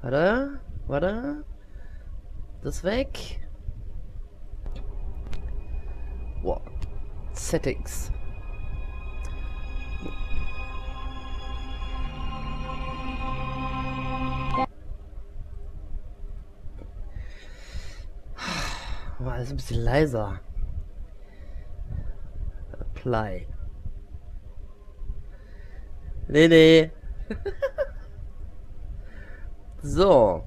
Warte, warte. Das weg. Wow. Settings. Mal alles ein bisschen leiser. Apply. Nee. So.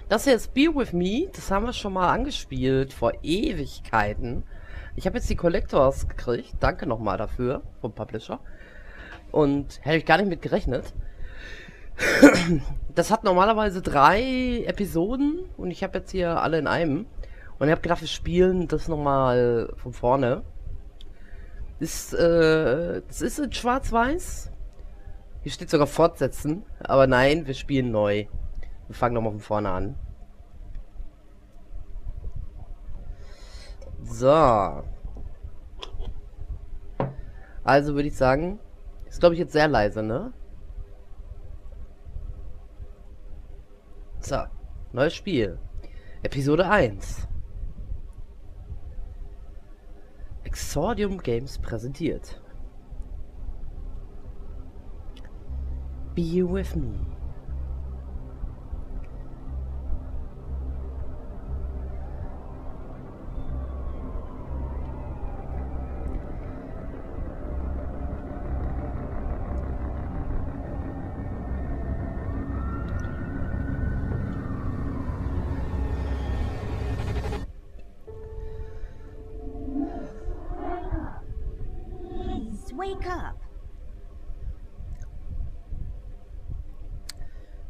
Das hier ist Be With Me. Das haben wir schon mal angespielt vor Ewigkeiten. Ich habe jetzt die Collectors gekriegt. Danke nochmal dafür vom Publisher. Und hätte ich gar nicht mit gerechnet. Das hat normalerweise 3 Episoden. Und ich habe jetzt hier alle in einem. Und ich habe gedacht, wir spielen das nochmal von vorne. Das ist in Schwarz-Weiß. Hier steht sogar fortsetzen. Aber nein, wir spielen neu. Wir fangen nochmal von vorne an. So. Also würde ich sagen, ist glaube ich jetzt sehr leise, ne? So, neues Spiel. Episode 1. Exordium Games präsentiert. Be With Me. Wake up.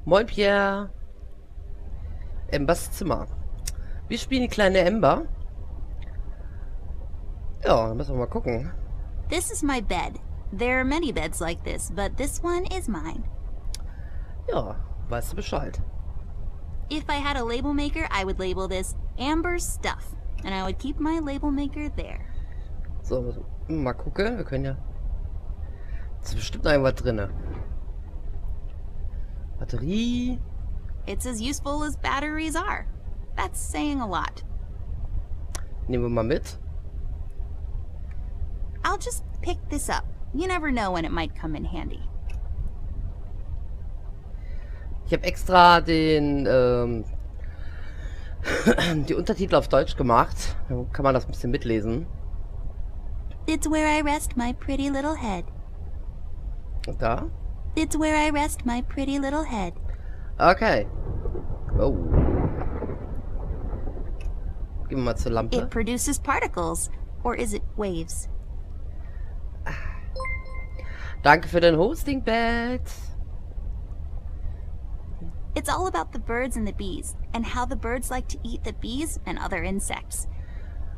Moin Pierre. Ambers Zimmer. Wir spielen die kleine Amber. Ja, dann müssen wir mal gucken. This is my bed. There are many beds like this, but this one is mine. Ja, weißt du Bescheid. If I had a label maker, I would label this Amber's Stuff. And I would keep my label maker there. So, mal gucken. Wir können ja... Ist bestimmt noch irgendwas drin. Batterie. It's as useful as batteries are. That's saying a lot. Nehmen wir mal mit. I'll just pick this up. You never know when it might come in handy. Ich habe extra den die Untertitel auf Deutsch gemacht. Dann kann man das ein bisschen mitlesen. It's where I rest my pretty little head. Und da? It's where I rest my pretty little head. Okay. Oh. Gehen wir mal zur Lampe. It produces particles. Or is it waves? Danke für dein Hosting-Bed. It's all about the birds and the bees, and how the birds like to eat the bees and other insects.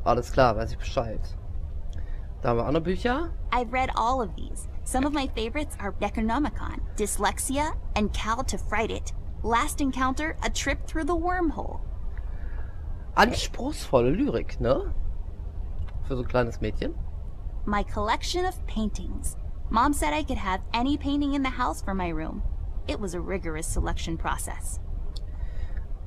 Alles klar, weiß ich Bescheid. Da haben wir auch noch Bücher. I've read all of these. Some of my favorites are Necronomicon, Dyslexia, and Cal to Fright It. Last Encounter, A Trip Through the Wormhole. Anspruchsvolle Lyrik, ne? Für so ein kleines Mädchen. My collection of paintings. Mom said I could have any painting in the house for my room. It was a rigorous selection process.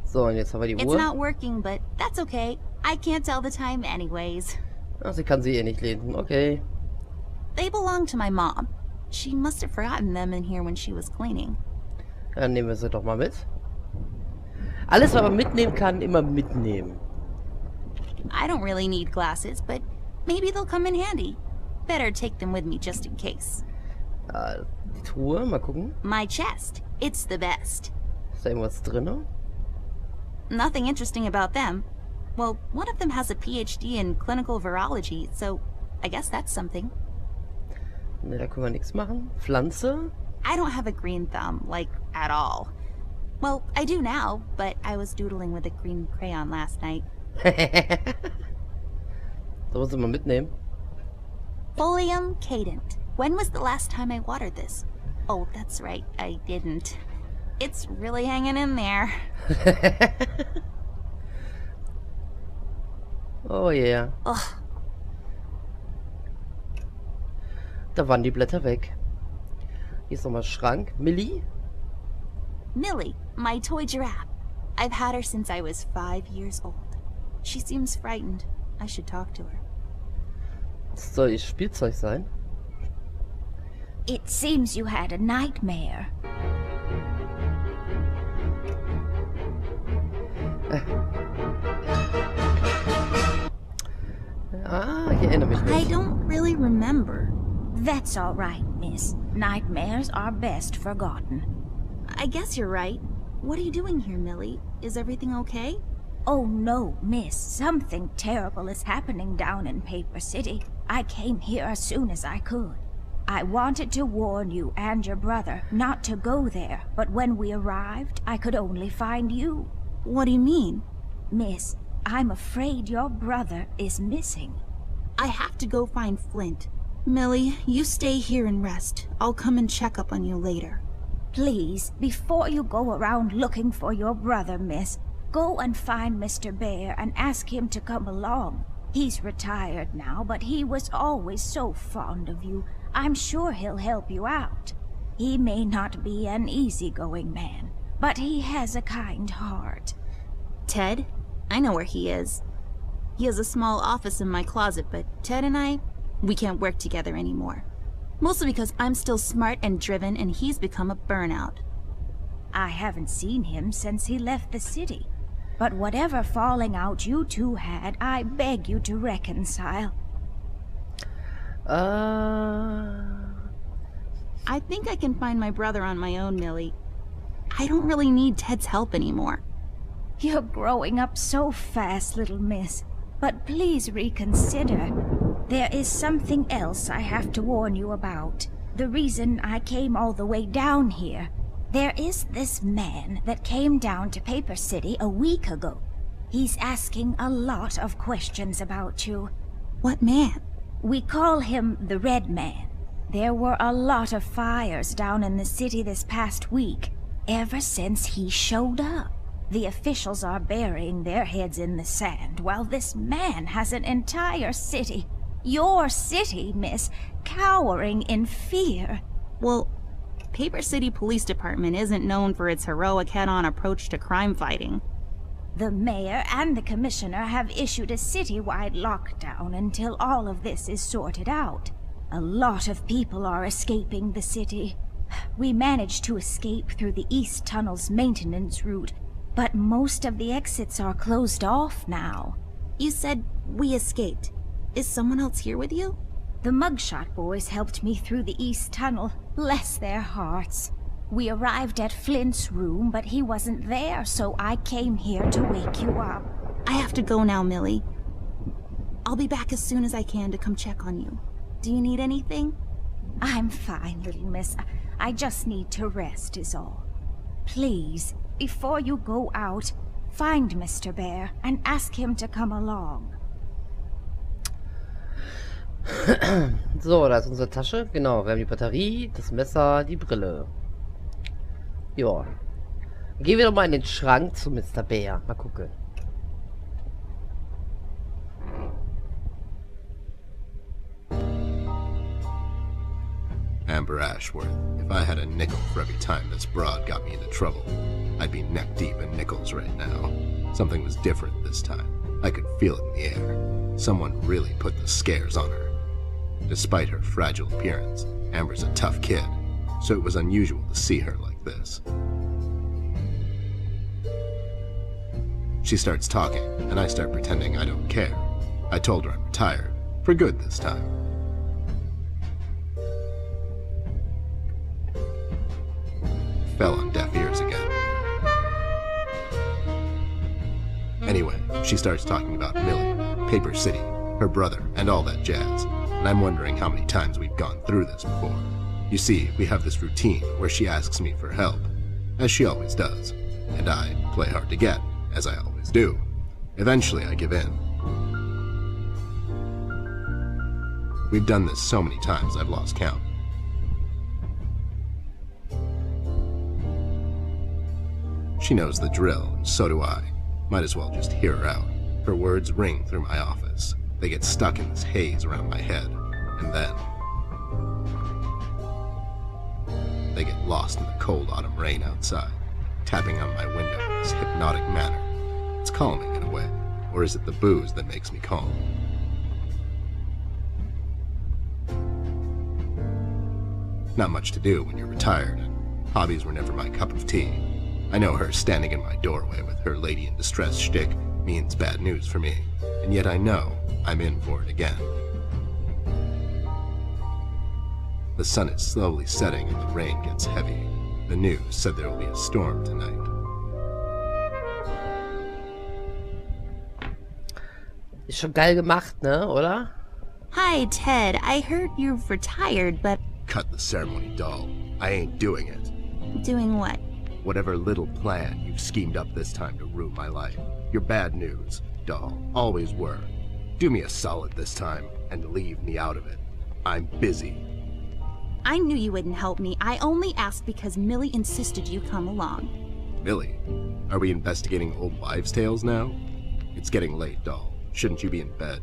So, und jetzt haben wir die It's Uhr. not working, but that's okay. I can't tell the time anyways. Ach, sie kann sie eh nicht lesen. Okay. They belong to my mom. She must have forgotten them in here when she was cleaning. Dann nehmen wir sie doch mal mit. Alles, was man mitnehmen kann, immer mitnehmen. I don't really need glasses, but maybe they'll come in handy. Better take them with me just in case. Die Truhe, mal gucken. My chest. It's the best. Ist da irgendwas drin? Nothing interesting about them. Well, one of them has a PhD in clinical virology, so I guess that's something. Ne, da können wir nichts machen. Pflanze? I don't have a green thumb, like, at all. Well, I do now, but I was doodling with a green crayon last night. So muss ich mal mitnehmen. Folium cadent. When was the last time I watered this? Oh, that's right, I didn't. It's really hanging in there. Oh yeah. Ugh. Da waren die Blätter weg. Hier ist nochmal Schrank. Millie? Millie, my toy giraffe. I've had her since I was 5 years old. She seems frightened. I should talk to her. Soll ich Spielzeug sein? It seems you had a nightmare. Ich erinnere mich I nicht. don't really remember. That's all right, miss. Nightmares are best forgotten. I guess you're right. What are you doing here, Millie? Is everything okay? Oh no, miss. Something terrible is happening down in Paper City. I came here as soon as I could. I wanted to warn you and your brother not to go there, but when we arrived, I could only find you. What do you mean? Miss, I'm afraid your brother is missing. I have to go find Flint. Millie, you stay here and rest. I'll come and check up on you later. Please, before you go around looking for your brother, miss, go and find Mr. Bear and ask him to come along. He's retired now, but he was always so fond of you. I'm sure he'll help you out. He may not be an easygoing man, but he has a kind heart. Ted? I know where he is. He has a small office in my closet, but Ted and we can't work together anymore. Mostly because I'm still smart and driven and he's become a burnout. I haven't seen him since he left the city. But whatever falling out you two had, I beg you to reconcile. I think I can find my brother on my own, Millie. I don't really need Ted's help anymore. You're growing up so fast, little miss. But please reconsider. There is something else I have to warn you about. The reason I came all the way down here. There is this man that came down to Paper City a week ago. He's asking a lot of questions about you. What man? We call him the Red Man. There were a lot of fires down in the city this past week, ever since he showed up. The officials are burying their heads in the sand, while this man has an entire city, your city, miss, cowering in fear. Well, Paper City Police Department isn't known for its heroic head-on approach to crime fighting. The mayor and the commissioner have issued a citywide lockdown until all of this is sorted out. A lot of people are escaping the city. We managed to escape through the East Tunnel's maintenance route, but most of the exits are closed off now. You said we escaped. Is someone else here with you? The Mugshot boys helped me through the East Tunnel, bless their hearts. We arrived at Flint's room, but he wasn't there, so I came here to wake you up. I have to go now, Millie. I'll be back as soon as I can to come check on you. Do you need anything? I'm fine, little miss. I just need to rest is all. Please, before you go out, find Mr. Bear and ask him to come along. So, da ist unsere Tasche. Genau, wir haben die Batterie, das Messer, die Brille. Ja. Gehen wir doch mal in den Schrank zu Mr. Bear. Mal gucken. Amber Ashworth, if I had a nickel for every time this broad got me into trouble, I'd be neck deep in nickels right now. Something was different this time. I could feel it in the air. Someone really put the scares on her. Despite her fragile appearance, Amber's a tough kid, so it was unusual to see her like this. She starts talking, and I start pretending I don't care. I told her I'm retired, for good this time. Fell on deaf ears again. Anyway, she starts talking about Millie, Paper City, her brother, and all that jazz, and I'm wondering how many times we've gone through this before. You see, we have this routine where she asks me for help, as she always does, and I play hard to get, as I always do. Eventually, I give in. We've done this so many times I've lost count. She knows the drill, and so do I. Might as well just hear her out. Her words ring through my office. They get stuck in this haze around my head, and then they get lost in the cold autumn rain outside. tapping on my window in this hypnotic manner. It's calming in a way. Or is it the booze that makes me calm? Not much to do when you're retired, and hobbies were never my cup of tea. I know her standing in my doorway with her lady in distress shtick means bad news for me, and yet I know I'm in for it again. The sun is slowly setting and the rain gets heavy. The news said there will be a storm tonight. Ist schon geil gemacht, ne, oder? Hi, Ted. I heard you've retired, but... Cut the ceremony, doll. I ain't doing it. Doing what? Whatever little plan you've schemed up this time to ruin my life. You're bad news, doll. Always were. Do me a solid this time and leave me out of it. I'm busy. I knew you wouldn't help me. I only asked because Millie insisted you come along. Millie? Are we investigating old wives' tales now? It's getting late, doll. Shouldn't you be in bed?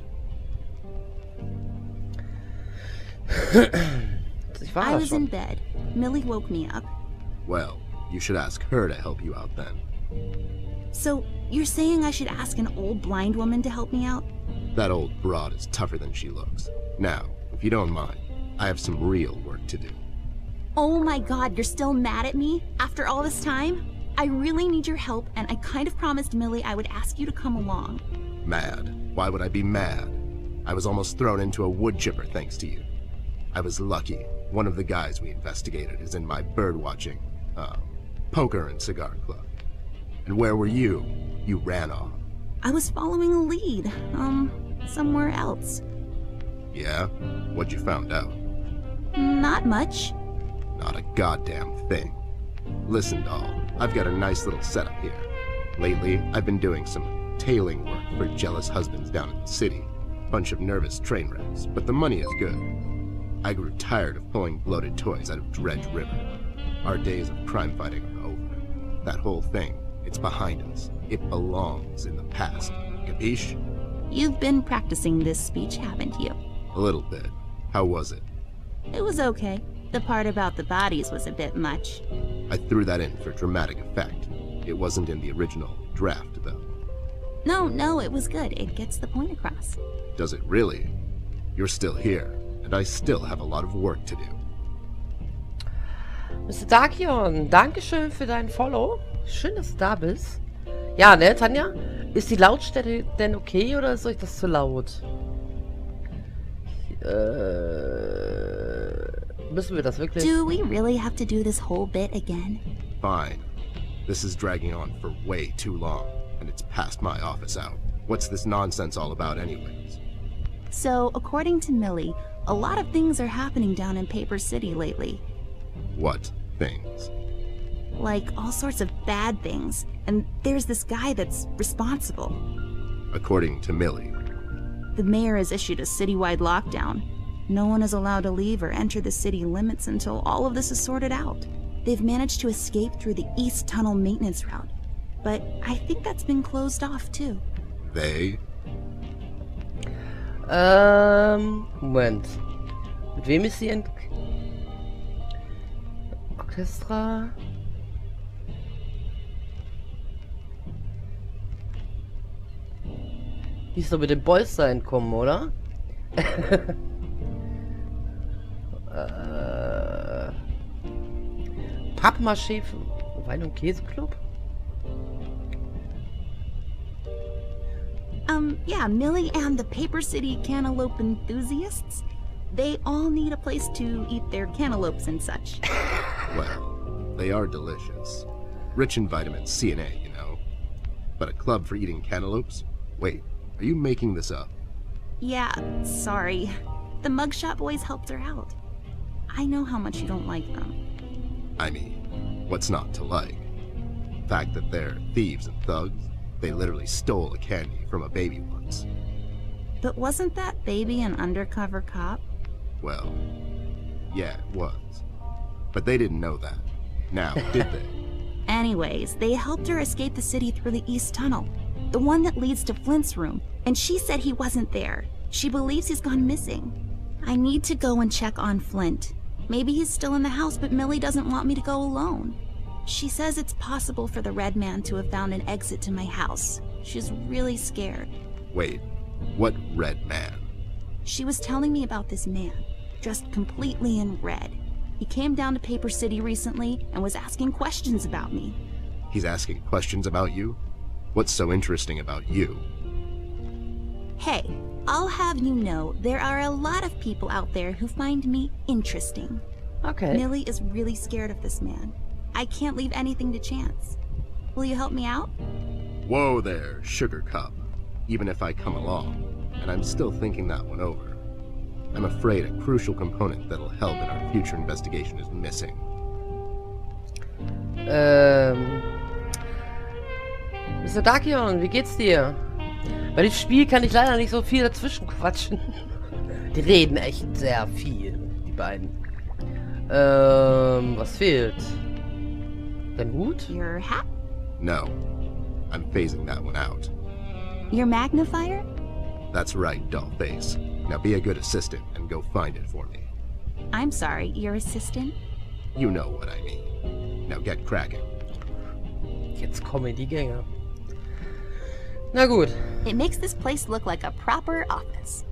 I was in bed. Millie woke me up. Well, you should ask her to help you out then. So, you're saying I should ask an old blind woman to help me out? That old broad is tougher than she looks. Now, if you don't mind, I have some real work to do. Oh my god, you're still mad at me? After all this time? I really need your help, and I kind of promised Millie I would ask you to come along. Mad? Why would I be mad? I was almost thrown into a wood chipper thanks to you. I was lucky. One of the guys we investigated is in my bird-watching, poker and cigar club. And where were you? You ran off. I was following a lead, somewhere else. Yeah? What'd you found out? Not much. Not a goddamn thing. Listen, doll, I've got a nice little setup here. Lately, I've been doing some tailing work for jealous husbands down in the city. Bunch of nervous train wrecks, but the money is good. I grew tired of pulling bloated toys out of Dredge River. Our days of crime fighting are over. That whole thing, it's behind us. It belongs in the past. Capiche? You've been practicing this speech, haven't you? A little bit. How was it? It was okay. The part about the bodies was a bit much. I threw that in for dramatic effect. It wasn't in the original draft, though. No, it was good. It gets the point across. Does it really? You're still here, and I still have a lot of work to do. Mr. Dakion, Dankeschön für dein Follow. Schön, dass du da bist. Ja, ne, Tanja? Ist die Lautstärke denn okay, oder ist euch das zu laut? Müssen wir das wirklich? Do we really have to do this whole bit again? Fine. This is dragging on for way too long, and it's past my office out. What's this nonsense all about anyways? So, according to Millie, a lot of things are happening down in Paper City lately. What things? Like, all sorts of bad things. And there's this guy that's responsible. According to Millie. The mayor has issued a citywide lockdown. No one is allowed to leave or enter the city limits until all of this is sorted out. They've managed to escape through the East Tunnel maintenance route. But I think that's been closed off, too. They? Moment. Mit wem ist sie Orchestra? Die ist doch mit dem Bolster entkommen, oder? Pappmaché Wein- und Käseclub? Yeah, Millie and the Paper City cantaloupe enthusiasts, they all need a place to eat their cantaloupes and such. Well, they are delicious. Rich in vitamins C and A, you know. But a club for eating cantaloupes? Wait, are you making this up? Yeah, sorry. The mugshot boys helped her out. I know how much you don't like them. I mean, what's not to like? The fact that they're thieves and thugs? They literally stole a candy from a baby once. But wasn't that baby an undercover cop? Well, yeah, it was. But they didn't know that. Now, did they? Anyways, they helped her escape the city through the East Tunnel, the one that leads to Flint's room, and she said he wasn't there. She believes he's gone missing. I need to go and check on Flint. Maybe he's still in the house, but Millie doesn't want me to go alone. She says it's possible for the red man to have found an exit to my house. She's really scared. Wait, what red man? She was telling me about this man, dressed completely in red. He came down to Paper City recently and was asking questions about me. He's asking questions about you? What's so interesting about you? Hey, I'll have you know there are a lot of people out there who find me interesting. Okay. Millie is really scared of this man. I can't leave anything to chance. Will you help me out? Whoa there, Sugar Cup. Even if I come along, and I'm still thinking that one over, I'm afraid a crucial component that'll help in our future investigation is missing. Mr. Dakion, wie geht's dir? Bei dem Spiel kann ich leider nicht so viel dazwischen quatschen. Die reden echt sehr viel, die beiden. Was fehlt? Dein Hut? Your hat? No, I'm phasing that one out. Your magnifier? That's right, dollface. Now be a good assistant and go find it for me. I'm sorry, your assistant? You know what I mean. Now get cracking. Jetzt kommen die Gänge. Na gut. It makes this place look like a proper office.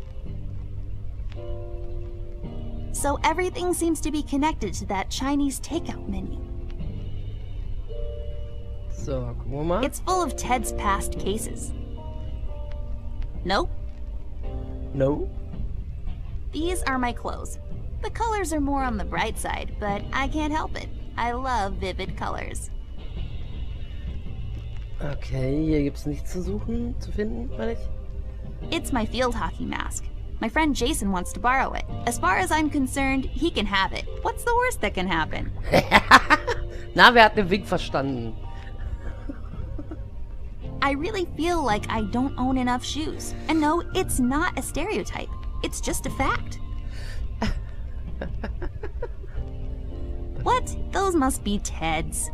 So everything seems to be connected to that Chinese takeout menu. So, gucken wir mal. It's full of Ted's past cases. Nope. No? These are my clothes. The colors are more on the bright side, but I can't help it. I love vivid colors. Okay, hier gibt's nichts zu suchen, zu finden, meine ich. It's my field hockey mask. My friend Jason wants to borrow it. As far as I'm concerned, he can have it. What's the worst that can happen? Na, wer hat den Wink verstanden? I really feel like I don't own enough shoes. And no, it's not a stereotype. It's just a fact. What? Those must be Ted's.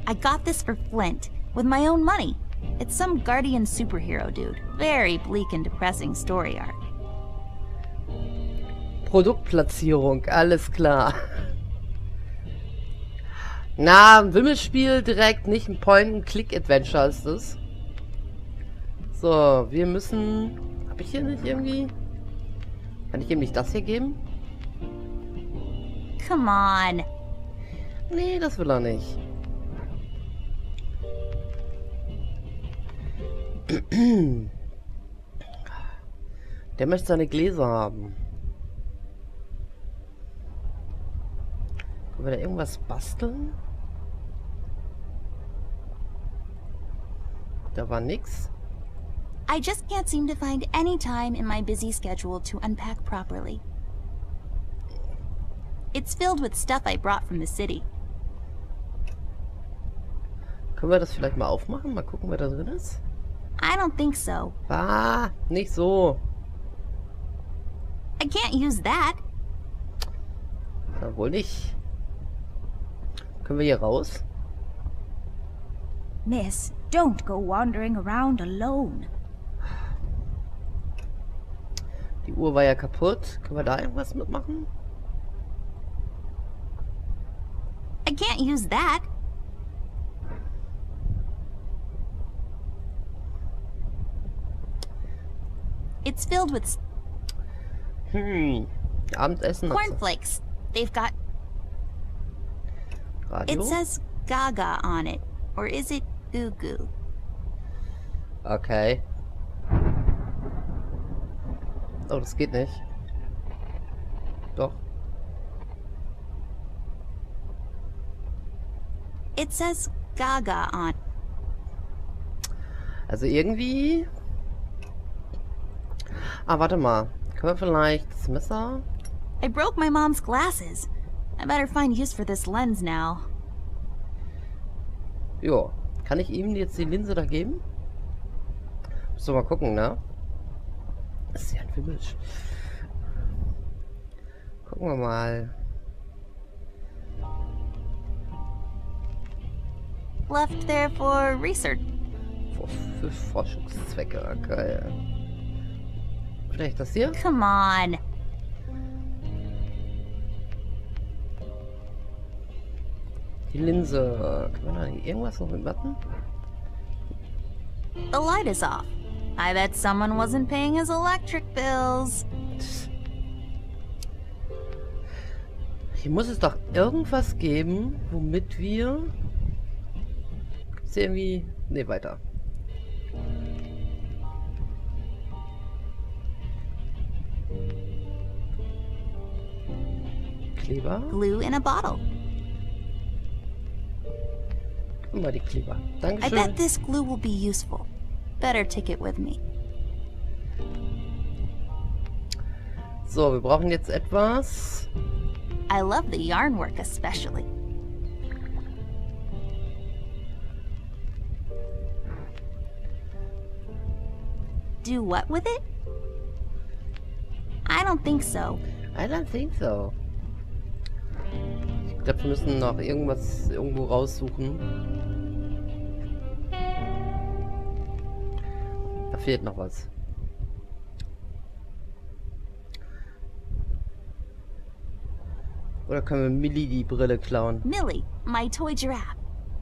I got this for Flint, with my own money. It's some guardian superhero dude. Very bleak and depressing story arc. Produktplatzierung, alles klar. Na, ein Wimmelspiel direkt, nicht ein Point-and-Click-Adventure ist es. So, wir müssen... Hab ich hier nicht irgendwie... Kann ich ihm nicht das hier geben? Come on. Nee, das will er nicht. Der möchte seine Gläser haben. Können wir da irgendwas basteln? Da war nix. I just can't seem to find any time in my busy schedule to unpack properly. It's filled with stuff I brought from the city. Können wir das vielleicht mal aufmachen? Mal gucken, wer da drin ist? I don't think so. Ah, nicht so. I can't use that. Na, wohl nicht. Können wir hier raus? Miss, don't go wandering around alone. Die Uhr war ja kaputt. Können wir da irgendwas mitmachen? I can't use that. It's filled with Abendessen. cornflakes. They've got... Radio? It says Gaga on it. Or is it Goo Goo? Okay. Oh, das geht nicht. Doch. It says Gaga on. Also irgendwie... Ah, warte mal. Können wir vielleicht das Messer... I broke my mom's glasses. I better find use for this lens now. Jo. Kann ich ihm jetzt die Linse da geben? Muss doch mal gucken, ne? Das ist ja ein Wimmelsch. Gucken wir mal. Left there for research. Für Forschungszwecke, okay. Vielleicht das hier? Come on. Die Linse. Kann man da irgendwas noch mit machen? The light is off. I bet someone wasn't paying his electric bills. Hier muss es doch irgendwas geben, womit wir... Gibt's hier irgendwie... Ne, weiter. Kleber? Glue in a bottle. Guck mal, die Kleber. I Dankeschön. bet this glue will be useful. Better take it with me. So, wir brauchen jetzt etwas. I love the yarn work especially. Do what with it? I don't think so. I don't think so. Ich glaube, wir müssen noch irgendwas irgendwo raussuchen. Da fehlt noch was. Oder können wir Millie die Brille klauen? Millie, my toy giraffe.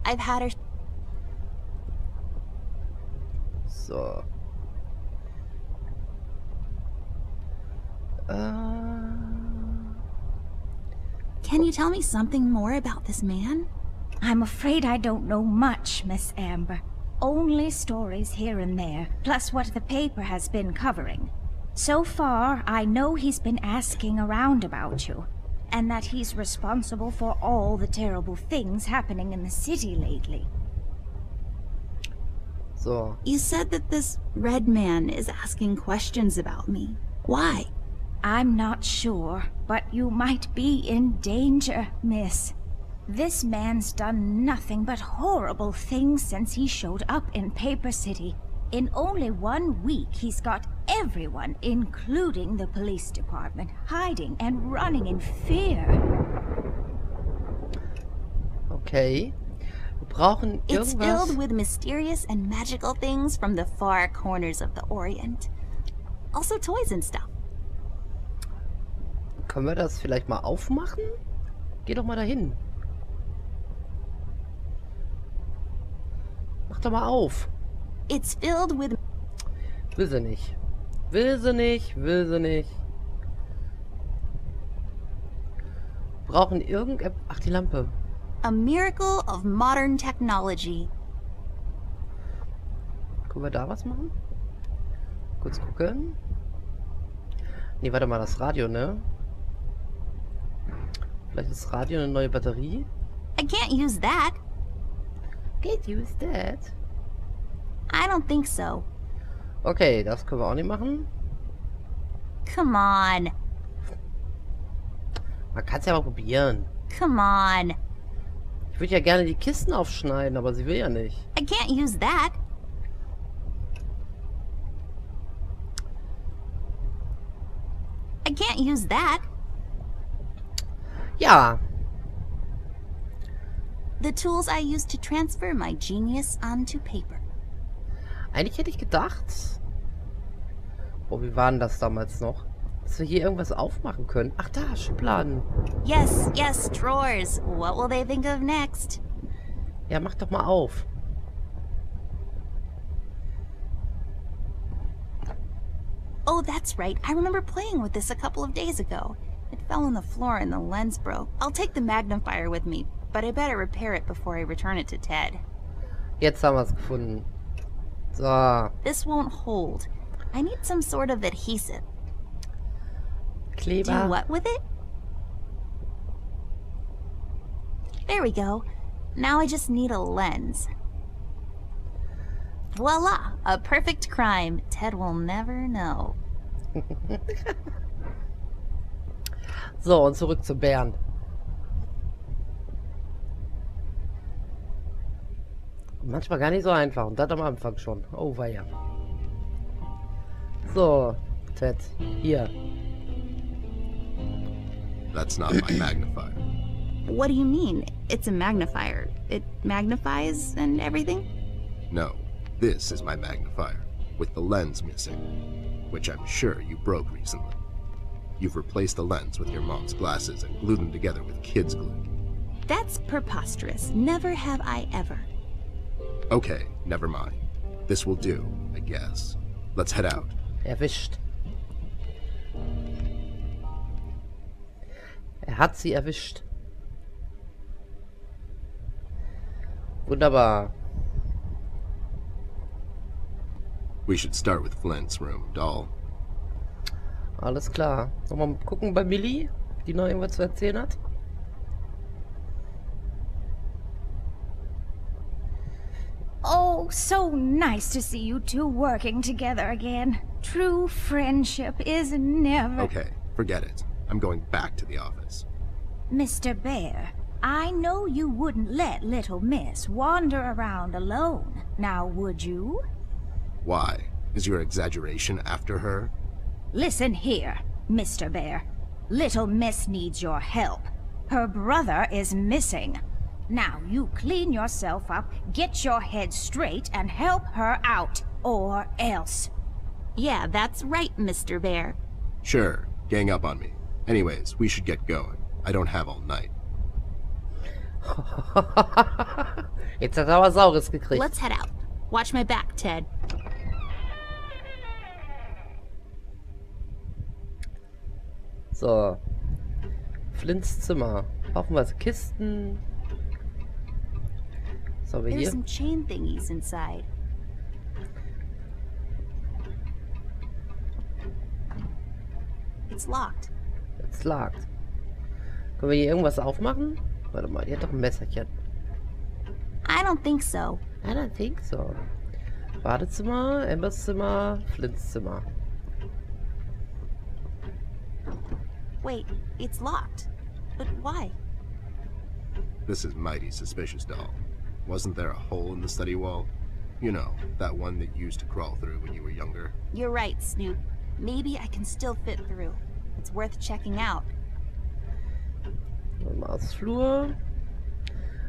I've had her. So. Can you tell me something more about this man? I'm afraid I don't know much, Miss Amber. Only stories here and there, plus what the paper has been covering. So far, I know he's been asking around about you, and that he's responsible for all the terrible things happening in the city lately. So. You said that this red man is asking questions about me. Why? I'm not sure, but you might be in danger, miss. This man's done nothing but horrible things since he showed up in Paper City. In only 1 week, he's got everyone, including the police department, hiding and running in fear. Okay. Wir brauchen It's irgendwas. filled with mysterious and magical things from the far corners of the Orient. Also toys and stuff. Können wir das vielleicht mal aufmachen? Geh doch mal dahin. Mach doch mal auf. It's filled with... Will sie nicht. Will sie nicht. Will sie nicht. Brauchen irgendetwas... Ach, die Lampe. A miracle of modern technology. Können wir da was machen? Kurz gucken. Nee, warte mal, das Radio, ne? Vielleicht ist das Radio eine neue Batterie? I can't use that. Can't use that. I don't think so. Okay, das können wir auch nicht machen. Come on. Man kann es ja mal probieren. Come on. Ich würde ja gerne die Kisten aufschneiden, aber sie will ja nicht. I can't use that. I can't use that. Ja. The tools I use to transfer my genius onto paper. Eigentlich hätte ich gedacht... Oh, wie war denn das damals noch? Dass wir hier irgendwas aufmachen können. Ach da, Schubladen. Yes, yes, drawers. What will they think of next? Ja, mach doch mal auf. Oh, that's right. I remember playing with this a couple of days ago. It fell on the floor and the lens broke. I'll take the magnifier with me, but I better repair it before I return it to Ted. Jetzt haben wir es gefunden. So. This won't hold. I need some sort of adhesive. Kleber. Do what with it? There we go. Now I just need a lens. Voila! A perfect crime. Ted will never know. So, und zurück zu Bernd. Manchmal gar nicht so einfach. Und das am Anfang schon. Oh, weia. So, Ted. Hier. That's not my magnifier. What do you mean? It's a magnifier. It magnifies and everything? No, this is my magnifier, with the lens missing, which I'm sure you broke recently. You've replaced the lens with your mom's glasses and glued them together with kids' glue. That's preposterous. Never have I ever. Okay, never mind. This will do, I guess. Let's head out. Erwischt. Hat sie erwischt. Wunderbar. We should start with Flint's room, doll. Alles klar. Nochmal gucken bei Millie, die noch irgendwas zu erzählen hat. Oh, so nice to see you two working together again. True friendship is never... Okay, forget it. I'm going back to the office. Mr. Bear, I know you wouldn't let little miss wander around alone. Now, would you? Why? Is your exaggeration after her? Listen here, Mr. Bear. Little miss needs your help. Her brother is missing. Now you clean yourself up, get your head straight, and help her out, or else. Yeah, that's right, Mr. Bear. Sure, gang up on me. Anyways, we should get going. I don't have all night. Jetzt hat er aber Saures gekriegt. Let's head out. Watch my back, Ted. So. Flints Zimmer. Haufenweise Kisten. Was haben wir There's hier? some chain thingies inside. It's locked. Jetzt lagt. Können wir hier irgendwas aufmachen? Warte mal, hier hat doch ein Messerchen. I don't think so. I don't think so. Badezimmer, Ambers Zimmer, Flints Zimmer. Wait, it's locked. But why? This is mighty suspicious, doll. Wasn't there a hole in the study wall? You know, that one that you used to crawl through when you were younger. You're right, Snoop. Maybe I can still fit through. It's worth checking out. Maßflur.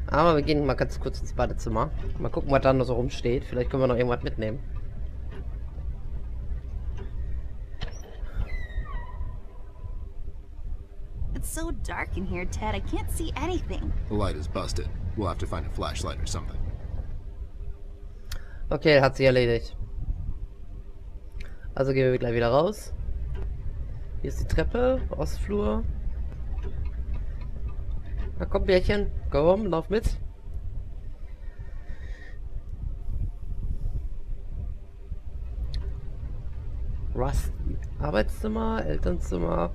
Aber wir gehen mal ganz kurz ins Badezimmer. Mal gucken, was da noch so rumsteht. Vielleicht können wir noch irgendwas mitnehmen. It's so dark in here, Ted. I can't see anything. The light is busted. We'll have to find a flashlight or something. Okay, hat sie erledigt. Also gehen wir gleich wieder raus. Hier ist die Treppe, Ostflur. Na komm, Bärchen, komm, lauf mit. Rusty. Arbeitszimmer, Elternzimmer,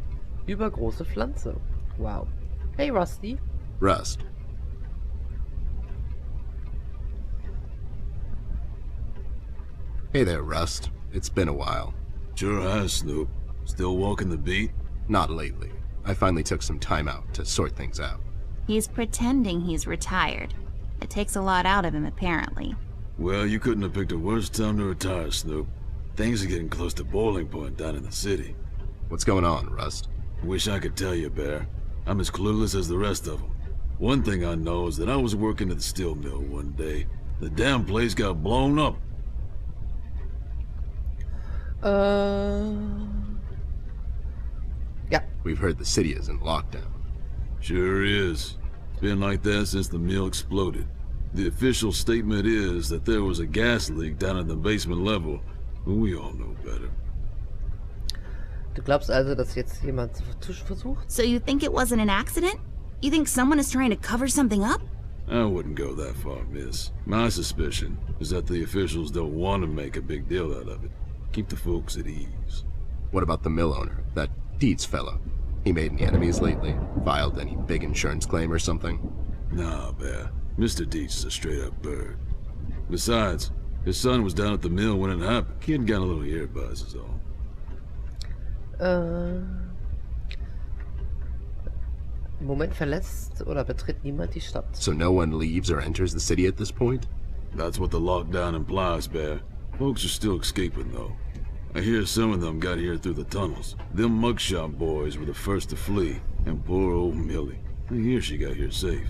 übergroße Pflanze. Wow. Hey, Rusty. Rust. Hey there, Rust. It's been a while. Sure has, Snoop. Still walking the beat? Not lately. I finally took some time out to sort things out. He's pretending he's retired. It takes a lot out of him, apparently. Well, you couldn't have picked a worse time to retire, Snoop. Things are getting close to boiling point down in the city. What's going on, Rust? Wish I could tell you, Bear. I'm as clueless as the rest of them. One thing I know is that I was working at the steel mill one day. The damn place got blown up. Ja. We've heard the city is in lockdown. Sure is. It's been like that since the mill exploded. The official statement is that there was a gas leak down at the basement level, but we all know better. Du glaubst also, dass jetzt jemand zu vertuschen versucht? So you think it wasn't an accident? You think someone is trying to cover something up? I wouldn't go that far, miss. My suspicion is that the officials don't want to make a big deal out of it. Keep the folks at ease. What about the mill owner, that Dietz fellow? He made any enemies lately? Filed any big insurance claim or something? Nah, Bear. Mr. Dietz is a straight-up bird. Besides, his son was down at the mill when it happened. Kid got a little ear buzz is all. Im Moment verlässt oder betritt niemand die Stadt. So no one leaves or enters the city at this point? That's what the lockdown implies, Bear. Folks are still escaping, though. I hear some of them got here through the tunnels. Them mugshot boys were the first to flee, and poor old Millie. I hear she got here safe.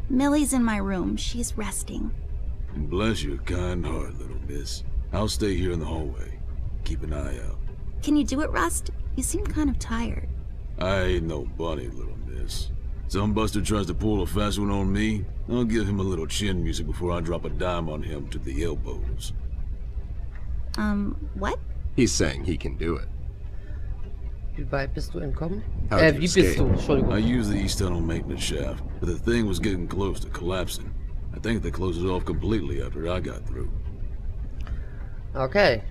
Millie's in my room. She's resting. And bless your kind heart, little miss. I'll stay here in the hallway. Keep an eye out. Can you do it, Rust? You seem kind of tired. I ain't no bunny, little miss. Some buster tries to pull a fast one on me, I'll give him a little chin music before I drop a dime on him to the elbows. What? He's saying he can do it. Wie weit bist du entkommen? How'd you Wie bist escape? du? Entschuldigung. I used the East Tunnel maintenance shaft, but the thing was getting close to collapsing. I think they closed it off completely after I got through. Okay.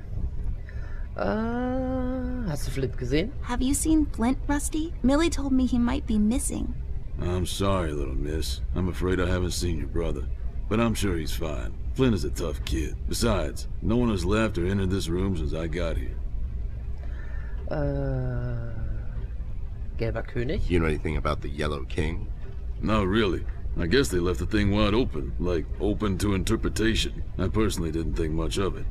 Hast du Flint gesehen? Have you seen Flint, Rusty? Millie told me he might be missing. I'm sorry, little miss. I'm afraid I haven't seen your brother, but I'm sure he's fine. Flint is a tough kid. Besides, no one has left or entered this room since I got here. Gelber König? You know anything about the Yellow King? Not really. I guess they left the thing wide open, like open to interpretation. I personally didn't think much of it.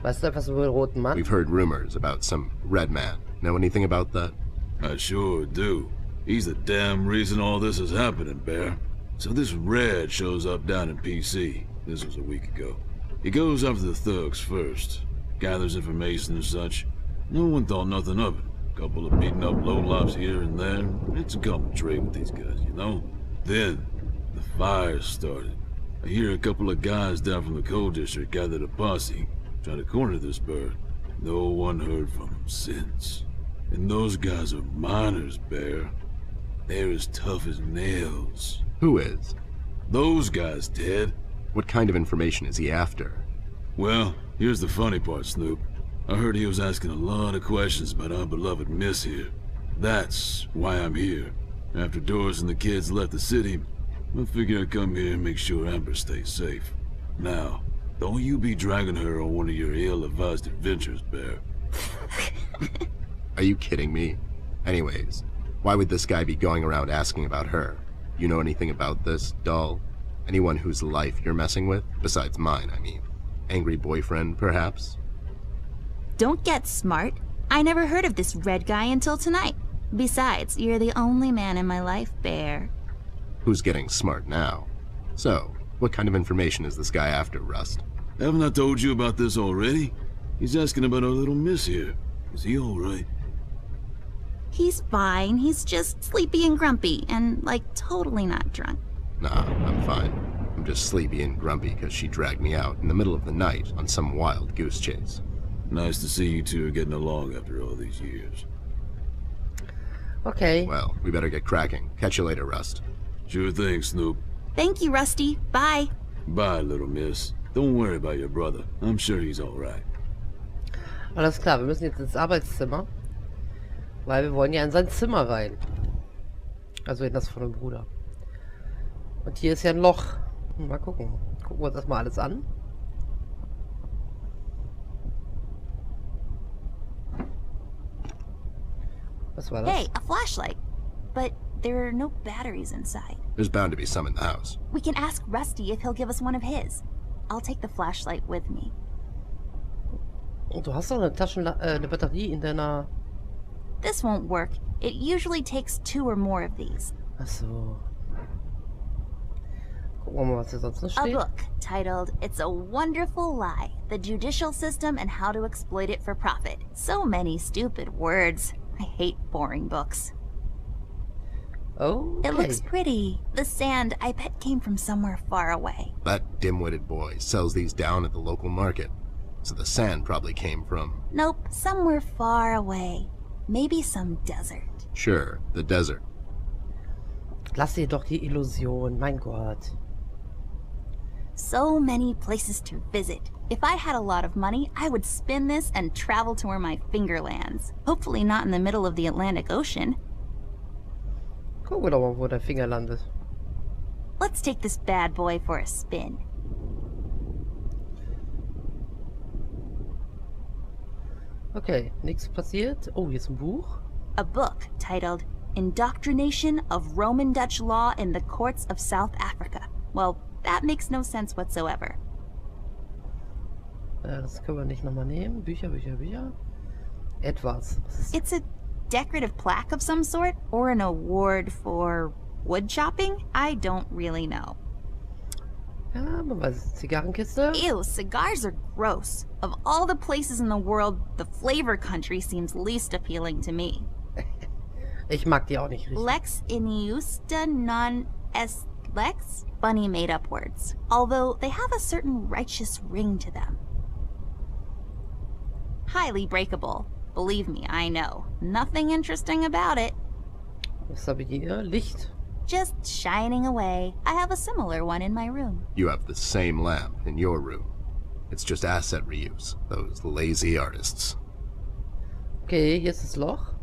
Weißt du etwas über den roten Mann? We've heard rumors about some red man. Know anything about that? I sure do. He's the damn reason all this is happening, Bear. So this Red shows up down in PC. This was a week ago. He goes after the thugs first, gathers information and such. No one thought nothing of it. Couple of beaten up lowlifes here and there. It's a common trait with these guys, you know? Then, the fire started. I hear a couple of guys down from the coal district gathered a posse, trying to corner this bird. No one heard from him since. And those guys are miners, Bear. They're as tough as nails. Who is? Those guys, Ted. What kind of information is he after? Well, here's the funny part, Snoop. I heard he was asking a lot of questions about our beloved Miss here. That's why I'm here. After Doris and the kids left the city, I figured I'd come here and make sure Amber stays safe. Now, don't you be dragging her on one of your ill-advised adventures, Bear. Are you kidding me? Anyways, why would this guy be going around asking about her? You know anything about this, doll? Anyone whose life you're messing with? Besides mine, I mean. Angry boyfriend, perhaps? Don't get smart. I never heard of this Red guy until tonight. Besides, you're the only man in my life, Bear. Who's getting smart now? So, what kind of information is this guy after, Rust? Haven't I told you about this already? He's asking about our little Miss here. Is he alright? He's fine. He's just sleepy and grumpy and, like, totally not drunk. Nah, I'm fine. I'm just sleepy and grumpy because she dragged me out in the middle of the night on some wild goose chase. Nice to see you two are getting along after all these years. Okay. Well, we better get cracking. Catch you later, Rust. Sure thing, Snoop. Thank you, Rusty. Bye. Bye, little miss. Don't worry about your brother. I'm sure he's alright. Alles klar, wir müssen jetzt ins Arbeitszimmer. Weil wir wollen ja in sein Zimmer rein. Also in das von dem Bruder. Und hier ist ja ein Loch. Mal gucken. Gucken wir uns das mal alles an. Was war das? Hey, a flashlight. But there are no batteries inside. There's bound to be some in the house. We can ask Rusty if he'll give us one of his. I'll take the flashlight with me. Und du hast doch eine Batterie in deiner... This won't work. It usually takes 2 or more of these. Ach so. Gucken wir mal, was hier sonst noch A steht. book titled It's a Wonderful Lie, The Judicial System and How to Exploit It for Profit. So many stupid words. I hate boring books. Oh, It looks pretty. The sand, I bet, came from somewhere far away. That dim-witted boy sells these down at the local market. So the sand probably came from... Nope, somewhere far away. Maybe some desert. Sure, the desert. Lass dir doch die Illusion, mein Gott. So many places to visit. If I had a lot of money, I would spin this and travel to where my finger lands. Hopefully not in the middle of the Atlantic Ocean. Gucken wir doch mal, wo der Finger landet. Let's take this bad boy for a spin. Okay, nichts passiert. Oh, hier ist ein Buch. A book titled Indoctrination of Roman Dutch Law in the Courts of South Africa. Well, that makes no sense whatsoever. Das können wir nicht nochmal nehmen. Bücher. Etwas. Was ist... It's a decorative plaque of some sort, or an award for wood chopping? I don't really know. Ja, man weiß. Zigarrenkiste. Ew, cigars are gross. Of all the places in the world, the flavor country seems least appealing to me. Ich mag die auch nicht richtig. Lex iniusta non est lex? Bunny made-up words. Although they have a certain righteous ring to them. Highly breakable. Believe me, I know. Nothing interesting about it. Was habe ich hier? Licht. Just shining away. I have a similar one in my room. You have the same lamp in your room. It's just asset reuse. Those lazy artists. Okay, hier ist das Loch.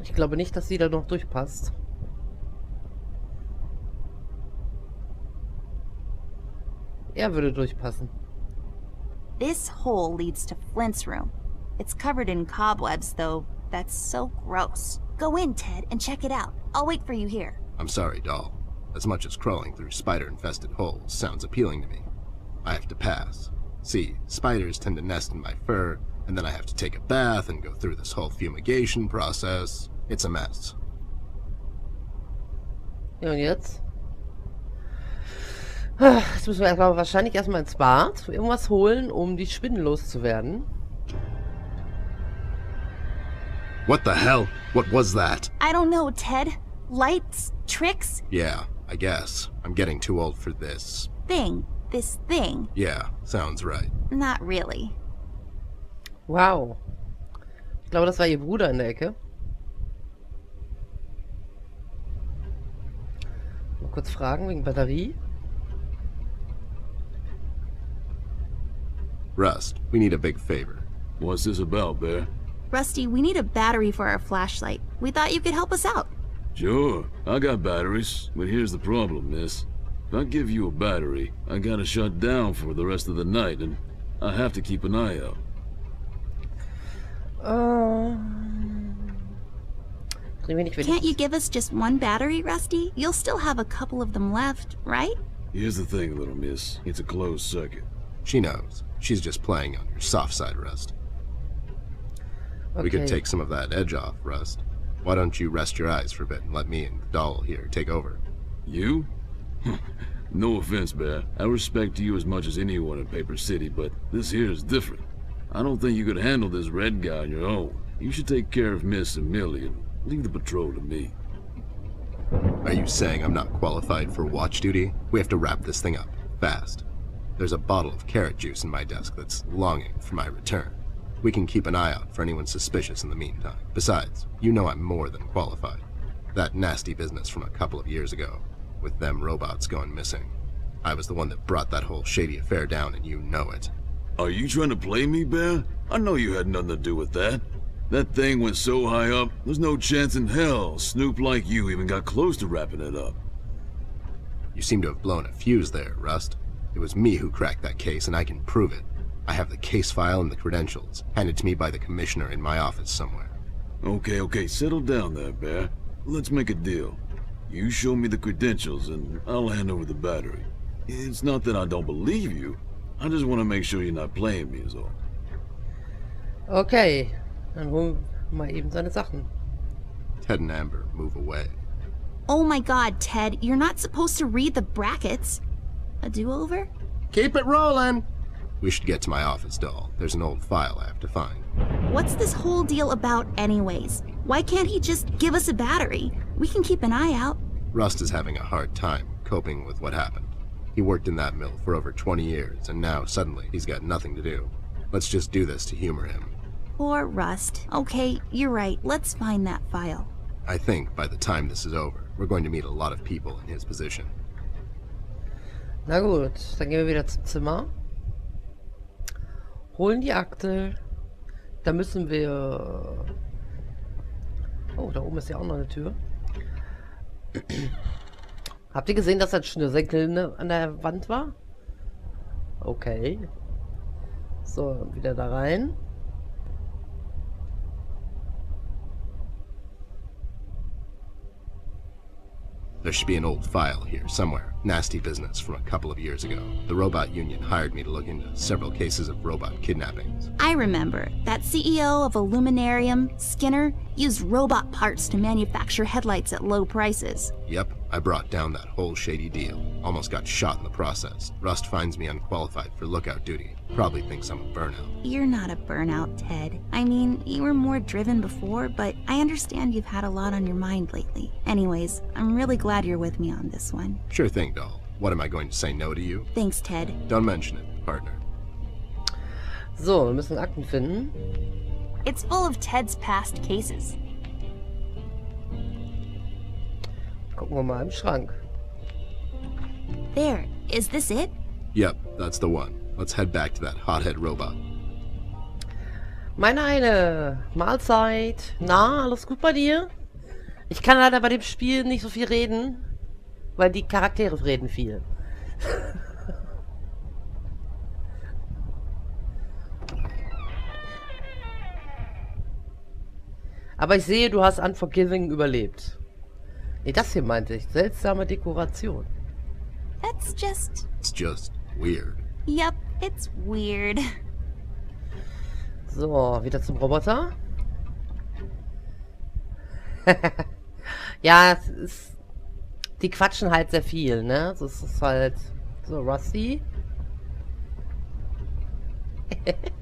Ich glaube nicht, dass sie da noch durchpasst. Er würde durchpassen. This hole leads to Flint's room. It's covered in cobwebs, though. That's so gross. Go in, Ted, and check it out. I'll wait for you here. I'm sorry, doll. As much as crawling through spider-infested holes sounds appealing to me, I have to pass. See, spiders tend to nest in my fur, and then I have to take a bath and go through this whole fumigation process. It's a mess. Ja, und jetzt? Jetzt müssen wir wahrscheinlich erstmal ins Bad, irgendwas holen, um die Spinnen loszuwerden. What the hell? What was that? I don't know, Ted. Lights? Tricks? Yeah, I guess. I'm getting too old for this. Thing. This thing. Yeah, sounds right. Not really. Wow. Ich glaube, das war ihr Bruder in der Ecke. Mal kurz fragen wegen Batterie. Rust, we need a big favor. What's this about, Bear? Rusty, we need a battery for our flashlight. We thought you could help us out. Sure, I got batteries, but here's the problem, miss. If I give you a battery, I gotta shut down for the rest of the night, and I have to keep an eye out. Can't you give us just one battery, Rusty? You'll still have a couple of them left, right? Here's the thing, little miss. It's a closed circuit. She knows. She's just playing on your soft side, Rust. Okay. We could take some of that edge off, Rust. Why don't you rest your eyes for a bit and let me and the doll here take over? You? No offense, Bear. I respect you as much as anyone in Paper City, but this here is different. I don't think you could handle this red guy on your own. You should take care of Miss and Millie and leave the patrol to me. Are you saying I'm not qualified for watch duty? We have to wrap this thing up, fast. There's a bottle of carrot juice in my desk that's longing for my return. We can keep an eye out for anyone suspicious in the meantime. Besides, you know I'm more than qualified. That nasty business from a couple of years ago, with them robots going missing. I was the one that brought that whole shady affair down, and you know it. Are you trying to play me, Bear? I know you had nothing to do with that. That thing went so high up, there's no chance in hell Snoop like you even got close to wrapping it up. You seem to have blown a fuse there, Rust. It was me who cracked that case, and I can prove it. I have the case file and the credentials, handed to me by the commissioner in my office somewhere. Okay, settle down there, Bear. Let's make a deal. You show me the credentials, and I'll hand over the battery. It's not that I don't believe you. I just want to make sure you're not playing me is all. Okay, dann holen wir mal eben seine Sachen. Ted and Amber, move away. Oh my god, Ted, you're not supposed to read the brackets. A do-over? Keep it rolling! We should get to my office, doll. There's an old file I have to find. What's this whole deal about anyways? Why can't he just give us a battery? We can keep an eye out. Rust is having a hard time coping with what happened. He worked in that mill for over 20 years, and now suddenly he's got nothing to do. Let's just do this to humor him. Poor Rust. Okay, you're right. Let's find that file. I think by the time this is over, we're going to meet a lot of people in his position. Na gut, dann gehen wir wieder zum Zimmer. Holen die Akte. Da müssen wir... Oh, da oben ist ja auch noch eine Tür. Habt ihr gesehen, dass das Schnürsenkel an der Wand war? Okay. So, wieder da rein. There should be an old file here somewhere. Nasty business from a couple of years ago. The robot union hired me to look into several cases of robot kidnappings. I remember. That CEO of Illuminarium, Skinner, used robot parts to manufacture headlights at low prices. Yep, I brought down that whole shady deal. Almost got shot in the process. Rust finds me unqualified for lookout duty. Probably thinks I'm a burnout. You're not a burnout, Ted. I mean, you were more driven before, but I understand you've had a lot on your mind lately. Anyways, I'm really glad you're with me on this one. Sure thing, doll. What, am I going to say no to you? Thanks, Ted. Don't mention it, partner. So, wir müssen Akten finden. It's full of Ted's past cases. Gucken wir mal im Schrank. There, is this it? Yep, that's the one. Let's head back to that hothead robot. Meine eine Mahlzeit. Na, alles gut bei dir? Ich kann leider bei dem Spiel nicht so viel reden, weil die Charaktere reden viel. Aber ich sehe, du hast Unforgiving überlebt. Nee, das hier meinte ich. Seltsame Dekoration. That's just... It's just weird. Yep, it's weird. So, wieder zum Roboter. Ja, es ist... Die quatschen halt sehr viel, ne? Das ist halt... So, Rusty.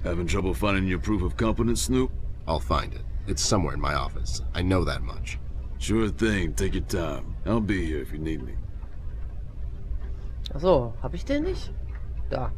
Having trouble finding your proof of competence, Snoop? I'll find it. It's somewhere in my office. I know that much. Sure thing, take your time. I'll be here if you need me. Achso, hab ich den nicht? Da.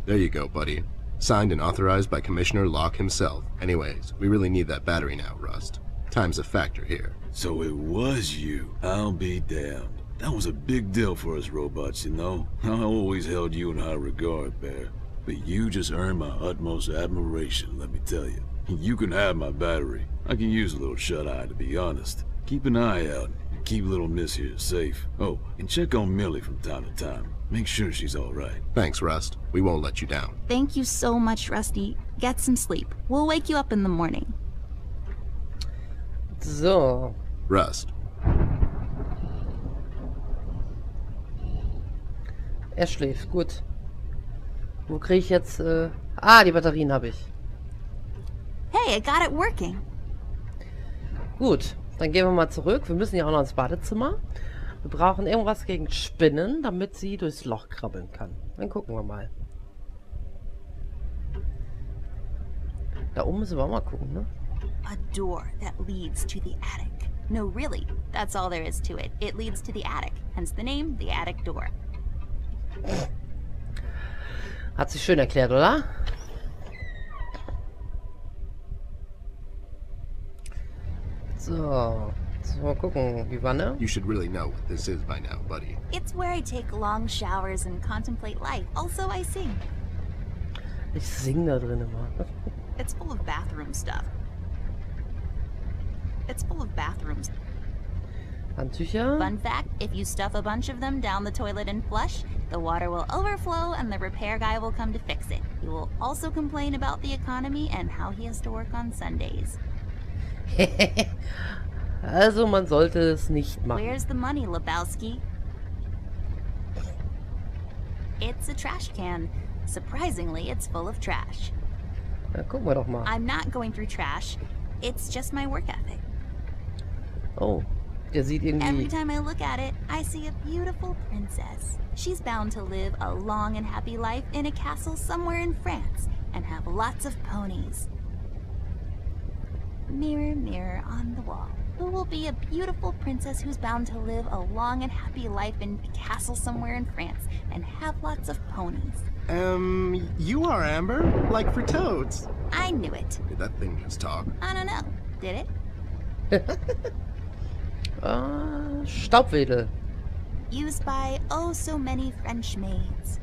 There you go, buddy. Signed and authorized by Commissioner Locke himself. Anyways, we really need that battery now, Rust. Time's a factor here. So it was you. I'll be damned. That was a big deal for us robots, you know? I always held you in high regard, Bear. But you just earned my utmost admiration, let me tell you. You can have my battery. I can use a little shut-eye, to be honest. Keep an eye out. Keep little miss here safe. Oh, and check on Millie from time to time. Make sure she's all right. Thanks, Rust. We won't let you down. Thank you so much, Rusty. Get some sleep. We'll wake you up in the morning. So. Rust. Er schläft. Gut. Wo kriege ich jetzt... Ah, die Batterien habe ich. Hey, I got it working. Gut. Dann gehen wir mal zurück. Wir müssen ja auch noch ins Badezimmer. Wir brauchen irgendwas gegen Spinnen, damit sie durchs Loch krabbeln kann. Dann gucken wir mal. Da oben müssen wir auch mal gucken, ne? A door that leads to the attic. No, really, that's all there is to it. It leads to the attic, hence the name, the attic door. Hat sich schön erklärt, oder? So. Mal gucken, die Wanne. You should really know what this is by now, buddy. It's where I take long showers and contemplate life. Also, I sing. Ich sing da drin immer. It's full of bathroom stuff. It's full of bathrooms. Handtücher. Fun fact, if you stuff a bunch of them down the toilet and flush, the water will overflow and the repair guy will come to fix it. He will also complain about the economy and how he has to work on Sundays. Also, man sollte es nicht machen. Where's the money, Lebowski? It's a trash can. Surprisingly, it's full of trash. Ja, gucken wir doch mal. I'm not going through trash. It's just my work ethic. Oh, der sieht Every irgendwie... time I look at it, I see a beautiful princess. She's bound to live a long and happy life in a castle somewhere in France and have lots of ponies. Mirror, mirror on the wall. Who will be a beautiful princess who's bound to live a long and happy life in a castle somewhere in France and have lots of ponies? You are Amber? Like for toads. I knew it. Did that thing just talk? I don't know. Did it? Staubwedel. Used by oh so many French maids.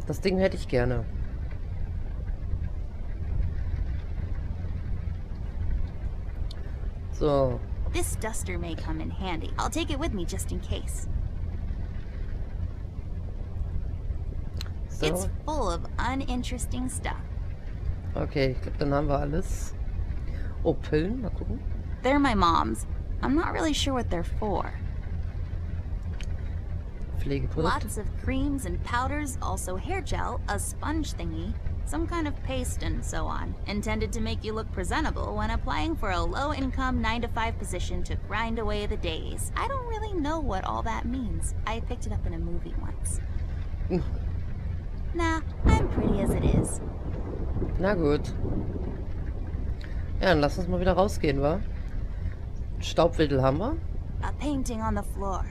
Das Ding hätte ich gerne. So. This duster may come in handy. I'll take it with me just in case. So. It's full of uninteresting stuff. Okay, ich glaube, dann haben wir alles. Oh, Pillen. Mal gucken. They're my mom's. I'm not really sure what they're for. Pflegeprodukte. Lots of creams and powders, also hair gel, a sponge thingy, Some kind of paste and so on, intended to make you look presentable when applying for a low-income 9-to-5 position to grind away the days. I don't really know what all that means. I picked it up in a movie once. Nah, I'm pretty as it is. Na gut. Ja, dann lass uns mal wieder rausgehen, wa? Staubwedel haben wir. A painting on the floor.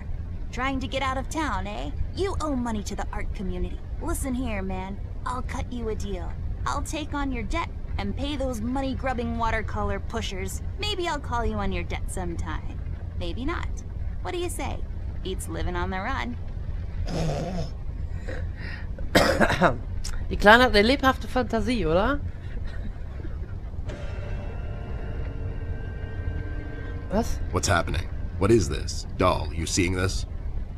Trying to get out of town, eh? You owe money to the art community. Listen here, man. I'll cut you a deal. I'll take on your debt and pay those money-grubbing watercolor pushers. Maybe I'll call you on your debt sometime. Maybe not. What do you say? Beats living on the run. Die Kleine hat eine lebhafte Fantasie, oder? Was? What's happening? What is this? Doll, you seeing this?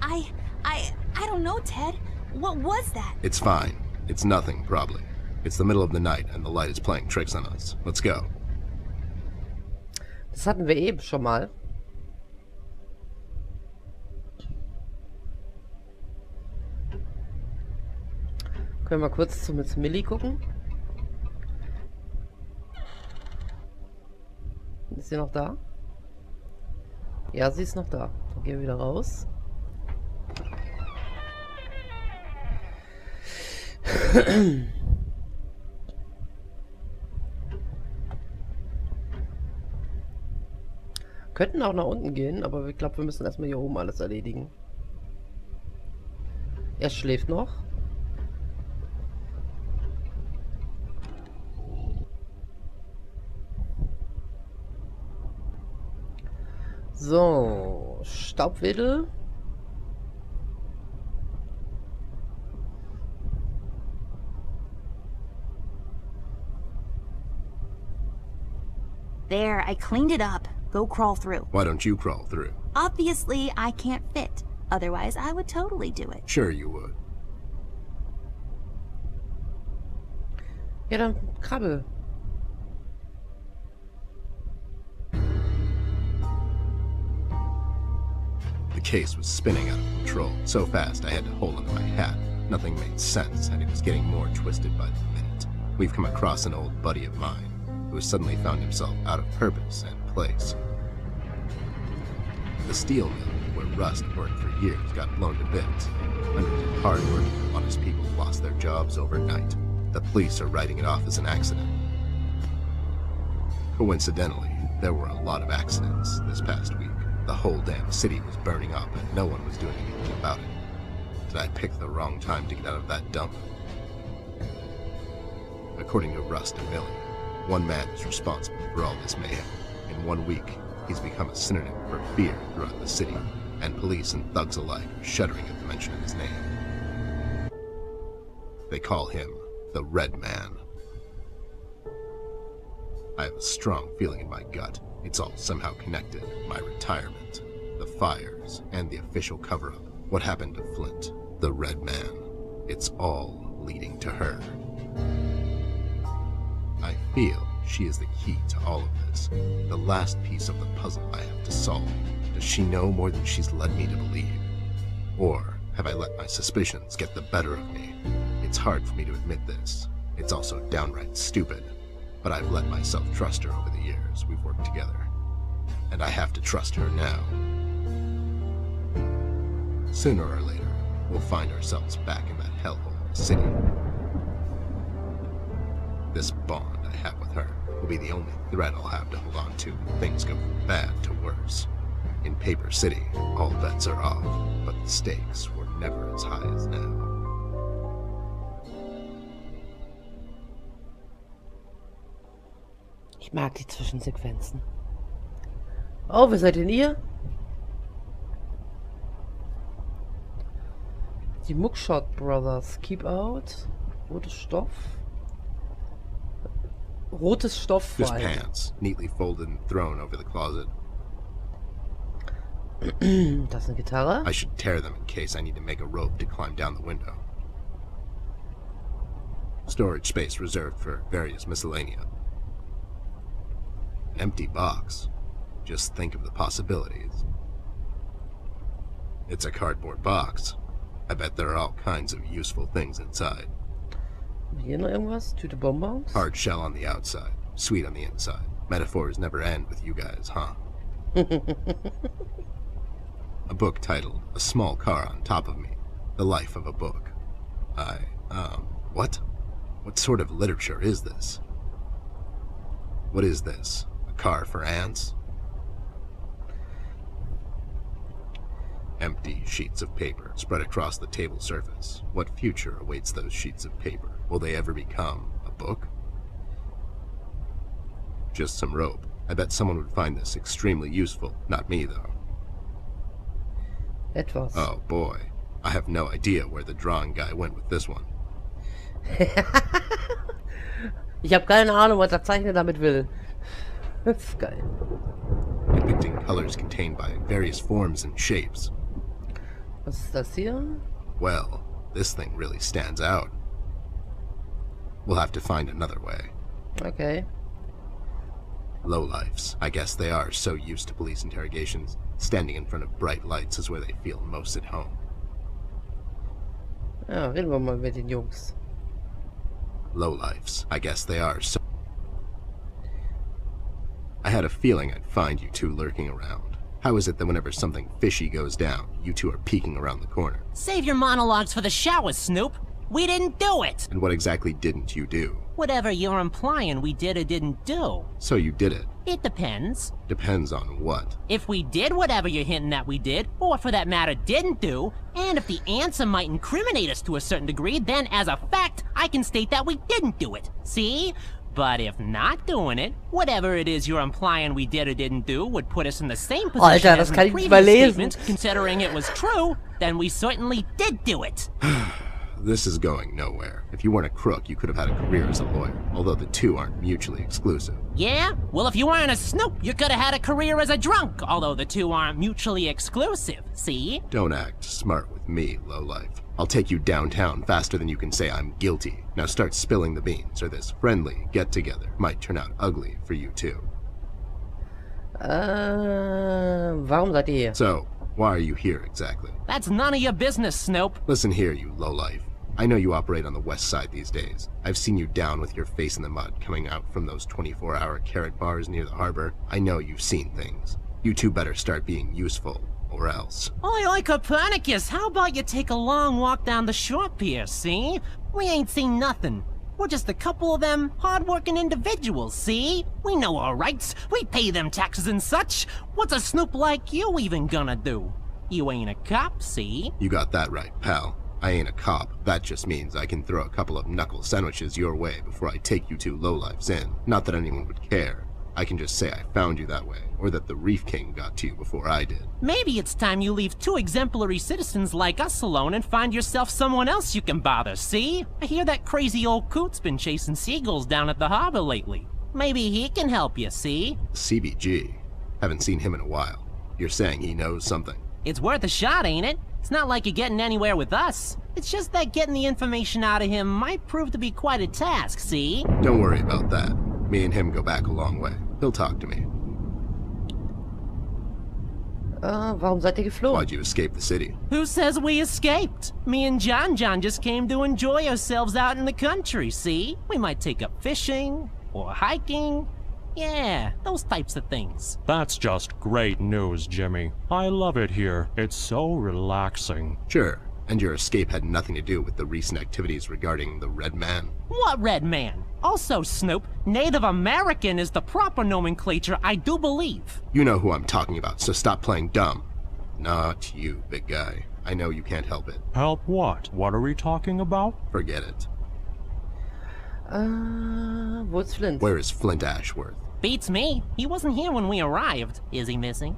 I don't know, Ted. What was that? It's fine. It's nothing, probably. It's the middle of the night and the light is playing tricks on us. Let's go. Das hatten wir eben schon mal. Können wir kurz zu Miss Millie gucken? Ist sie noch da? Ja, sie ist noch da. Dann gehen wir wieder raus. Könnten auch nach unten gehen, aber ich glaube, wir müssen erstmal hier oben alles erledigen. Er schläft noch. So, Staubwedel. There, I cleaned it up. Go crawl through. Why don't you crawl through? Obviously, I can't fit. Otherwise, I would totally do it. Sure you would. Ja, dann krabbel. The case was spinning out of control, so fast I had to hold onto my hat. Nothing made sense, and it was getting more twisted by the minute. We've come across an old buddy of mine, who has suddenly found himself out of purpose and place. The steel mill, where Rust worked for years, got blown to bits. Hundreds of hard-working, honest people lost their jobs overnight. The police are writing it off as an accident. Coincidentally, there were a lot of accidents this past week. The whole damn city was burning up and no one was doing anything about it. Did I pick the wrong time to get out of that dump? According to Rust and Millie, one man is responsible for all this mayhem. In 1 week, he's become a synonym for fear throughout the city, and police and thugs alike are shuddering at the mention of his name. They call him the Red Man. I have a strong feeling in my gut. It's all somehow connected. My retirement, the fires, and the official cover-up. What happened to Flint, the Red Man. It's all leading to her. I feel she is the key to all of this. The last piece of the puzzle I have to solve. Does she know more than she's led me to believe? Or have I let my suspicions get the better of me? It's hard for me to admit this. It's also downright stupid. But I've let myself trust her over the years we've worked together. And I have to trust her now. Sooner or later, we'll find ourselves back in that hellhole in the city. This bond I have with her will be the only thread I'll have to hold on to when things go from bad to worse. In Paper City, all bets are off, but the stakes were never as high as now. Ich mag die Zwischensequenzen. Oh, wer seid denn ihr? Die Mugshot Brothers. Keep out. Rotes Stoff. Rotes Stoff. Just pants, neatly folded and thrown over the closet. Das ist eine Gitarre. I should tear them in case I need to make a rope to climb down the window. Storage space reserved for various miscellanea. An empty box. Just think of the possibilities. It's a cardboard box. I bet there are all kinds of useful things inside. Hier noch irgendwas? Tüte Bonbons? Hard shell on the outside, sweet on the inside. Metaphors never end with you guys, huh? A book titled A Small Car on Top of Me. The Life of a Book. What? What sort of literature is this? What is this? A car for ants? Empty sheets of paper spread across the table surface. What future awaits those sheets of paper? Will they ever become a book? Just some rope. I bet someone would find this extremely useful. Not me, though. Etwas. Oh boy. I have no idea where the drawing guy went with this one. Ich habe keine Ahnung, was der Zeichner damit will. Das ist geil. Depicting colors contained by various forms and shapes. Was ist das hier? Well, this thing really stands out. We'll have to find another way. Okay. Lowlifes. I guess they are so used to police interrogations. Standing in front of bright lights is where they feel most at home. Ja, reden wir mal mit den Jungs. Lowlifes. I guess they are so... I had a feeling I'd find you two lurking around. How is it that whenever something fishy goes down, you two are peeking around the corner? Save your monologues for the shower, Snoop. We didn't do it. And what exactly didn't you do? Whatever you're implying we did or didn't do. So you did it. It depends. Depends on what? If we did whatever you're hinting that we did, or for that matter didn't do, and if the answer might incriminate us to a certain degree, then as a fact, I can state that we didn't do it. See? But if not doing it, whatever it is you're implying we did or didn't do would put us in the same position Alter, as das kann in the ich nicht mal previous lesen. statement, considering it was true, then we certainly did do it. This is going nowhere. If you weren't a crook, you could have had a career as a lawyer, although the two aren't mutually exclusive. Yeah? Well, if you weren't a Snoop, you could have had a career as a drunk, although the two aren't mutually exclusive, see? Don't act smart with me, lowlife. I'll take you downtown faster than you can say I'm guilty. Now start spilling the beans, or this friendly get-together might turn out ugly for you two. Warum seid ihr hier? So, why are you here exactly? That's none of your business, Snoop. Listen here, you lowlife. I know you operate on the west side these days. I've seen you down with your face in the mud coming out from those 24-hour carrot bars near the harbor. I know you've seen things. You two better start being useful, or else. Oi, Copernicus, how about you take a long walk down the shore pier, see? We ain't seen nothing. We're just a couple of them hard-working individuals, see? We know our rights, we pay them taxes and such. What's a Snoop like you even gonna do? You ain't a cop, see? You got that right, pal. I ain't a cop. That just means I can throw a couple of knuckle sandwiches your way before I take you two lowlifes in. Not that anyone would care. I can just say I found you that way, or that the Reef King got to you before I did. Maybe it's time you leave two exemplary citizens like us alone and find yourself someone else you can bother, see? I hear that crazy old coot's been chasing seagulls down at the harbor lately. Maybe he can help you, see? CBG. Haven't seen him in a while. You're saying he knows something. It's worth a shot, ain't it? It's not like you're getting anywhere with us. It's just that getting the information out of him might prove to be quite a task, see? Don't worry about that. Me and him go back a long way. He'll talk to me. Warum seid ihr geflohen? Why'd you escape the city? Who says we escaped? Me and John just came to enjoy ourselves out in the country, see? We might take up fishing, or hiking. Yeah, those types of things. That's just great news, Jimmy. I love it here. It's so relaxing. Sure. And your escape had nothing to do with the recent activities regarding the Red Man? What Red Man? Also, Snoop, Native American is the proper nomenclature, I do believe. You know who I'm talking about, so stop playing dumb. Not you, big guy. I know you can't help it. Help what? What are we talking about? Forget it. Wo ist Flint? Where is Flint Ashworth? Beats me. He wasn't here when we arrived. Is he missing?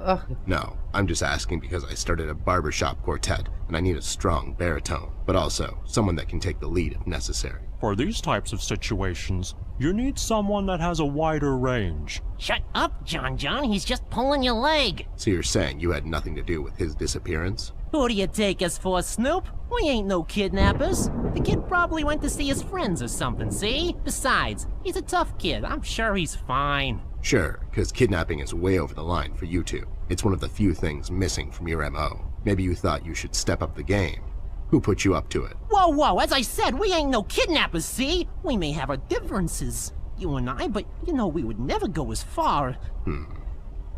Ach, No, I'm just asking because I started a barbershop quartet and I need a strong baritone, but also someone that can take the lead if necessary. For these types of situations, you need someone that has a wider range. Shut up, John. He's just pulling your leg. So you're saying you had nothing to do with his disappearance? Who do you take us for, Snoop? We ain't no kidnappers. The kid probably went to see his friends or something, see? Besides, he's a tough kid. I'm sure he's fine. Sure, because kidnapping is way over the line for you two. It's one of the few things missing from your MO. Maybe you thought you should step up the game. Who put you up to it? Whoa, whoa, as I said, we ain't no kidnappers, see? We may have our differences, you and I, but you know we would never go as far.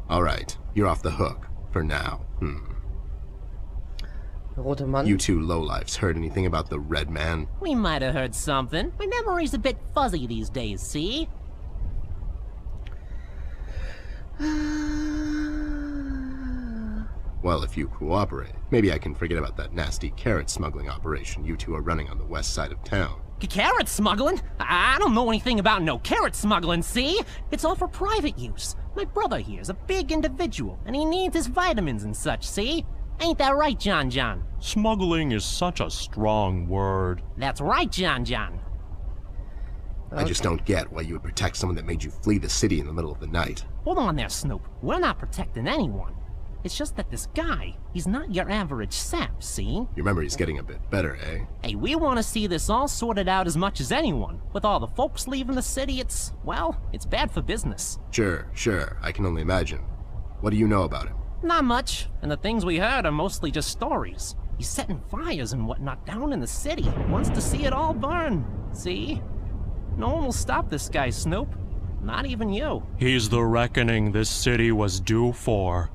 Alright, you're off the hook. For now. Rote Mann. You two lowlifes heard anything about the Red Man? We might have heard something. My memory's a bit fuzzy these days, see? Well, if you cooperate, maybe I can forget about that nasty carrot smuggling operation you two are running on the west side of town. Carrot smuggling? I don't know anything about no carrot smuggling, see? It's all for private use. My brother here's a big individual, and he needs his vitamins and such, see? Ain't that right, John John? Smuggling is such a strong word. That's right, John John. I just don't get why you would protect someone that made you flee the city in the middle of the night. Hold on there, Snoop. We're not protecting anyone. It's just that this guy, he's not your average sap, see? Your memory's getting a bit better, eh? Hey, we want to see this all sorted out as much as anyone. With all the folks leaving the city, it's bad for business. Sure, I can only imagine. What do you know about him? Not much, and the things we heard are mostly just stories. He's setting fires and whatnot down in the city. Wants to see it all burn, see? No one will stop this guy, Snoop. Not even you. He's the reckoning this city was due for.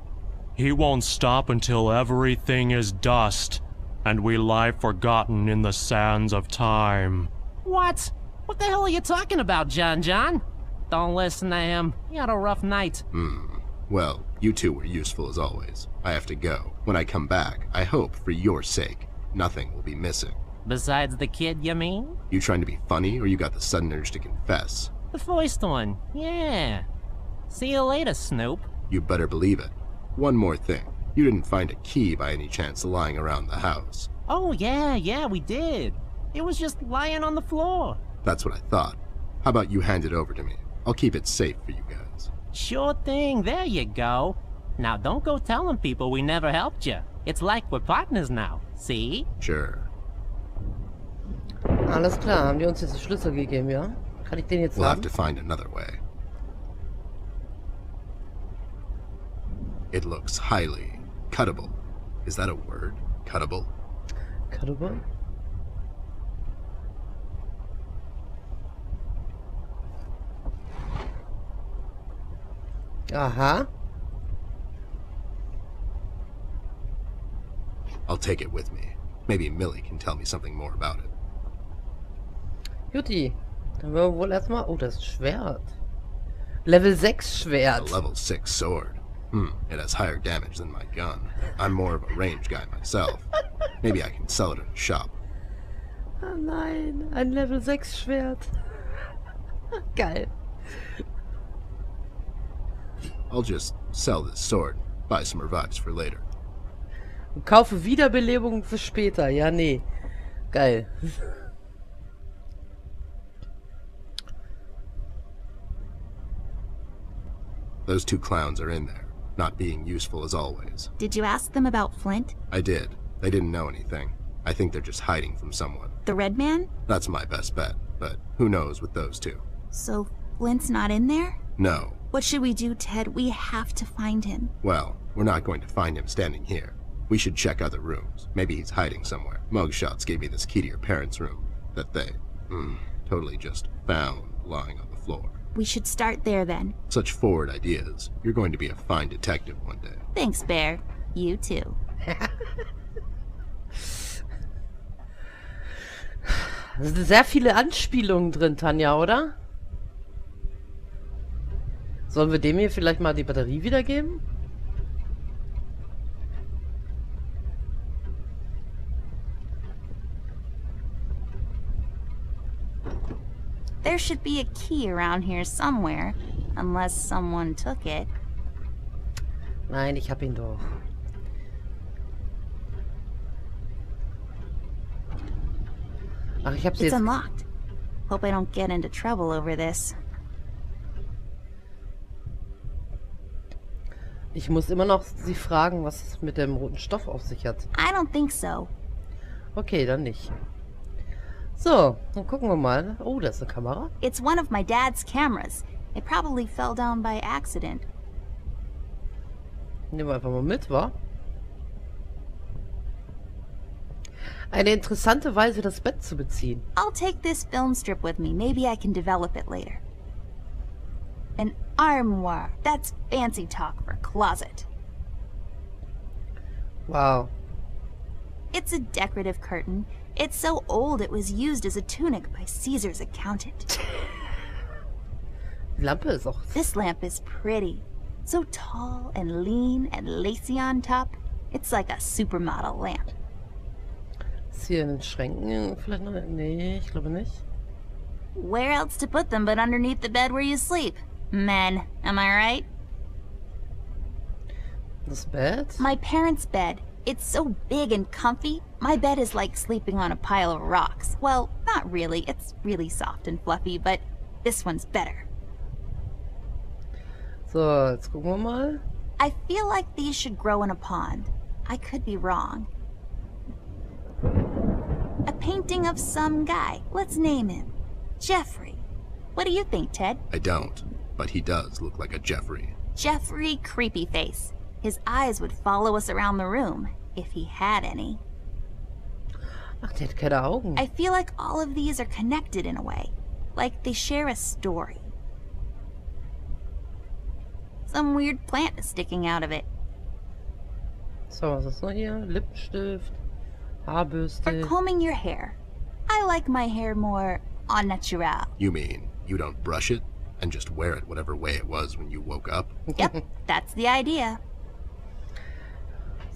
He won't stop until everything is dust, and we lie forgotten in the sands of time. What? What the hell are you talking about, John John? Don't listen to him. He had a rough night. Well, you two were useful as always. I have to go. When I come back, I hope, for your sake, nothing will be missing. Besides the kid, you mean? You trying to be funny, or you got the sudden urge to confess? The first one, yeah. See you later, Snoop. You better believe it. One more thing. You didn't find a key by any chance lying around the house. Oh, yeah, we did. It was just lying on the floor. That's what I thought. How about you hand it over to me? I'll keep it safe for you guys. Sure thing, there you go. Now don't go telling people we never helped you. It's like we're partners now, see? Sure. Alles klar, haben die uns jetzt die Schlüssel gegeben, ja? Kann ich den jetzt We'll have haben? to find another way. It looks highly cuttable. Is that a word? Cuttable? Cuttable? Aha. I'll take it with me. Maybe Millie can tell me something more about it. Juti. Dann wollen wir wohl erstmal... Oh, das Schwert. Level 6 A Schwert. level 6 sword. It has higher damage than my gun. I'm more of a range guy myself. Maybe I can sell it in a shop. Oh nein, ein Level 6 Schwert. Geil. I'll just sell this sword, buy some revives for later. Und kaufe Wiederbelebung für später. Ja, nee. Geil. Those two clowns are in there, not being useful as always. Did you ask them about Flint? I did. They didn't know anything. I think they're just hiding from someone. The Red Man? That's my best bet, but who knows with those two? So Flint's not in there? No. What should we do, Ted? We have to find him. Well, we're not going to find him standing here. We should check other rooms. Maybe he's hiding somewhere. Mugshots gave me this key to your parents' room that they, totally just found lying on the floor. We should start there then. Such forward ideas. You're going to be a fine detective one day. Thanks, Bear. You too. Es sind sehr viele Anspielungen drin, Tanja, oder? Sollen wir dem hier vielleicht mal die Batterie wiedergeben? There should be a key around here somewhere, unless someone took it. Nein, ich hab ihn doch. Ach, ich hab sie It's jetzt... unlocked. Hope I don't get into trouble over this. Ich muss immer noch sie fragen, was es mit dem roten Stoff auf sich hat. I don't think so. Okay, dann nicht. So, dann gucken wir mal. Oh, da ist eine Kamera. It's one of my dad's cameras. It probably fell down by accident. Nehmen wir einfach mal mit, wa? Eine interessante Weise, das Bett zu beziehen. I'll take this film strip with me. Maybe I can develop it later. An armoire. That's fancy talk for closet. Wow. It's a decorative curtain. It's so old it was used as a tunic by Caesar's accountant. Die Lampe ist auch... This lamp is pretty. So tall and lean and lacy on top. It's like a supermodel lamp. Ist hier in den Schränken vielleicht noch... Nee, ich glaube nicht. Where else to put them but underneath the bed where you sleep? Men, am I right? Das Bett? My parents' bed. It's so big and comfy. My bed is like sleeping on a pile of rocks. Well, not really. It's really soft and fluffy, but this one's better. So, jetzt gucken wir mal. I feel like these should grow in a pond. I could be wrong. A painting of some guy. Let's name him. Jeffrey. What do you think, Ted? I don't, but he does look like a Jeffrey. Jeffrey Creepy Face. His eyes would follow us around the room, if he had any. Ach, der hat keine Augen. I feel like all of these are connected in a way. Like they share a story. Some weird plant is sticking out of it. So, was ist noch hier? Lippenstift. For Haarbürste. combing your hair. I like my hair more au natural. You mean you don't brush it and just wear it whatever way it was when you woke up? Yep, that's the idea.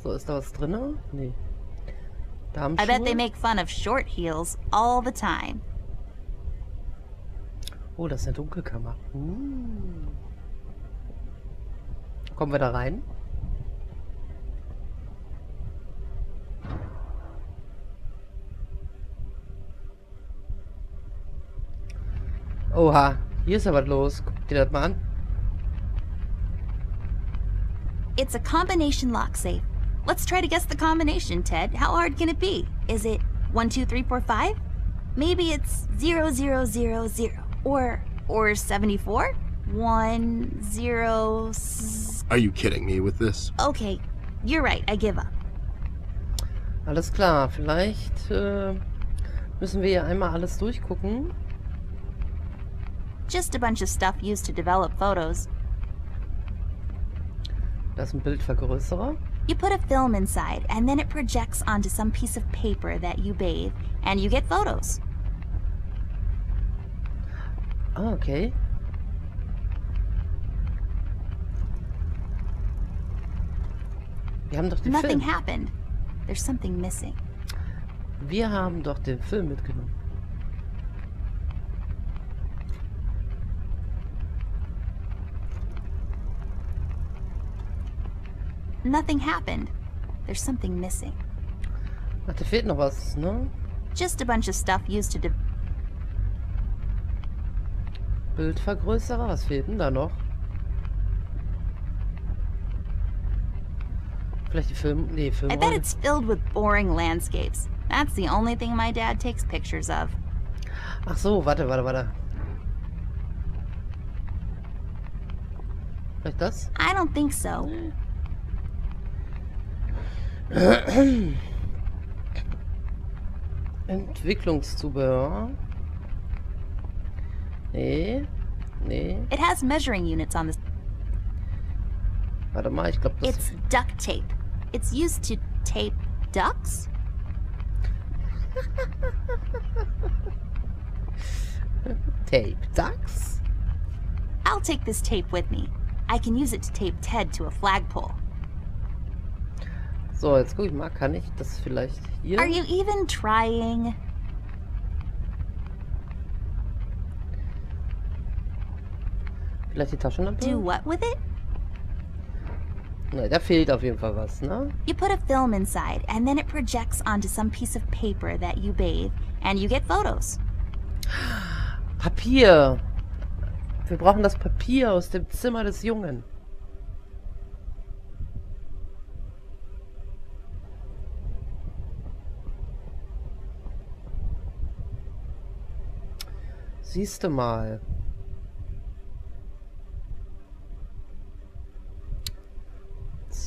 So, ist da was drin? Nee. Damenschuhe? I bet they make fun of short heels all the time. Oh, das ist eine Dunkelkammer. Kommen wir da rein? Oha, hier ist ja was los. Guck dir das mal an. It's a combination lock safe. Let's try to guess the combination, Ted. How hard can it be? Is it 1, 2, 3, 4, 5? Maybe it's 0, 0, 0, 0. Or 74? 1, 0... Are you kidding me with this? Okay, you're right. I give up. Alles klar, vielleicht müssen wir hier einmal alles durchgucken. Just a bunch of stuff used to develop photos. Das ist ein Bildvergrößerer. You put a film inside, and then it projects onto some piece of paper that you bathe, and you get photos. Ah, okay. Wir haben doch den Nothing Film. happened. There's something missing. Wir haben doch den Film mitgenommen. Nothing happened. There's something missing. Ach, da fehlt noch was, ne? Just a bunch of stuff used to Bildvergrößerer, was fehlt denn da noch? Vielleicht die Film... Nee, I bet Filmrolle. it's filled with boring landscapes. That's the only thing my dad takes pictures of. Ach so, warte. Vielleicht das? I don't think so. Entwicklungszubehör. Nee. It has measuring units on this. Warte mal, ich glaube das... It's duct tape. It's used to tape ducks? Tape. Ducks? I'll take this tape with me. I can use it to tape Ted to a flagpole. So, jetzt guck ich mal, kann ich das vielleicht hier? Are you even trying? Vielleicht die Taschenlampe? Do what with it? Ne, da fehlt auf jeden Fall was, ne? You put a film inside, and then it projects onto some piece of paper that you bathe, and you get photos. Papier. Wir brauchen das Papier aus dem Zimmer des Jungen. Siehst du mal.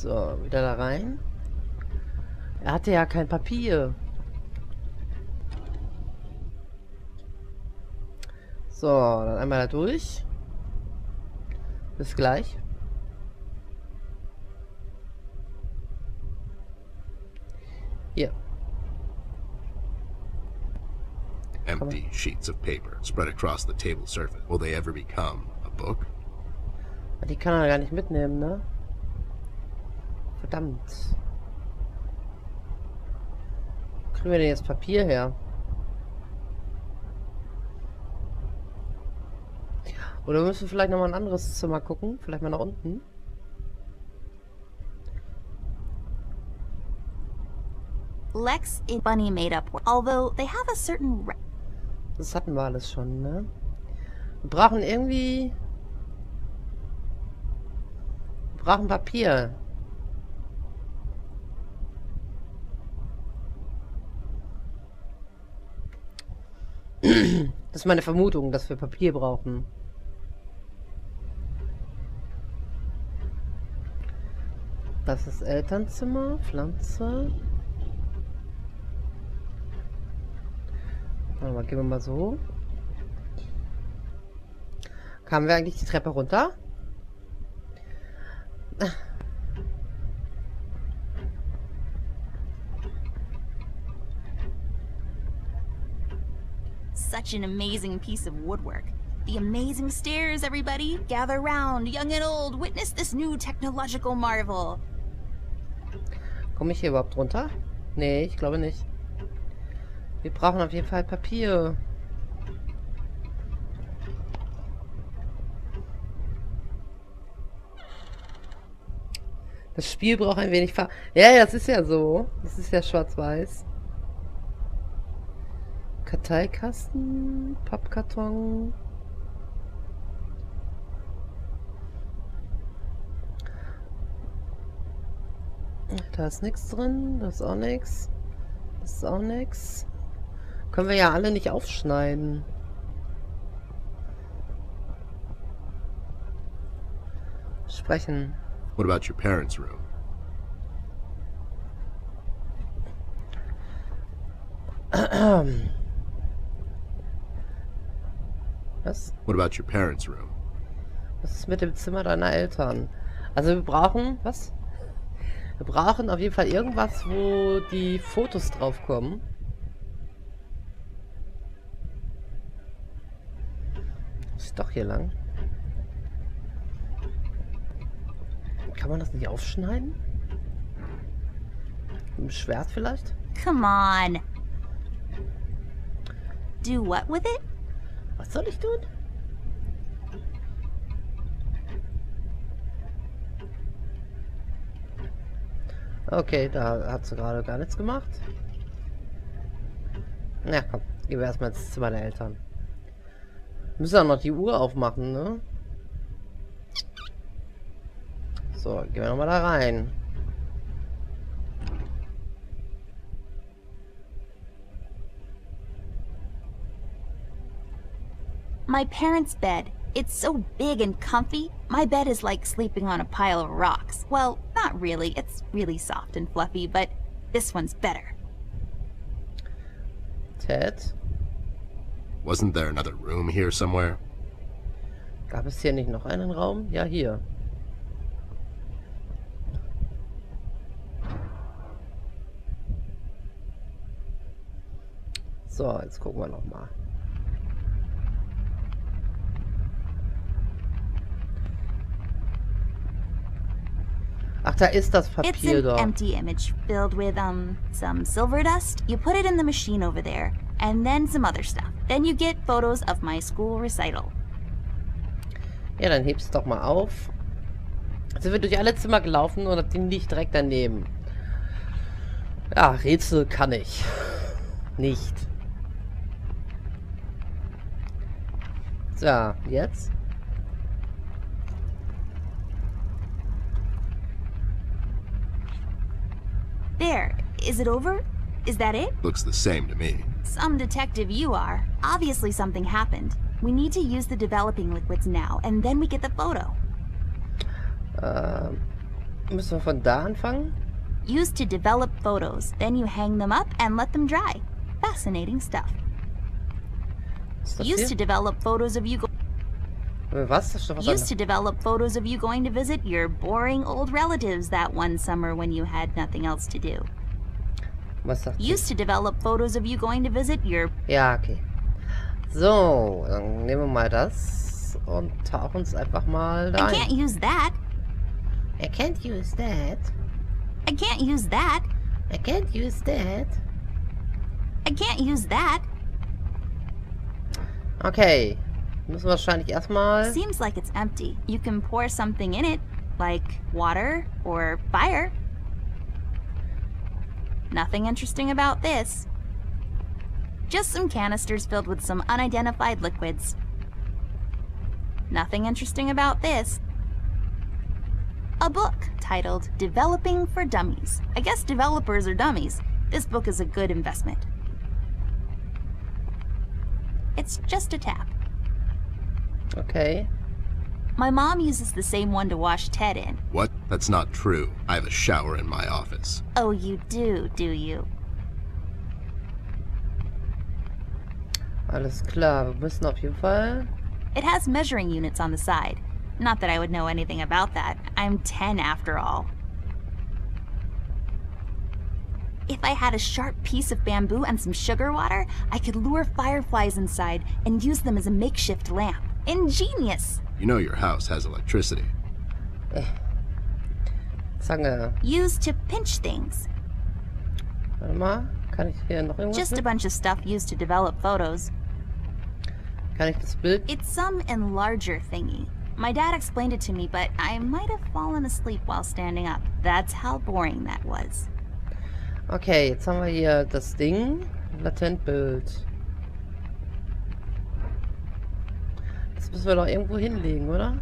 So, wieder da rein. Er hatte ja kein Papier. So, dann einmal da durch. Bis gleich. Hier. Empty sheets of paper spread across the table surface. Will they ever become a book? Die kann er gar nicht mitnehmen, ne? Verdammt. Wo kriegen wir denn jetzt Papier her? Oder müssen wir vielleicht nochmal ein anderes Zimmer gucken? Vielleicht mal nach unten? Lex is funny made up, although they have a certain... Das hatten wir alles schon, ne? Wir brauchen irgendwie... Wir brauchen Papier. Das ist meine Vermutung, dass wir Papier brauchen. Das ist Elternzimmer, Pflanze. Warte mal, gehen wir mal so. Kamen wir eigentlich die Treppe runter? Such an amazing piece of woodwork. The amazing stairs, everybody. Gather round, young and old. Witness this new technological marvel. Komme ich hier überhaupt runter? Nee, ich glaube nicht. Wir brauchen auf jeden Fall Papier. Das Spiel braucht ein wenig Farbe. Ja, das ist ja so. Das ist ja schwarz-weiß. Karteikasten, Pappkarton. Da ist nichts drin, da ist auch nichts. Das ist auch nichts. Können wir ja alle nicht aufschneiden. Sprechen. What about your parents' room? Was? What about your parents' room? Was ist mit dem Zimmer deiner Eltern? Also wir brauchen... Was? Wir brauchen auf jeden Fall irgendwas, wo die Fotos drauf kommen. Ist doch hier lang. Kann man das nicht aufschneiden? Mit dem Schwert vielleicht? Come on. Do what with it? Was soll ich tun? Okay, da hat sie gerade gar nichts gemacht. Na komm, gehen wir erstmal ins Zimmer der Eltern. Müssen auch noch die Uhr aufmachen, ne? So, gehen wir nochmal da rein. My parents' bed. It's so big and comfy. My bed is like sleeping on a pile of rocks. Well, not really. It's really soft and fluffy, but this one's better. Ted? Wasn't there another room here somewhere? Gab es hier nicht noch einen Raum? Ja, hier. So, jetzt gucken wir nochmal. Ach, da ist das It's Papier an doch. empty image filled with, some silver dust. You put it in the machine over there, and then some other stuff. Then you get photos of my school recital. Ja, dann heb's doch mal auf. Sind wir durch alle Zimmer gelaufen und das Ding liegt direkt daneben. Ja, Rätsel kann ich. Nicht. So, jetzt? There. Is it over? Is that it? Looks the same to me. Some detective you are. Obviously something happened. We need to use the developing liquids now, and then we get the photo. Müssen wir von da anfangen? Used to develop photos, then you hang them up and let them dry. Fascinating stuff. Was ist das Used to hier? develop photos of you Was? Das ist doch was Used to anderes. develop photos of you going to visit your boring old relatives that one summer when you had nothing else to do. Was sagt sie? Used to develop photos of you going to visit your... Ja, okay. So, dann nehmen wir mal das und tauchen uns einfach mal da I can't ein. use that. I can't use that. I can't use that. I can't use that. I can't use that. Okay. Müssen wir wahrscheinlich erstmal... Seems like it's empty. You can pour something in it, like water or fire. Nothing interesting about this. Just some canisters filled with some unidentified liquids. Nothing interesting about this. A book titled Developing for Dummies. I guess developers are dummies. This book is a good investment. It's just a tap. Okay. My mom uses the same one to wash Ted in. What? That's not true. I have a shower in my office. Oh, you do you? Alles klar. Wir müssen auf jeden Fall... It has measuring units on the side. Not that I would know anything about that. I'm 10 after all. If I had a sharp piece of bamboo and some sugar water, I could lure fireflies inside and use them as a makeshift lamp. Ingenious! You know your house has electricity. Zange. Used to pinch things. Warte mal. Kann ich hier noch irgendwas Just a mit? bunch of stuff used to develop photos. Kann ich das Bild... It's some enlarger thingy. My dad explained it to me, but I might have fallen asleep while standing up. That's how boring that was. Okay, jetzt haben wir hier das Ding. Latentbild. Das müssen wir doch irgendwo hinlegen, oder?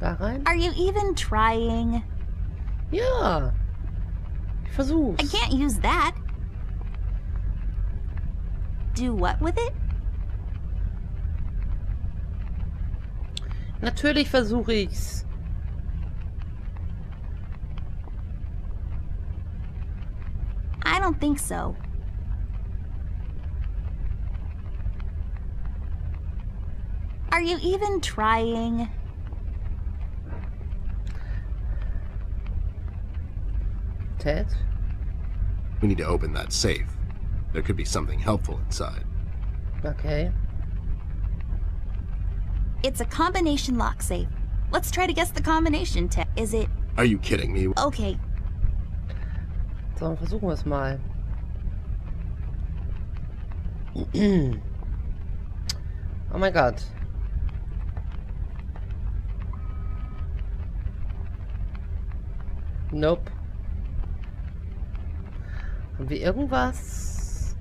Da rein? Are you even trying? Ja. Ich versuch's. I can't use that. Do what with it? Natürlich versuche ich's. I don't think so. Are you even trying? Ted? We need to open that safe. There could be something helpful inside. Okay. It's a combination lock safe. Let's try to guess the combination, Ted. Is it... Are you kidding me? Okay, So, dann versuchen wir es mal. Oh mein Gott. Nope. Haben wir irgendwas?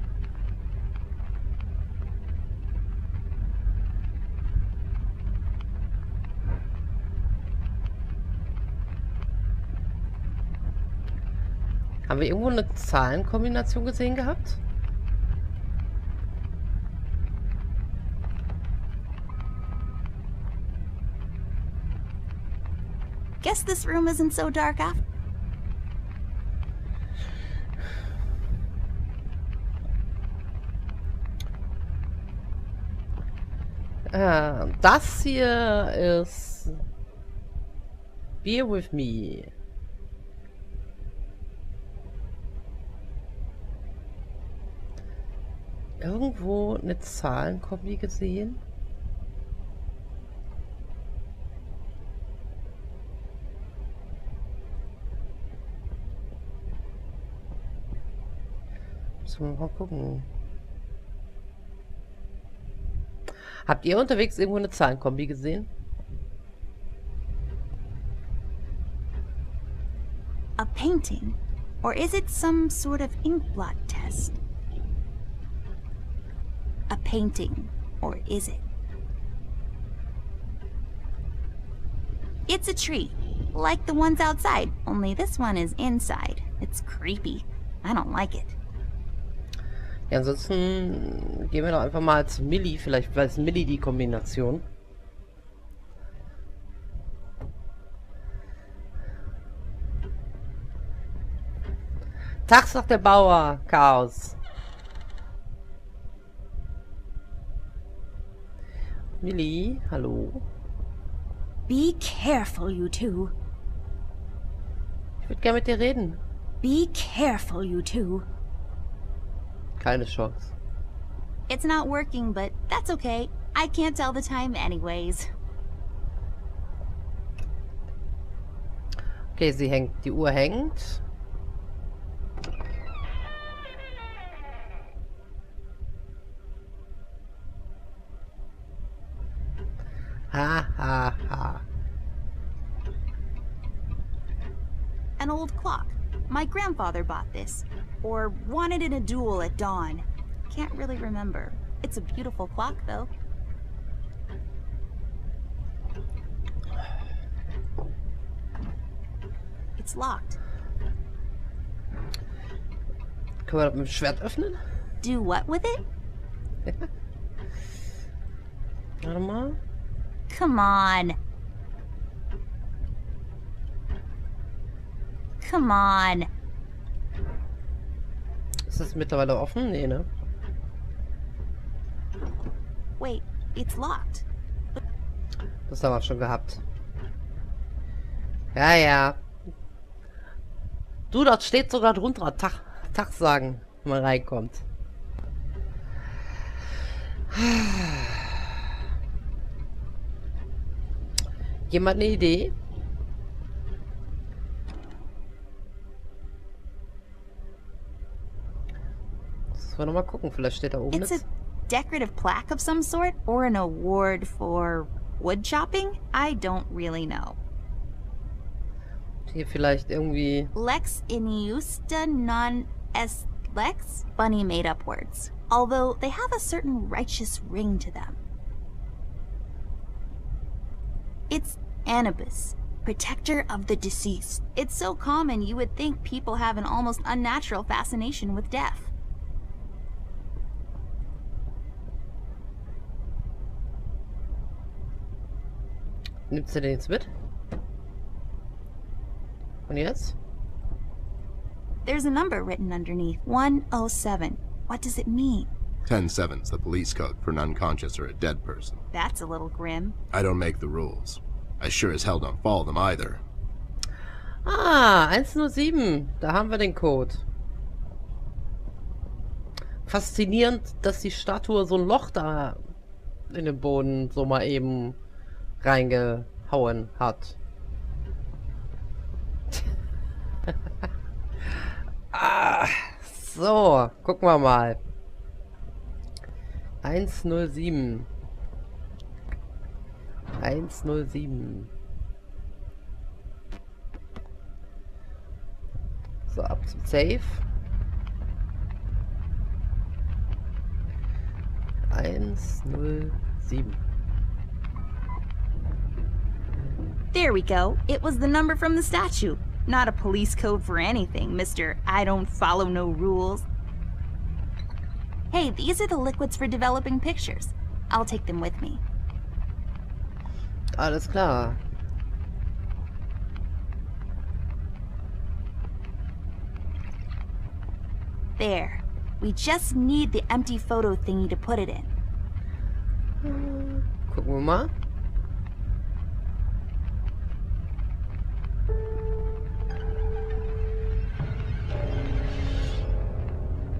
Haben wir irgendwo eine Zahlenkombination gesehen gehabt? guess this room isn't so dark after... Das hier ist Bear With Me. Irgendwo eine Zahlenkombi gesehen? Müssen wir mal gucken. Habt ihr unterwegs irgendwo eine Zahlenkombi gesehen? A painting? Or is it some sort of inkblot test? A painting, or is it? It's a tree, like the ones outside, only this one is inside. It's creepy. I don't like it. Ja, ansonsten gehen wir doch einfach mal zu Millie. Vielleicht weiß Millie die Kombination. Tag, sagt der Bauer. Chaos. Millie, hallo. Be careful, you two. Ich würde gerne mit dir reden. Be careful, you two. Keine Chance. It's not working, but that's okay. I can't tell the time anyways. Okay, sie hängt. Die Uhr hängt. Ha, ha, ha. An old clock. My grandfather bought this. Or wanted in a duel at dawn. Can't really remember. It's a beautiful clock, though. It's locked. Können wir das mit dem Schwert öffnen? Do what with it? Warte mal. Come on. Come on. Ist das mittlerweile offen? Nee, ne? Wait, it's locked. Das haben wir schon gehabt. Ja, ja. Du, dort steht sogar drunter. Tag sagen, wenn man reinkommt. Jemand eine Idee? Sollen wir noch mal gucken, vielleicht steht da oben It's a jetzt. decorative plaque of some sort, or an award for wood chopping? I don't really know. Hier vielleicht irgendwie. Lex iniusta non est lex? Funny made-up words. Although they have a certain righteous ring to them. It's Anubis, protector of the deceased. It's so common you would think people have an almost unnatural fascination with death. Nimmst du den jetzt mit? Und jetzt? There's a number written underneath. 107. What does it mean? 10-7's the police code for an unconscious or a dead person. That's a little grim. I don't make the rules. I sure as hell don't follow them either. Ah, 107. Da haben wir den Code. Faszinierend, dass die Statue so ein Loch da in den Boden so mal eben reingehauen hat. Ah, so, gucken wir mal. 107. 107. So, ab zum Safe. 107. There we go. It was the number from the statue. Not a police code for anything, Mr. I don't follow no rules. Hey, these are the liquids for developing pictures. I'll take them with me. Alles klar. There. We just need the empty photo thingy to put it in. Gucken wir mal.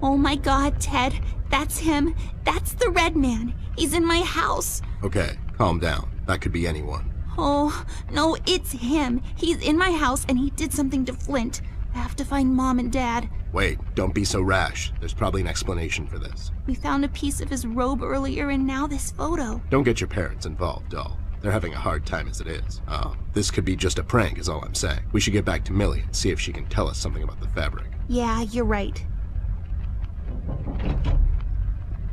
Oh my god, Ted. That's him. That's the red man. He's in my house. Okay, calm down. That could be anyone. Oh, no, it's him. He's in my house and he did something to Flint. I have to find Mom and Dad. Wait, don't be so rash. There's probably an explanation for this. We found a piece of his robe earlier and now this photo. Don't get your parents involved, doll. They're having a hard time as it is. This could be just a prank is all I'm saying. We should get back to Millie and see if she can tell us something about the fabric. Yeah, you're right.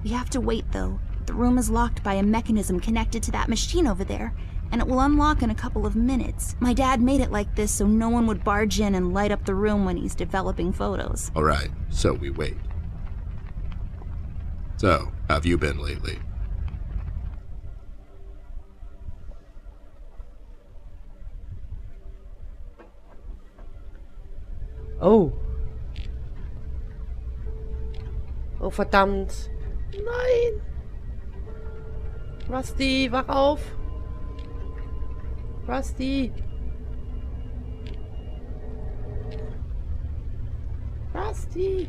We have to wait, though. The room is locked by a mechanism connected to that machine over there, and it will unlock in a couple of minutes. My dad made it like this so no one would barge in and light up the room when he's developing photos. Alright, so we wait. So, how have you been lately? Oh. Oh, verdammt. Nein. Rusty, wach auf. Rusty. Rusty.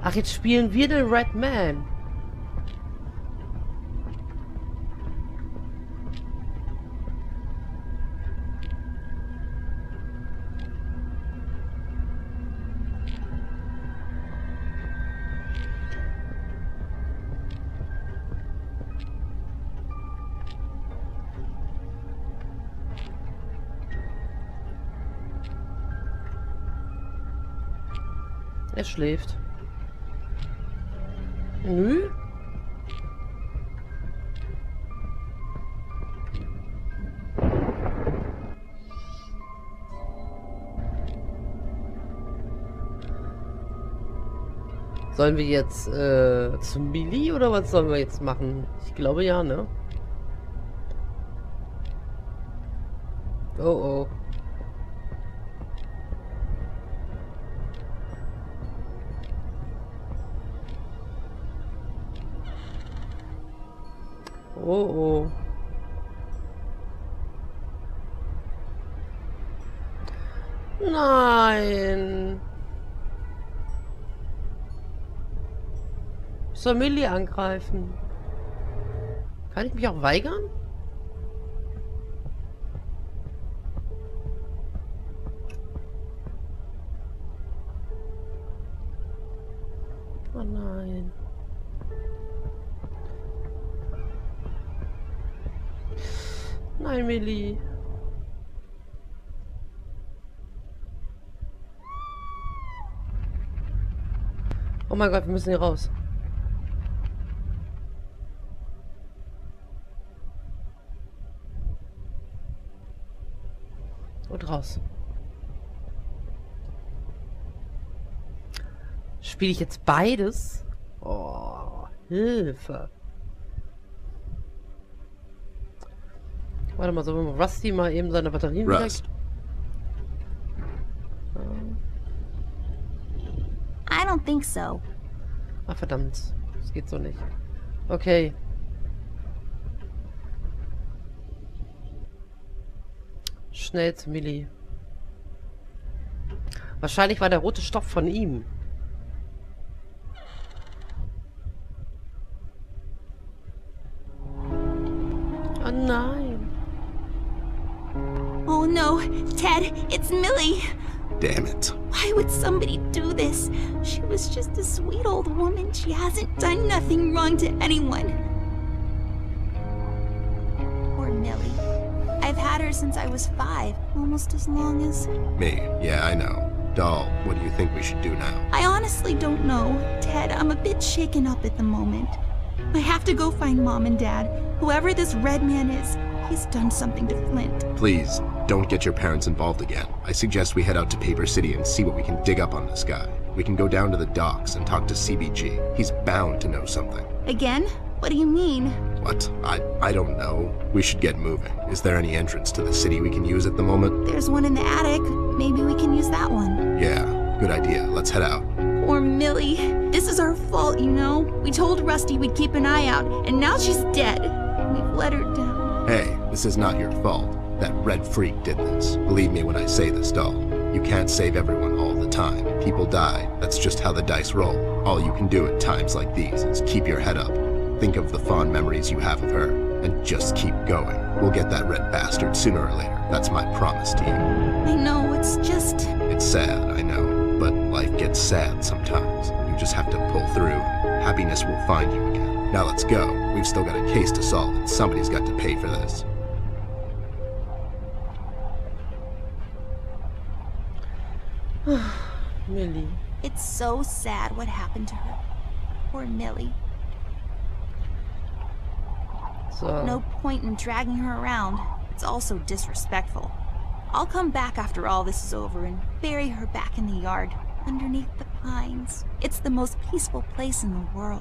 Ach, jetzt spielen wir den Red Man. Er schläft. Nö. Sollen wir jetzt zum Milli oder was sollen wir jetzt machen? Ich glaube ja, ne? Oh oh. Oh oh. Nein. Ich soll Millie angreifen. Kann ich mich auch weigern? Oh nein. Nein, Millie. Oh mein Gott, wir müssen hier raus. Und raus. Spiele ich jetzt beides? Oh, Hilfe. Warte mal, sollen wir Rusty mal eben seine Batterien Rust. I don't think so. Ach verdammt, das geht so nicht. Okay. Schnell zu Millie. Wahrscheinlich war der rote Stoff von ihm. Oh nein. Oh no, Ted, it's Millie. Damn it. Why would somebody do this? She was just a sweet old woman. She hasn't done nothing wrong to anyone. Poor Millie. I've had her since I was 5, almost as long as... Me, yeah, I know. Doll, what do you think we should do now? I honestly don't know. Ted, I'm a bit shaken up at the moment. I have to go find Mom and Dad. Whoever this red man is, he's done something to Flint. Please, don't get your parents involved again. I suggest we head out to Paper City and see what we can dig up on this guy. We can go down to the docks and talk to CBG. He's bound to know something. Again? What do you mean? What? I don't know. We should get moving. Is there any entrance to the city we can use at the moment? There's one in the attic. Maybe we can use that one. Yeah, good idea. Let's head out. Poor Millie. This is our fault, you know? We told Rusty we'd keep an eye out, and now she's dead. We've let her down. Hey, this is not your fault. That red freak did this. Believe me when I say this, doll. You can't save everyone all the time. People die. That's just how the dice roll. All you can do at times like these is keep your head up. Think of the fond memories you have of her, and just keep going. We'll get that red bastard sooner or later. That's my promise to you. I know, it's just... It's sad, I know, but life gets sad sometimes. You just have to pull through. Happiness will find you again. Now let's go. We've still got a case to solve, and somebody's got to pay for this. Millie. It's so sad what happened to her. Poor Millie. So. No point in dragging her around. It's also disrespectful. I'll come back after all this is over and bury her back in the yard, underneath the pines. It's the most peaceful place in the world.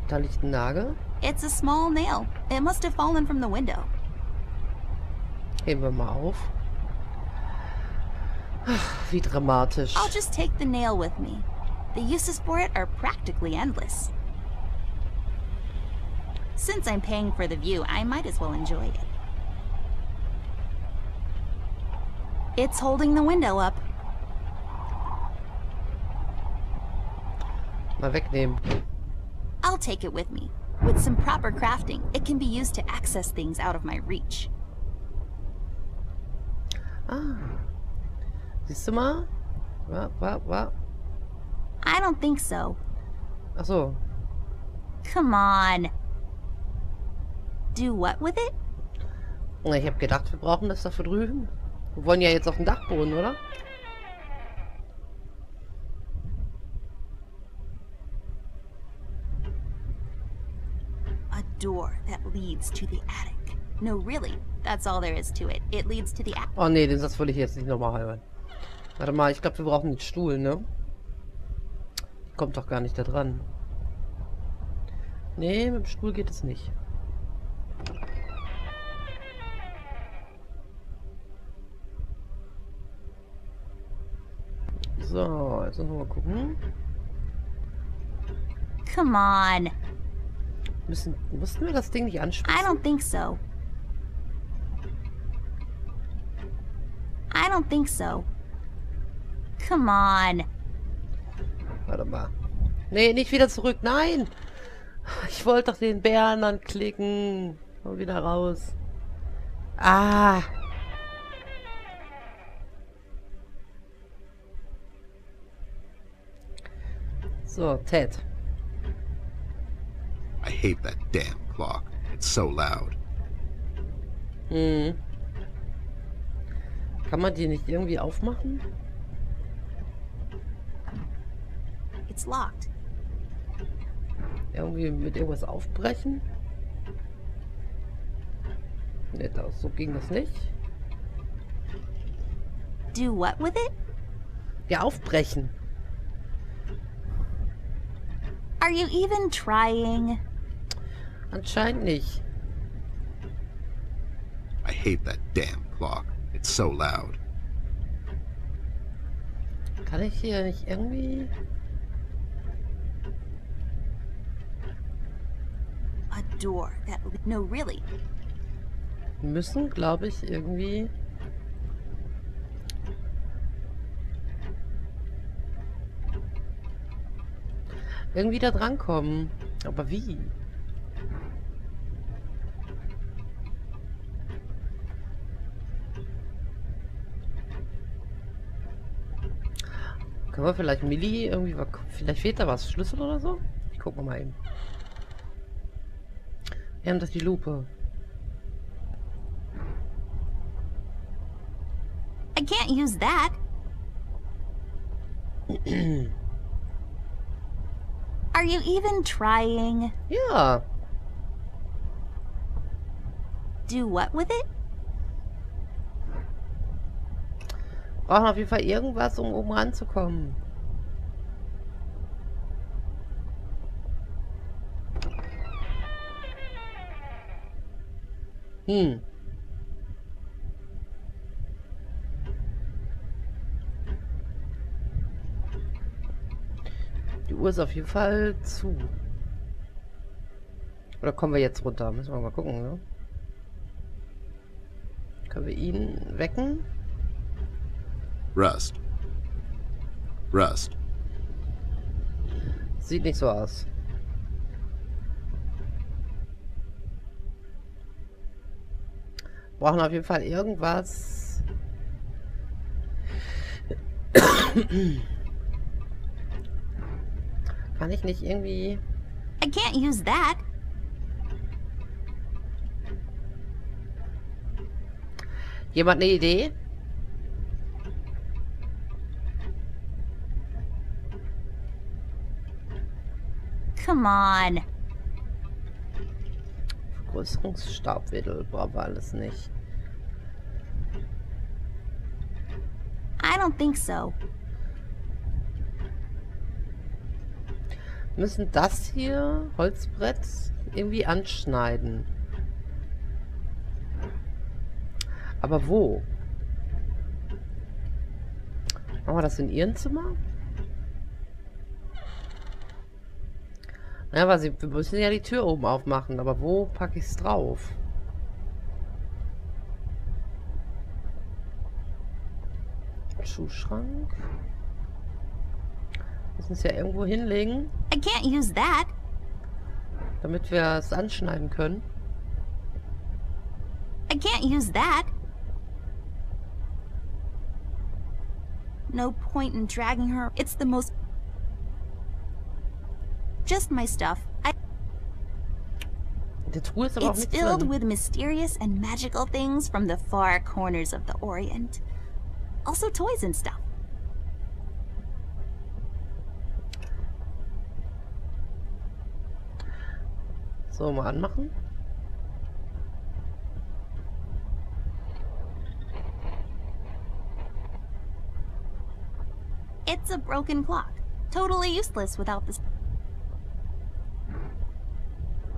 Da liegt ein Nagel. It's a small nail. It must have fallen from the window. Heben wir mal auf. Wie dramatisch. I'll just take the nail with me. The uses for it are practically endless. Since I'm paying for the view, I might as well enjoy it. It's holding the window up. Mal wegnehmen. I'll take it with me. With some proper crafting, it can be used to access things out of my reach. Ah. Siehst du mal? Wa. I don't think so. Ach so. Come on. Do what with it? Ich habe gedacht, wir brauchen das dafür drüben. Wir wollen ja jetzt auf den Dachboden, oder? A door that leads to the attic. No, really. That's all there is to it. It leads to the attic. Oh nee, den Satz wollte ich jetzt nicht nochmal hören. Warte mal, ich glaube, wir brauchen den Stuhl, ne? Kommt doch gar nicht da dran. Nee, mit dem Stuhl geht es nicht. So, jetzt müssen wir mal gucken. Come on. Mussten wir das Ding nicht anspitzen? I don't think so. I don't think so. Come on. Warte mal. Nee, nicht wieder zurück. Nein! Ich wollte doch den Bären anklicken. Komm wieder raus. Ah! So, Ted. I hate that damn clock. It's so loud. Hm. Kann man die nicht irgendwie aufmachen? It's locked. Irgendwie mit irgendwas aufbrechen? Ne, so ging das nicht. Do what with it? Ja, aufbrechen. Are you even trying? Anscheinend nicht. I hate that damn clock. It's so loud. Kann ich hier nicht irgendwie... A door that... No, really. Wir müssen, glaube ich, irgendwie... irgendwie da drankommen. Aber wie? Können wir vielleicht Millie irgendwie... Vielleicht fehlt da was. Schlüssel oder so? Ich guck mal eben. Wir haben doch die Lupe. I can't use that. Are you even trying? Ja. Do what with it? Brauchen auf jeden Fall irgendwas, um oben ranzukommen. Hm. Die Uhr ist auf jeden Fall zu. Oder kommen wir jetzt runter? Müssen wir mal gucken, ne? Können wir ihn wecken? Rust. Rust. Sieht nicht so aus. Brauchen auf jeden Fall irgendwas. Kann ich nicht irgendwie... I can't use that. Jemand eine Idee? Come on. Vergrößerungsstabwedel brauchen wir alles nicht. I don't think so. Wir müssen das hier, Holzbrett, irgendwie anschneiden. Aber wo? Machen wir das in ihrem Zimmer? Ja, aber wir müssen ja die Tür oben aufmachen. Aber wo packe ich es drauf? Schuhschrank. Müssen es ja irgendwo hinlegen. I can't use that. Damit wir es anschneiden können. I can't use that. No point in dragging her. It's the most... Just my stuff. Die Truhe ist aber auch It's nicht filled drin. with mysterious and magical things from the far corners of the Orient. Also toys and stuff. So, mal anmachen. It's a broken clock. Totally useless without this.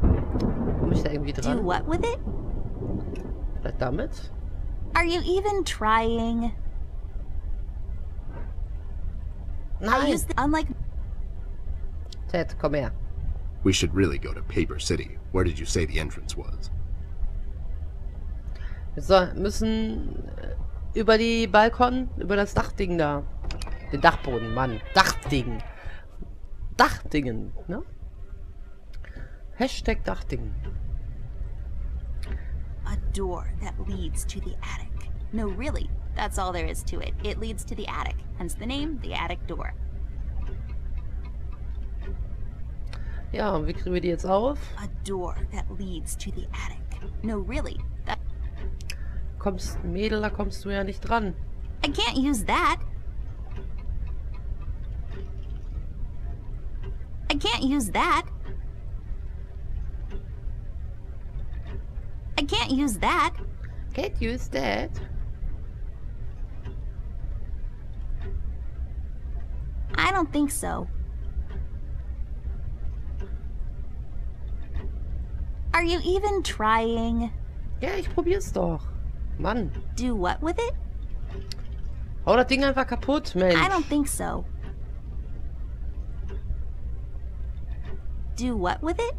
Komme ich da irgendwie Do dran? what with it? Vielleicht damit? Are you even trying? I Nein! use the, unlike Ted, komm her. We should really go to Paper City. Where did you say the entrance was? Wir müssen über die Balkon, über das Dachding da. Den Dachboden, Mann. Dachding. Dachdingen, ne? Hashtag Dachdingen. a door that leads to the attic. No, really, that's all there is to it. It leads to the attic, hence the name, the attic door. Ja, und wie kriegen wir die jetzt auf? A door that leads to the attic. No, really, that... Mädel, da kommst du ja nicht dran. I can't use that. I can't use that. I can't use that. Can't use that. I don't think so. Are you even trying? Ja, ich probier's doch. Mann. Do what with it? Hau das Ding einfach kaputt, Mensch. I don't think so. Do what with it?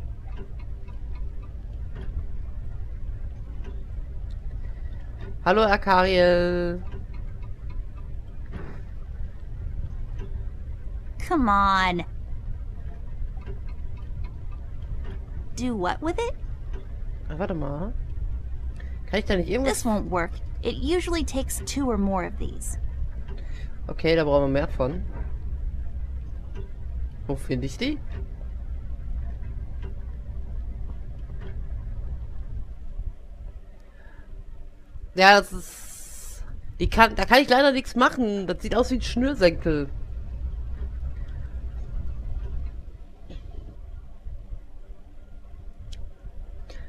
Hallo, Akariel. Come on. Do what with it? Warte mal. Kann ich da nicht irgendwas... This won't work. It usually takes 2 or more of these. Okay, da brauchen wir mehr von. Wo finde ich die? Ja, das ist... Da kann ich leider nichts machen. Das sieht aus wie ein Schnürsenkel.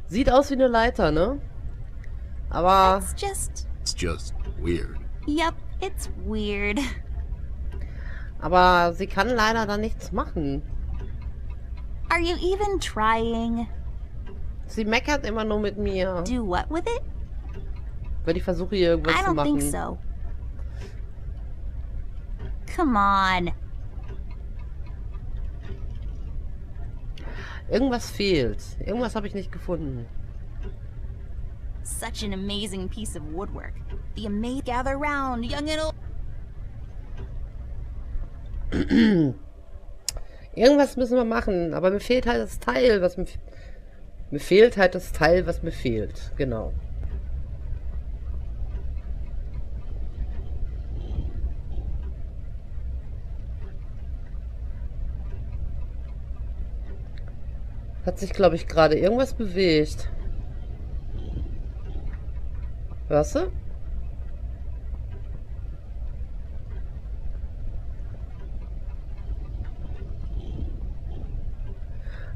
Sieht aus wie eine Leiter, ne? Aber... It's just weird. Yep, it's weird. Aber sie kann leider da nichts machen. Are you even trying? Sie meckert immer nur mit mir. Do what with it? Weil ich versuche, hier irgendwas I zu don't think machen. so. Come on. Irgendwas fehlt. Irgendwas habe ich nicht gefunden. Such an amazing piece of woodwork. The amazing gather round, young and old. Irgendwas müssen wir machen, aber mir fehlt halt das Teil, was mir... Mir fehlt halt das Teil, was mir fehlt. Genau. Hat sich, glaube ich, gerade irgendwas bewegt. Hörst du?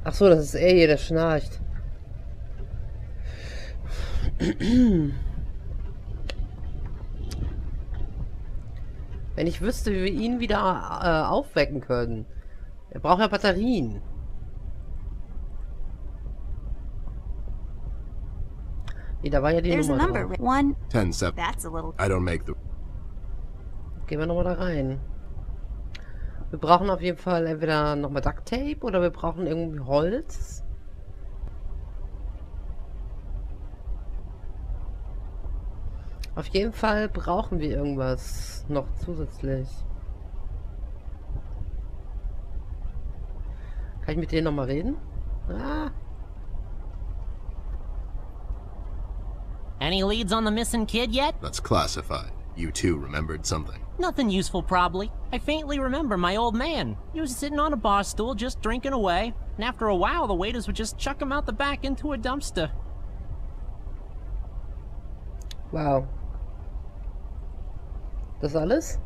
Ach so, das ist er hier, der schnarcht. Wenn ich wüsste, wie wir ihn wieder aufwecken können. Er braucht ja Batterien. Nee, da war ja die There's a Nummer number. drauf. 1. 10-7. That's a little. I don't make the... gehen wir nochmal da rein. Wir brauchen auf jeden Fall entweder nochmal Duct Tape oder wir brauchen irgendwie Holz. Auf jeden Fall brauchen wir irgendwas noch zusätzlich. Kann ich mit denen nochmal reden? Ah. Any leads on the missing kid yet? That's classified. You two remembered something. Nothing useful, probably. I faintly remember my old man. He was sitting on a bar stool just drinking away, and after a while the waiters would just chuck him out the back into a dumpster. Wow. Das alles?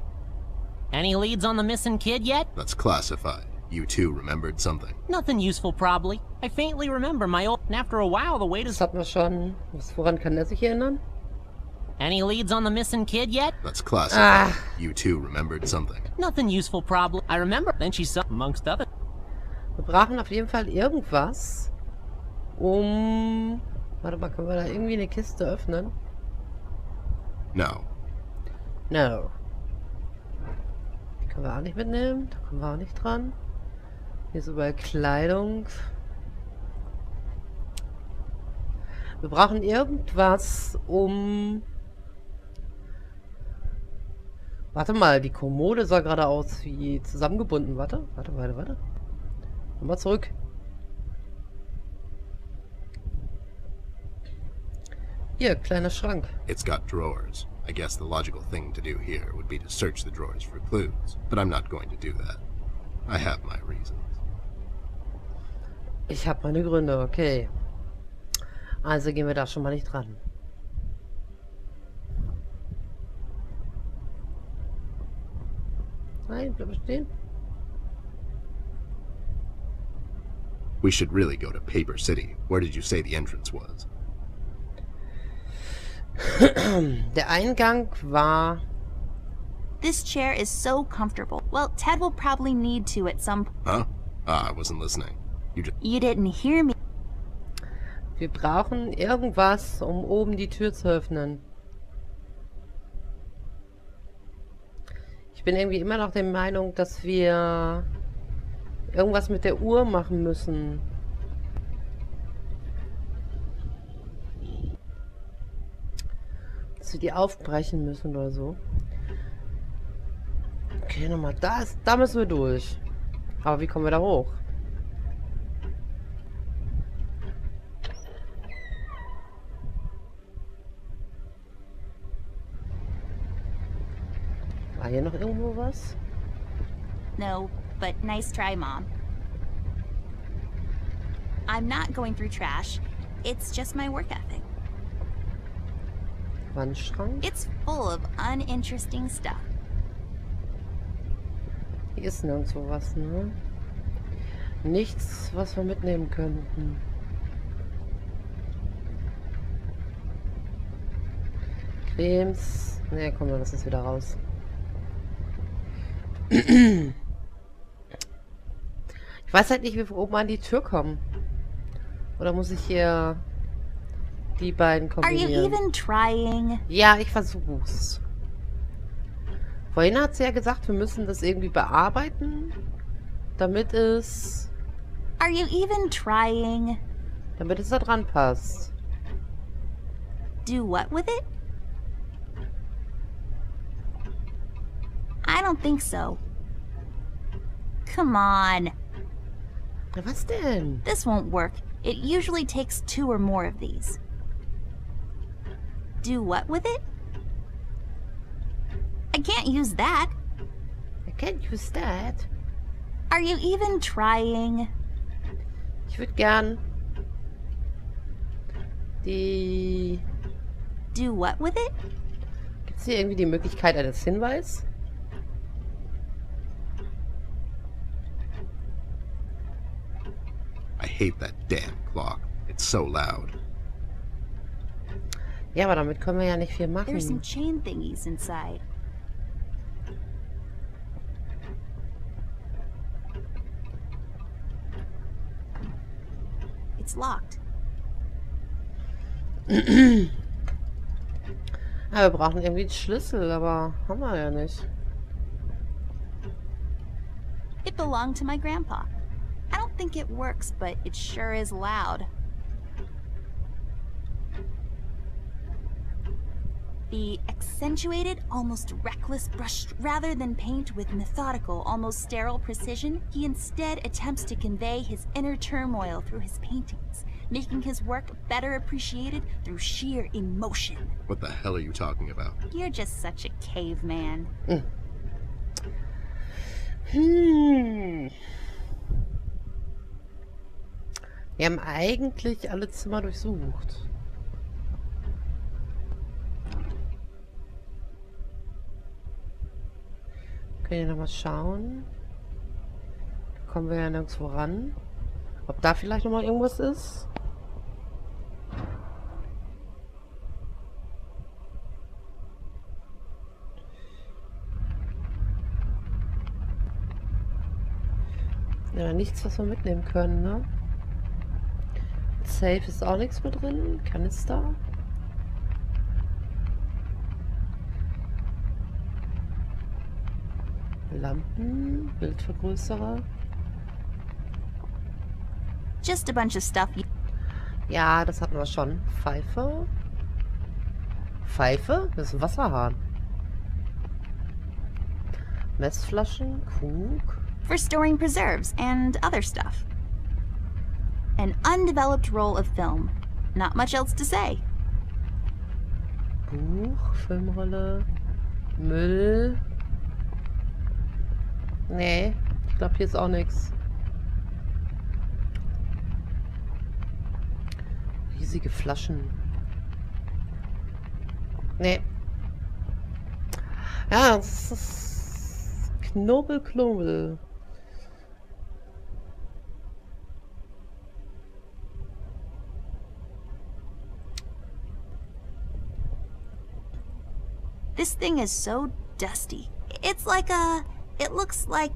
Any leads on the missing kid yet? That's classified. You two remembered something. Nothing useful, probably. I faintly remember my old... And after a while the waiters... Das hatten wir schon. Woran kann er sich erinnern? Any leads on the missing kid yet? That's classified. You two remembered something. Nothing useful, probably. I remember. Then she saw, amongst others. Wir brauchen auf jeden Fall irgendwas, um... Warte mal, können wir da irgendwie eine Kiste öffnen? No. No. Die können wir auch nicht mitnehmen. Da kommen wir auch nicht dran. Hier ist überall Kleidung. Wir brauchen irgendwas, um... Warte mal, die Kommode sah gerade aus wie zusammengebunden. Warte. Nochmal zurück. Hier, kleiner Schrank. It's got drawers. I guess the logical thing to do here would be to search the drawers for clues, but I'm not going to do that. I have my reasons. Ich habe meine Gründe, okay. Also gehen wir da schon mal nicht dran. Nein, bleib stehen. We should really go to Paper City. Where did you say the entrance was? Der Eingang war... This chair is so comfortable. Well, Ted will probably need to at some point. Huh? Ah, I wasn't listening. You didn't hear me. Wir brauchen irgendwas, um oben die Tür zu öffnen. Ich bin irgendwie immer noch der Meinung, dass wir irgendwas mit der Uhr machen müssen. Dass wir die aufbrechen müssen oder so. Okay, nochmal. Da müssen wir durch. Aber wie kommen wir da hoch? War hier noch irgendwo was? No, but nice try, Mom. I'm not going through trash. It's just my work ethic. Wandschrank? It's full of uninteresting stuff. Hier ist nirgendwo was, ne? Nichts, was wir mitnehmen könnten. Cremes. Ne, komm, dann lass es wieder raus. Ich weiß halt nicht, wie wir oben an die Tür kommen. Oder muss ich hier die beiden Are you kombinieren? even trying? Ja, ich versuch's. Vorhin hat sie ja gesagt, wir müssen das irgendwie bearbeiten, damit es Are you even trying? da dran passt. Do what with it? I don't think so. Come on. Ja, was denn? This won't work. It usually takes 2 or more of these. Do what with it? I can't use that. I can't use that. Are you even trying? Ich würde gern die... Do what with it? Gibt es hier irgendwie die Möglichkeit eines Hinweis? I hate that damn clock. It's so loud. Ja, aber damit können wir ja nicht viel There's some machen. chain thingies inside. It's locked. Ja, wir brauchen irgendwie einen Schlüssel, aber haben wir ja nicht. It belonged to my grandpa. I don't think it works, but it sure is loud. The accentuated, almost reckless brush, rather than paint with methodical, almost sterile precision, he instead attempts to convey his inner turmoil through his paintings, making his work better appreciated through sheer emotion. What the hell are you talking about? You're just such a caveman. Wir haben eigentlich alle Zimmer durchsucht. Können wir noch mal schauen. Da kommen wir ja nirgendwo ran. Ob da vielleicht noch mal irgendwas ist? Ja, nichts, was wir mitnehmen können, ne? Safe ist auch nichts mehr drin. Kanister. Lampen, Bildvergrößerer. Just a bunch of stuff. Ja, das hatten wir schon. Pfeife. Pfeife? Das ist ein Wasserhahn. Messflaschen, Krug. For storing preserves and other stuff. An undeveloped roll of film. Not much else to say. Buch, Filmrolle, Müll. Nee, ich glaube, hier ist auch nichts. Riesige Flaschen. Nee. Ja, das ist Knobel, Knobel. This thing is so dusty. It's like a... It looks like...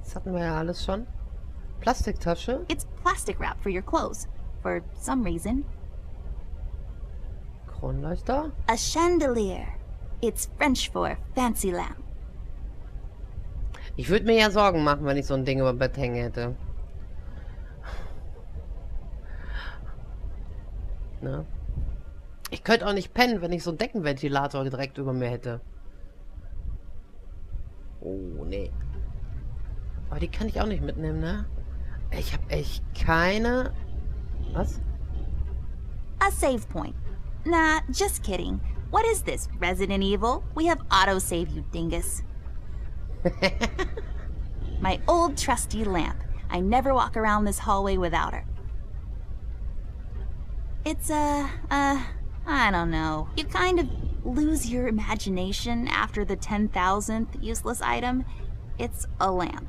Das hatten wir ja alles schon. Plastiktasche. It's plastic wrap for your clothes. For some reason. Kronleuchter. A chandelier. It's French for fancy lamp. Ich würde mir ja Sorgen machen, wenn ich so ein Ding über dem Bett hängen hätte. Ne? Ich könnte auch nicht pennen, wenn ich so einen Deckenventilator direkt über mir hätte. Oh, nee. Aber die kann ich auch nicht mitnehmen, ne? Ich habe echt keine... Was? A save point. Nah, just kidding. What is this, Resident Evil? We have autosave, you dingus. My old trusty lamp. I never walk around this hallway without her. It's I don't know. You kind of lose your imagination after the 10,000th useless item. It's a lamp.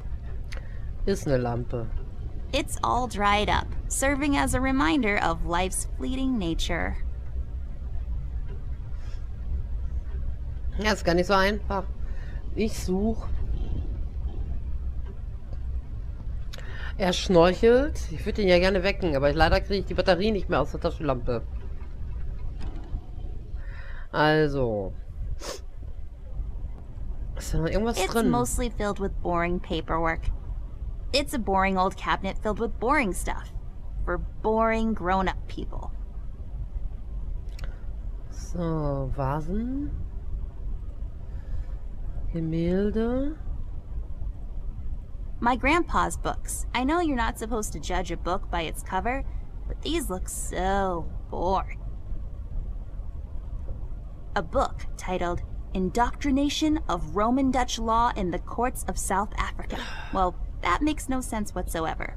Ist eine Lampe. It's all dried up, serving as a reminder of life's fleeting nature. Ja, ist gar nicht so einfach. Ich suche. Er schnorchelt. Ich würde ihn ja gerne wecken, aber leider kriege ich die Batterie nicht mehr aus der Taschenlampe. Also. Ist da noch irgendwas drin? It's mostly filled with boring paperwork. It's a boring old cabinet filled with boring stuff. For boring grown-up people. So, Vasen. Gemälde. My grandpa's books. I know you're not supposed to judge a book by its cover, but these look so boring. A book titled Indoctrination of Roman Dutch Law in the Courts of South Africa. Well, that makes no sense whatsoever.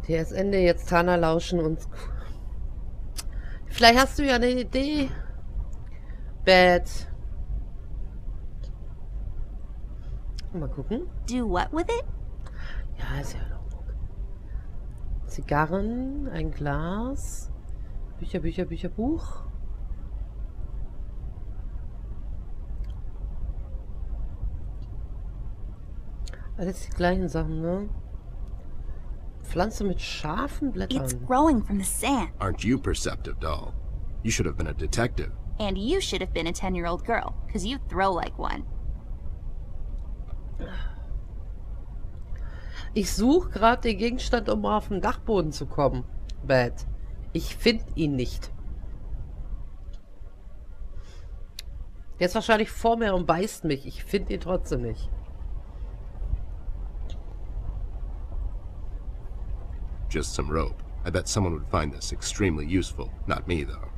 TS Ende, jetzt Tana lauschen uns. Vielleicht hast du ja eine Idee. Bad. Mal gucken. Do what with it? Ja, ist ja in Ordnung. Zigarren, ein Glas. Bücher, Buch. Alles die gleichen Sachen, ne? Pflanze mit scharfen Blättern. It's growing from the sand. Aren't you perceptive, doll? You should have been a detective. And you should have been a 10-year-old girl, because you throw like one. Ich suche gerade den Gegenstand, um auf den Dachboden zu kommen. Bad. Ich finde ihn nicht. Der ist wahrscheinlich vor mir und beißt mich. Ich finde ihn trotzdem nicht. Just some rope. I bet someone would find this extremely useful. Not me, though.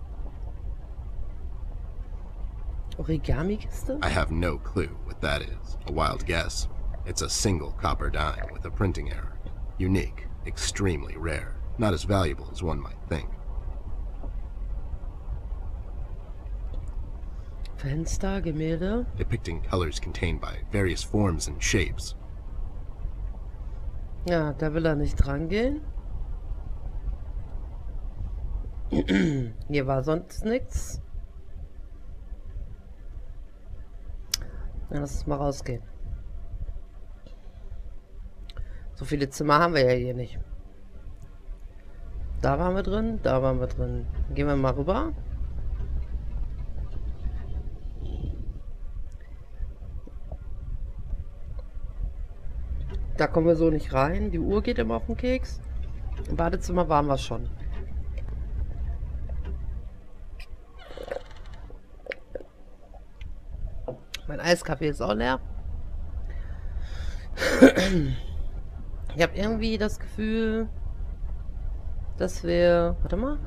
Origami-Kiste? I have no clue what that is. A wild guess. It's a single copper dime with a printing error. Unique. Extremely rare. Not as valuable as one might think. Fenster, Gemälde. Depicting colors contained by various forms and shapes. Ja, da will er nicht dran gehen. Hier war sonst nichts. Ja, lass uns mal rausgehen. So viele Zimmer haben wir ja hier nicht. Da waren wir drin, da waren wir drin. Gehen wir mal rüber. Da kommen wir so nicht rein. Die Uhr geht immer auf den Keks. Im Badezimmer waren wir schon. Mein Eiskaffee ist auch leer. Ich habe irgendwie das Gefühl, dass wir... Warte mal.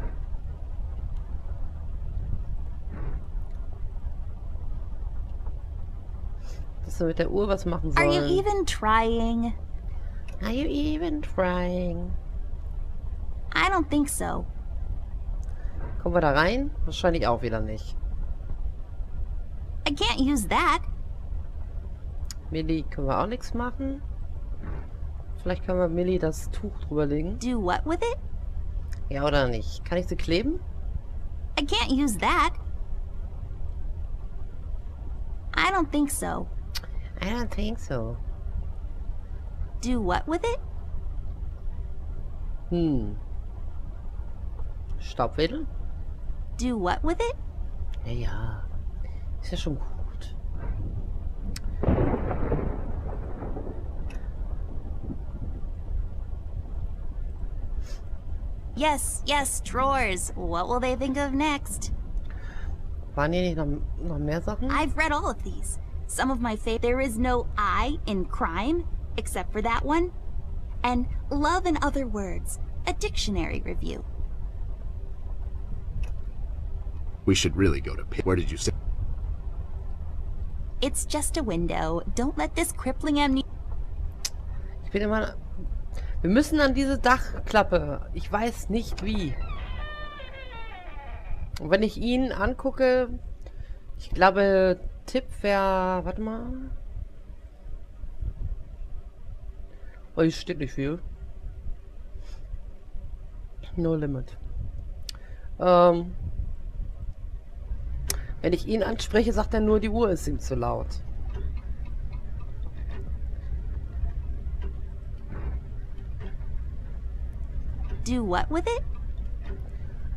Dass wir mit der Uhr was machen sollen. Are you even trying? Are you even trying? I don't think so. Kommen wir da rein? Wahrscheinlich auch wieder nicht. I can't use that. Millie können wir auch nichts machen. Vielleicht können wir Millie das Tuch drüberlegen. Do what with it? Ja oder nicht? Kann ich sie kleben? I can't use that. I don't think so. I don't think so. Do what with it? Staubwedel? Do what with it? Ja, ja. Ist ja schon gut. Yes, yes, drawers. What will they think of next? Waren hier nicht noch mehr Sachen? I've read all of these. Some of my favorite. There is no I in crime, except for that one. And Love and Other Words, a dictionary review. We should really go to Where did you say? It's just a window. Don't let this crippling amnesia... Ich bin immer... Wir müssen an diese Dachklappe. Ich weiß nicht wie. Und wenn ich ihn angucke... Ich glaube, Tipp wäre... Warte mal. Oh, hier steht nicht viel. No limit. Wenn ich ihn anspreche, sagt er nur, die Uhr ist ihm zu laut. Do what with it?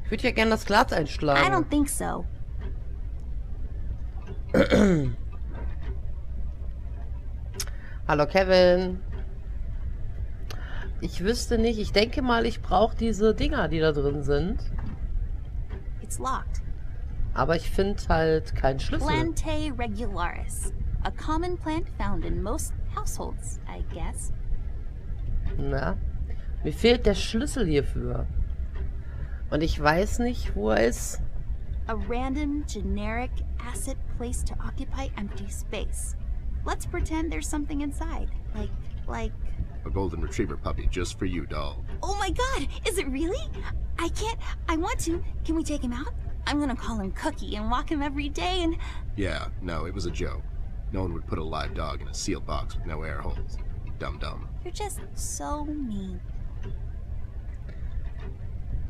Ich würde ja gerne das Glas I einschlagen. don't think so. Hallo Kevin. Ich wüsste nicht, ich denke mal, ich brauche diese Dinger, die da drin sind. It's locked. Aber ich finde halt keinen Schlüssel. Plantae regularis. A common plant found in most households, I guess. Na, mir fehlt der Schlüssel hierfür. Und ich weiß nicht, wo er ist. A random, generic asset placed to occupy empty space. Let's pretend there's something inside. Like... A golden retriever puppy just for you, doll. Oh my god! Is it really? I can't... I want to. Can we take him out? I'm gonna call him Cookie and walk him every day and... Yeah, no, it was a joke. No one would put a live dog in a sealed box with no air holes. Dum-dum. You're just so mean.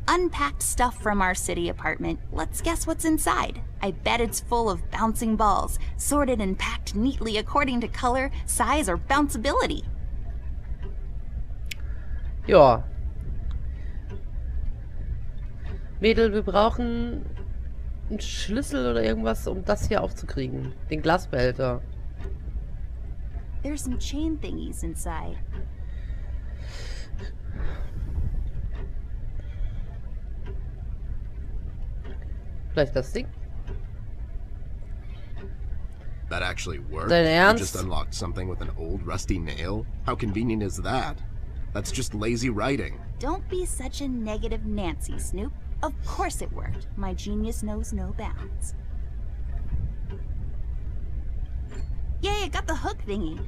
Unpacked stuff from our city apartment. Let's guess what's inside. I bet it's full of bouncing balls, sorted and packed neatly according to color, size, or bounceability. Ja. Mädel, wir brauchen einen Schlüssel oder irgendwas, um das hier aufzukriegen. Den Glasbehälter. There's some chain thingies inside. Vielleicht das Ding? That actually worked? Dein You Ernst? just unlocked something with an old rusty nail? How convenient is that? That's just lazy writing. Don't be such a negative Nancy, Snoop. Of course it worked. My genius knows no bounds. Yay, I got the hook thingy.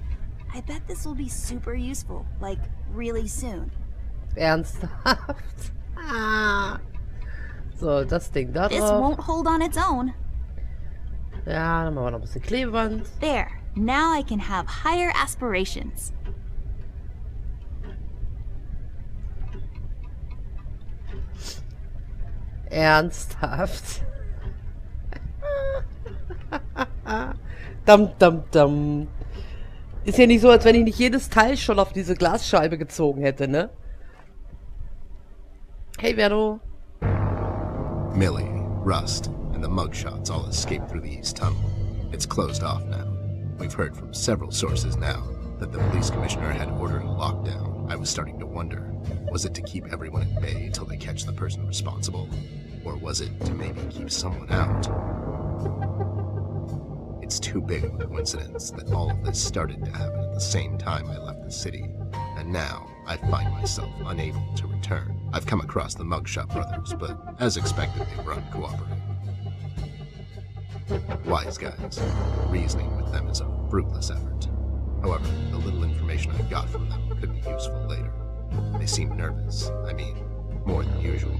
I bet this will be super useful, like, really soon. Ernsthaft? Ah. So, das Ding da This drauf. won't hold on its own. Ja, dann machen wir noch ein bisschen Klebeband. There, now I can have higher aspirations. Ernsthaft? Dam, dam, dam. Ist ja nicht so, als wenn ich nicht jedes Teil schon auf diese Glasscheibe gezogen hätte, ne? Hey, Vero. Millie, Rust, and the mugshots all escaped through the east tunnel. It's closed off now. We've heard from several sources now that the police commissioner had ordered a lockdown. I was starting to wonder, was it to keep everyone at bay till they catch the person responsible? Or was it to maybe keep someone out? It's too big of a coincidence that all of this started to happen at the same time I left the city, and now I find myself unable to return. I've come across the Mugshot brothers, but as expected, they were uncooperative. Wise guys. Reasoning with them is a fruitless effort. However, the little information I got from them could be useful later. They seem nervous. I mean, more than usual.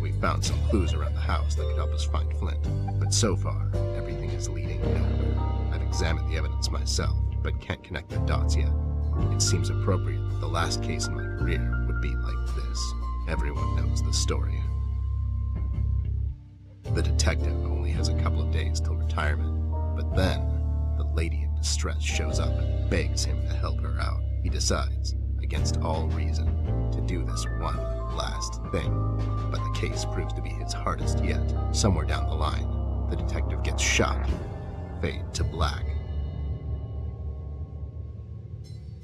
We found some clues around the house that could help us find Flint, but so far, everything is leading nowhere. I've examined the evidence myself, but can't connect the dots yet. It seems appropriate that the last case in my career would be like this. Everyone knows the story. The detective only has a couple of days till retirement, but then the lady in distress shows up and begs him to help her out. He decides, against all reason, to do this one last thing, but the case proves to be his hardest yet. Somewhere down the line, the detective gets shot. Fade to black.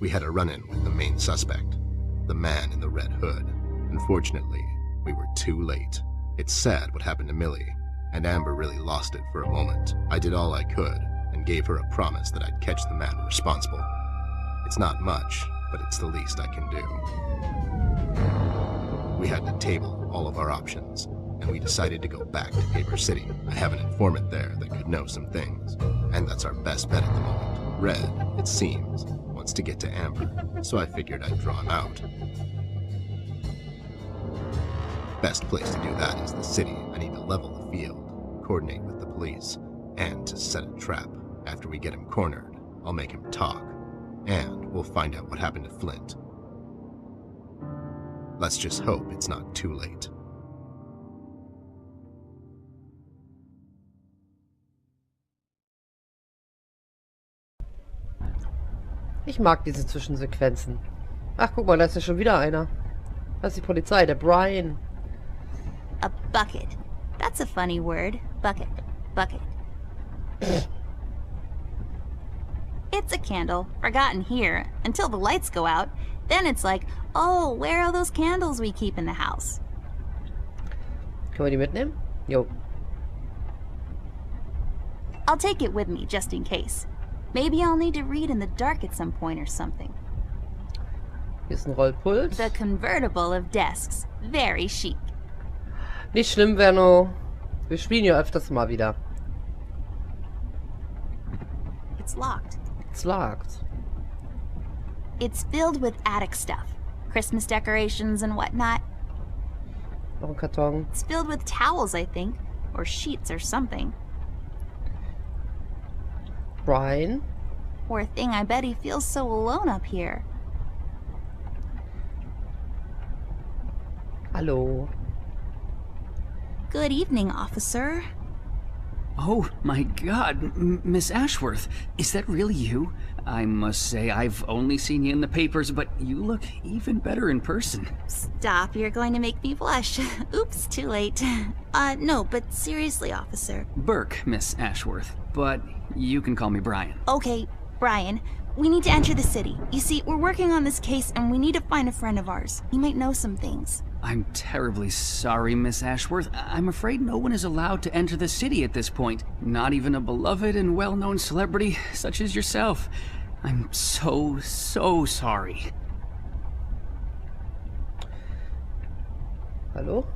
We had a run-in with the main suspect, the man in the red hood. Unfortunately, we were too late. It's sad what happened to Millie, and Amber really lost it for a moment. I did all I could, and gave her a promise that I'd catch the man responsible. It's not much, but it's the least I can do. We had to table all of our options, and we decided to go back to Paper City. I have an informant there that could know some things, and that's our best bet at the moment. Red, it seems, wants to get to Amber, so I figured I'd draw him out. Best place to do that is the city. I need to level the field, coordinate with the police, and to set a trap. After we get him cornered, I'll make him talk, and we'll find out what happened to Flint. Let's just hope it's not too late. Ich mag diese Zwischensequenzen. Ach, guck mal, da ist ja schon wieder einer. Das ist die Polizei, der Brian. A bucket. That's a funny word. Bucket. Bucket. It's a candle, forgotten here, until the lights go out. Then it's like, oh, where are those candles we keep in the house? Können wir die mitnehmen? Jo. I'll take it with me, just in case. Maybe I'll need to read in the dark at some point or something. Hier ist ein Rollpult. The convertible of desks. Very chic. Nicht schlimm, Verno. Wir spielen ja öfters mal wieder. It's locked. It's locked. It's filled with attic stuff. Christmas decorations and whatnot. Noch ein Karton. It's filled with towels, I think. Or sheets or something. Brian. Poor thing, I bet he feels so alone up here. Hallo. Good evening, officer. Oh, my God, Miss Ashworth, is that really you? I must say, I've only seen you in the papers, but you look even better in person. Stop, you're going to make me blush. Oops, too late. No, but seriously, officer. Burke, Miss Ashworth, but you can call me Brian. Okay, Brian, we need to enter the city. You see, we're working on this case and we need to find a friend of ours. He might know some things. I'm terribly sorry, Miss Ashworth. I'm afraid no one is allowed to enter the city at this point. Not even a beloved and well-known celebrity such as yourself. I'm so sorry. Hallo?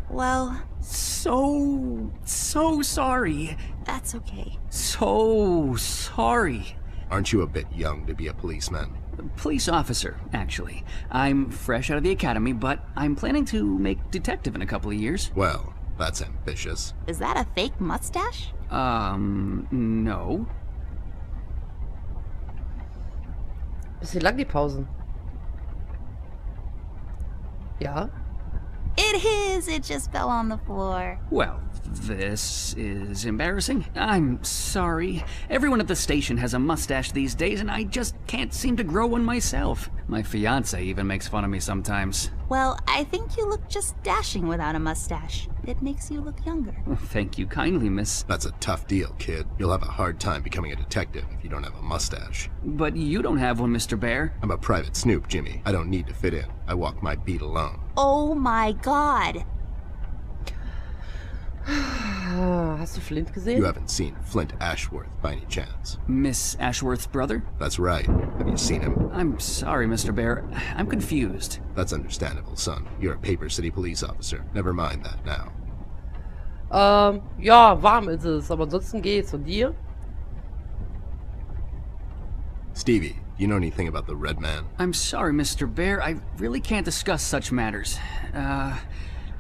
Well... So sorry. That's okay. So sorry. Aren't you a bit young to be a policeman? Police officer, actually. I'm fresh out of the academy, but I'm planning to make detective in a couple of years. Well, that's ambitious. Is that a fake mustache? No. Bisschen lang die Pausen. Ja? It is! It just fell on the floor. Well, this is embarrassing. I'm sorry. Everyone at the station has a mustache these days, and I just can't seem to grow one myself. My fiancé even makes fun of me sometimes. Well, I think you look just dashing without a mustache. It makes you look younger. Thank you kindly, miss. That's a tough deal, kid. You'll have a hard time becoming a detective if you don't have a mustache. But you don't have one, Mr. Bear. I'm a private snoop, Jimmy. I don't need to fit in. I walk my beat alone. Oh my god! Hast du Flint gesehen? You haven't seen Flint Ashworth by any chance? Miss Ashworth's brother? That's right. Have you seen him? I'm sorry, Mr. Bear. I'm confused. That's understandable, son. You're a Paper City police officer. Never mind that now. Ja, warm ist es, aber ansonsten geht's. Und dir? Stevie, do you know anything about the Red Man? I'm sorry, Mr. Bear. I really can't discuss such matters.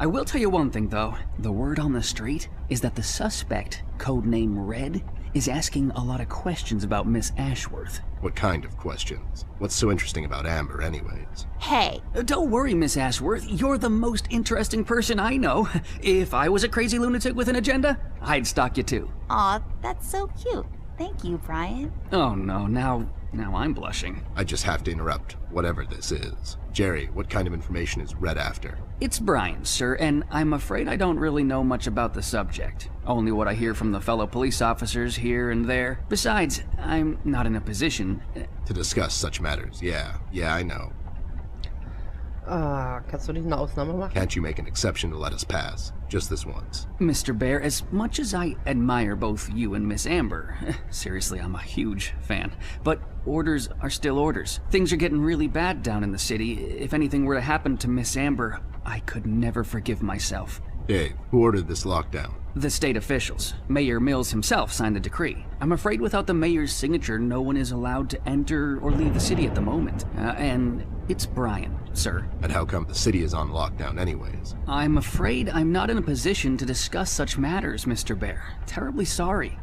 I will tell you one thing, though. The word on the street is that the suspect, codename Red, is asking a lot of questions about Miss Ashworth. What kind of questions? What's so interesting about Amber, anyways? Hey! Don't worry, Miss Ashworth. You're the most interesting person I know. If I was a crazy lunatic with an agenda, I'd stalk you too. Aw, that's so cute. Thank you, Brian. Oh no, now I'm blushing. I just have to interrupt, whatever this is. Jerry, what kind of information is Red after? It's Brian, sir, and I'm afraid I don't really know much about the subject. Only what I hear from the fellow police officers here and there. Besides, I'm not in a position... To discuss such matters, yeah, I know. Kannst du nicht eine Ausnahme machen? Can't you make an exception to let us pass? Just this once. Mr. Bear, as much as I admire both you and Miss Amber, seriously, I'm a huge fan, but orders are still orders. Things are getting really bad down in the city. If anything were to happen to Miss Amber, I could never forgive myself. Dave, who ordered this lockdown? The state officials. Mayor Mills himself signed the decree. I'm afraid without the mayor's signature, no one is allowed to enter or leave the city at the moment. And it's Brian, sir. And how come the city is on lockdown anyways? I'm afraid I'm not in a position to discuss such matters, Mr. Bear. Terribly sorry.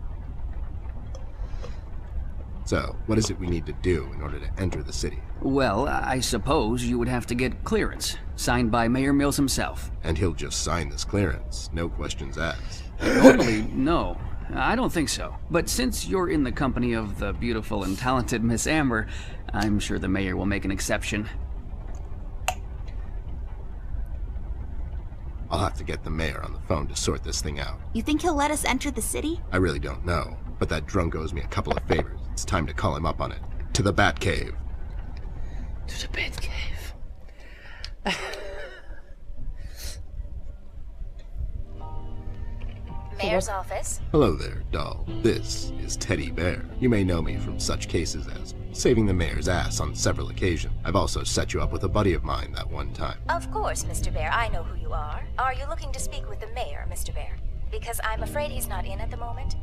So, what is it we need to do in order to enter the city? Well, I suppose you would have to get clearance, signed by Mayor Mills himself. And he'll just sign this clearance, no questions asked. Normally, no. I don't think so. But since you're in the company of the beautiful and talented Miss Amber, I'm sure the mayor will make an exception. I'll have to get the mayor on the phone to sort this thing out. You think he'll let us enter the city? I really don't know, but that drunk owes me a couple of favors. It's time to call him up on it. To the Batcave. To the Batcave. Mayor's office. Hello there, doll. This is Teddy Bear. You may know me from such cases as saving the mayor's ass on several occasions. I've also set you up with a buddy of mine that one time. Of course, Mr. Bear, I know who you are. Are you looking to speak with the mayor, Mr. Bear? Because I'm afraid he's not in at the moment.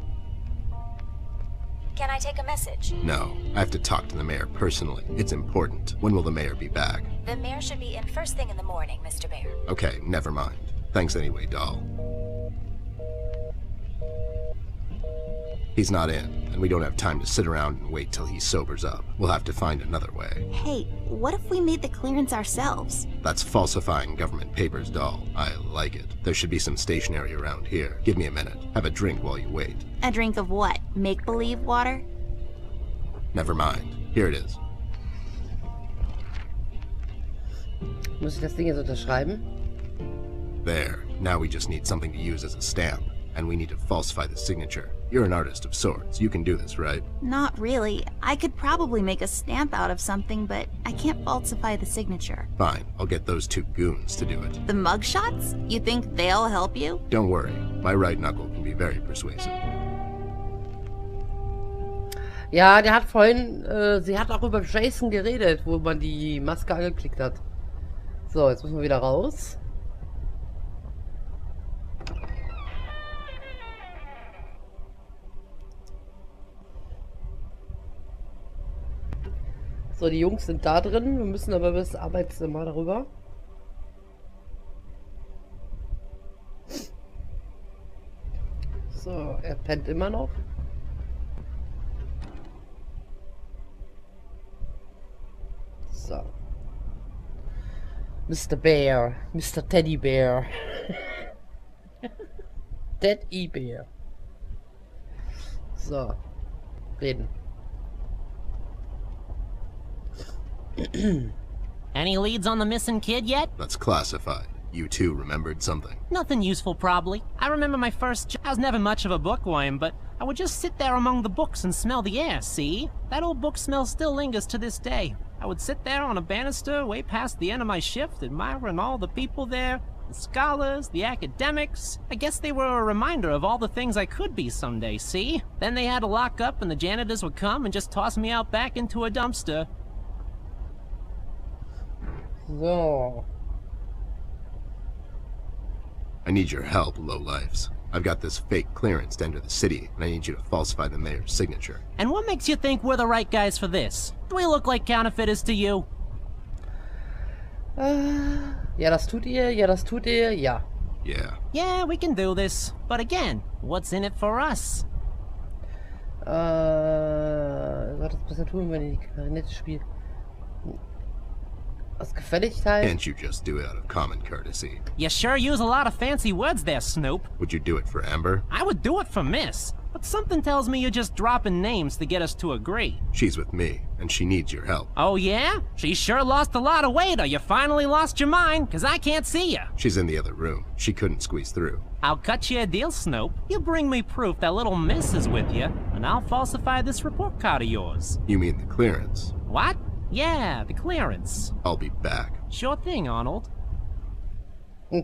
Can I take a message? No, I have to talk to the mayor personally. It's important. When will the mayor be back? The mayor should be in first thing in the morning, Mr. Bear. Okay, never mind. Thanks anyway, doll. He's not in, and we don't have time to sit around and wait till he sobers up. We'll have to find another way. Hey, what if we made the clearance ourselves? That's falsifying government papers, doll. I like it. There should be some stationery around here. Give me a minute. Have a drink while you wait. A drink of what? Make-believe water? Never mind. Here it is. Muss ich das Ding jetzt unterschreiben? There. Now we just need something to use as a stamp, and we need to falsify the signature. You're an artist of sorts. You can do this, right? Not really. I could probably make a stamp out of something, but I can't falsify the signature. Fine, I'll get those two goons to do it. The mugshots? You think they'll help you? Don't worry, my right knuckle can be very persuasive. Ja, der hat vorhin, sie hat auch über Jason geredet, wo man die Maske angeklickt hat. So, jetzt müssen wir wieder raus. So, die Jungs sind da drin. Wir müssen aber bis Arbeitszimmer darüber. So, er pennt immer noch. So. Mr. Bear. Mr. Teddy Bear. Ted E Bear. So. Reden. Any leads on the missing kid yet? That's classified. You two remembered something. Nothing useful, probably. I remember my first I was never much of a bookworm, but I would just sit there among the books and smell the air, see? That old book smell still lingers to this day. I would sit there on a banister way past the end of my shift, admiring all the people there, the scholars, the academics. I guess they were a reminder of all the things I could be someday, see? Then they had to lock up and the janitors would come and just toss me out back into a dumpster. So. I need your help, lowlifes. I've got this fake clearance to enter the city, and I need you to falsify the mayor's signature. And what makes you think we're the right guys for this? Do we look like counterfeiters to you? Ja, das tut ihr, ja, das tut ihr, ja. Yeah. Yeah, we can do this. But again, what's in it for us? Was das besser tun, wenn ich die Klarinette spiele? Aus Gefälligkeit? Can't you just do it out of common courtesy? You sure use a lot of fancy words there, Snoop. Would you do it for Amber? I would do it for Miss, but something tells me you're just dropping names to get us to agree. She's with me, and she needs your help. Oh yeah? She sure lost a lot of weight, or you finally lost your mind, 'cause I can't see you. She's in the other room. She couldn't squeeze through. I'll cut you a deal, Snoop. You bring me proof that little Miss is with you, and I'll falsify this report card of yours. You mean the clearance? What? Yeah, the clearance. I'll be back. Sure thing, Arnold. You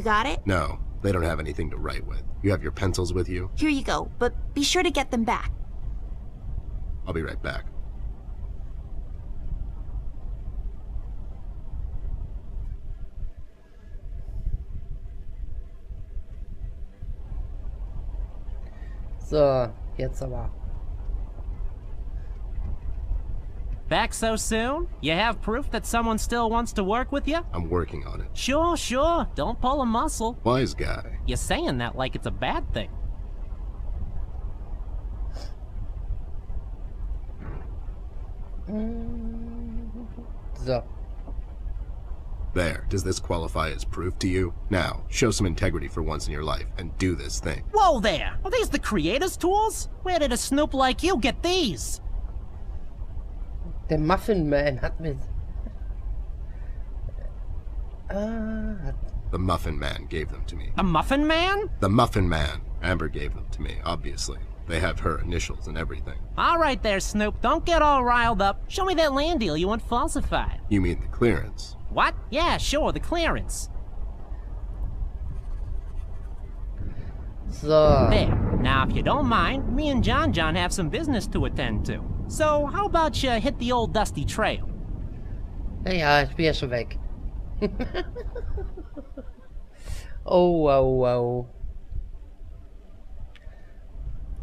got it? No, they don't have anything to write with. You have your pencils with you? Here you go, but be sure to get them back. I'll be right back. So, jetzt aber. Back so soon? You have proof that someone still wants to work with you? I'm working on it. Sure, sure. Don't pull a muscle. Wise guy. You're saying that like it's a bad thing. So. There, does this qualify as proof to you? Now, show some integrity for once in your life and do this thing. Whoa there! Are these the creator's tools? Where did a Snoop like you get these? Der Muffin Man hat mir... The Muffin Man gave them to me. A Muffin Man? The Muffin Man. Amber gave them to me, obviously. They have her initials and everything. All right there, Snoop. Don't get all riled up. Show me that land deal you want falsified. You mean the clearance? What? Yeah, sure, the clearance. So. There. Now, if you don't mind, me and John have some business to attend to. So, how about you hit the old dusty trail? Ja, ich bin ja schon weg. Oh, wow, wow.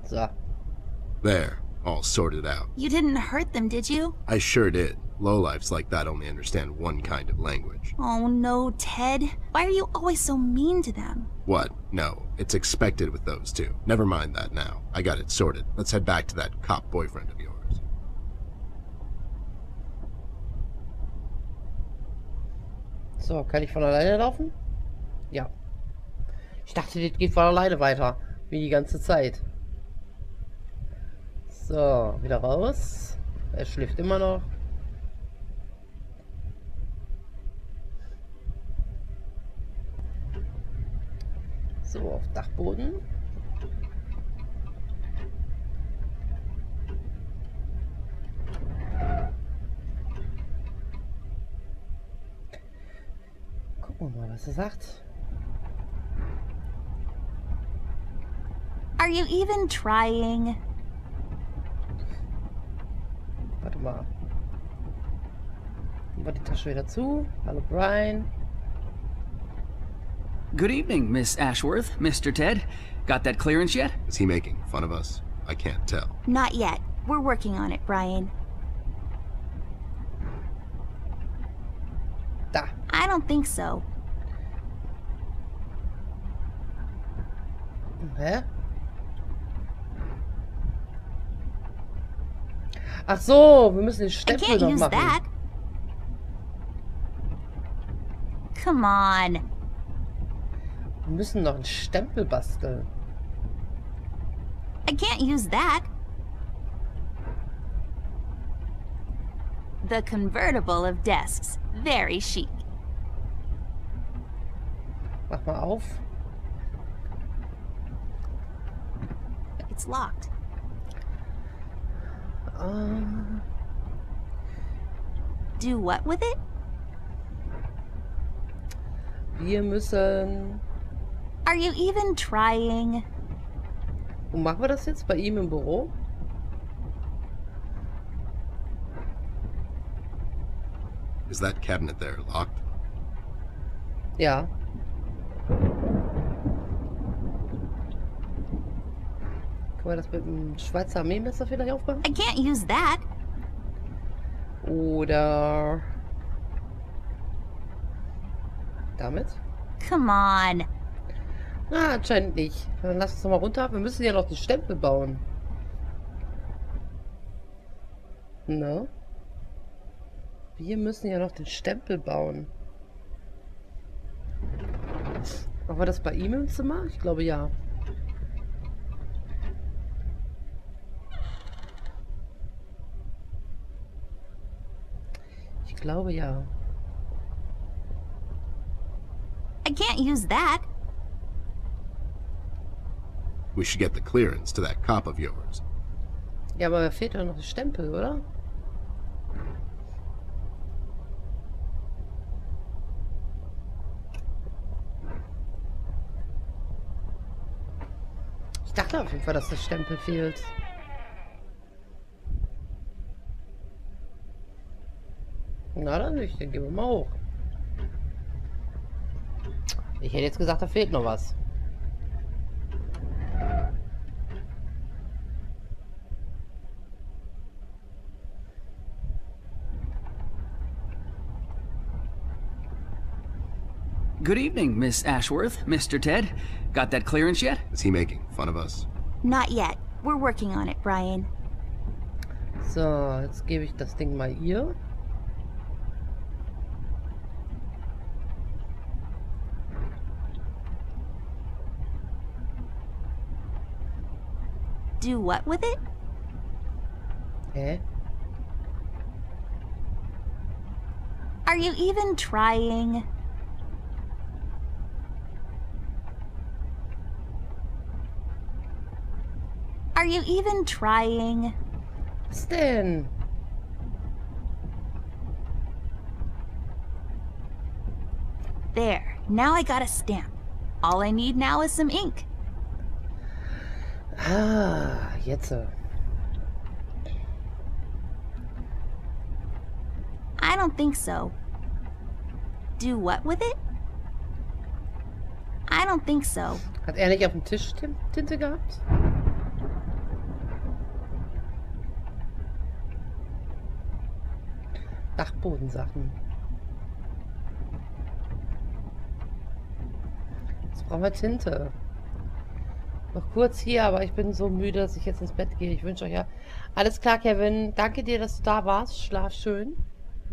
So. There, all sorted out. You didn't hurt them, did you? I sure did. Lowlifes like that only understand one kind of language. Oh no, Ted. Why are you always so mean to them? What? No, it's expected with those two. Never mind that now. I got it sorted. Let's head back to that cop boyfriend of yours. So, kann ich von alleine laufen? Ja. Ich dachte, das geht von alleine weiter. Wie die ganze Zeit. So, wieder raus. Er schläft immer noch. So, auf Dachboden. Gucken wir mal, was er sagt. Are you even trying? Warte mal. War die Tasche wieder zu. Hallo Brian. Good evening, Miss Ashworth, Mr. Ted. Got that clearance yet? Is he making fun of us? I can't tell. Not yet. We're working on it, Brian. Da. I don't think so. Hä? Ach so, wir müssen den I Stempel can't noch use machen. that. Come on. Wir müssen noch einen Stempel basteln. I can't use that. The convertible of desks. Very chic. Mach mal auf. It's locked. Do what with it? Wir müssen... Are you even trying? Wo machen wir das jetzt? Bei ihm im Büro? Is that cabinet there locked? Ja. Können wir das mit dem Schweizer Armeemesser vielleicht aufmachen? I can't use that. Oder... damit? Come on. Ah, anscheinend nicht. Dann lass uns noch mal runter. Wir müssen ja noch den Stempel bauen. Ne? Wir müssen ja noch den Stempel bauen. Machen wir das bei ihm im Zimmer? Ich glaube ja. Ich glaube ja. I can't use that. We should get the clearance to that cop of yours. Ja, aber fehlt doch noch der Stempel, oder? Ich dachte auf jeden Fall, dass der Stempel fehlt. Na dann nicht, dann gehen wir mal hoch. Ich hätte jetzt gesagt, da fehlt noch was. Good evening, Miss Ashworth, Mr. Ted. Got that clearance yet? Is he making fun of us? Not yet. We're working on it, Brian. So, jetzt gebe ich das Ding mal ihr. Do what with it? Hä? Are you even trying? Are you even trying? Was denn? There. Now I got a stamp. All I need now is some ink. Ah, jetzt. I don't think so. Do what with it? I don't think so. Hat er nicht auf dem Tisch Tinte gehabt? Dachbodensachen. Jetzt brauchen wir Tinte. Noch kurz hier, aber ich bin so müde, dass ich jetzt ins Bett gehe. Ich wünsche euch ja... Alles klar, Kevin. Danke dir, dass du da warst. Schlaf schön.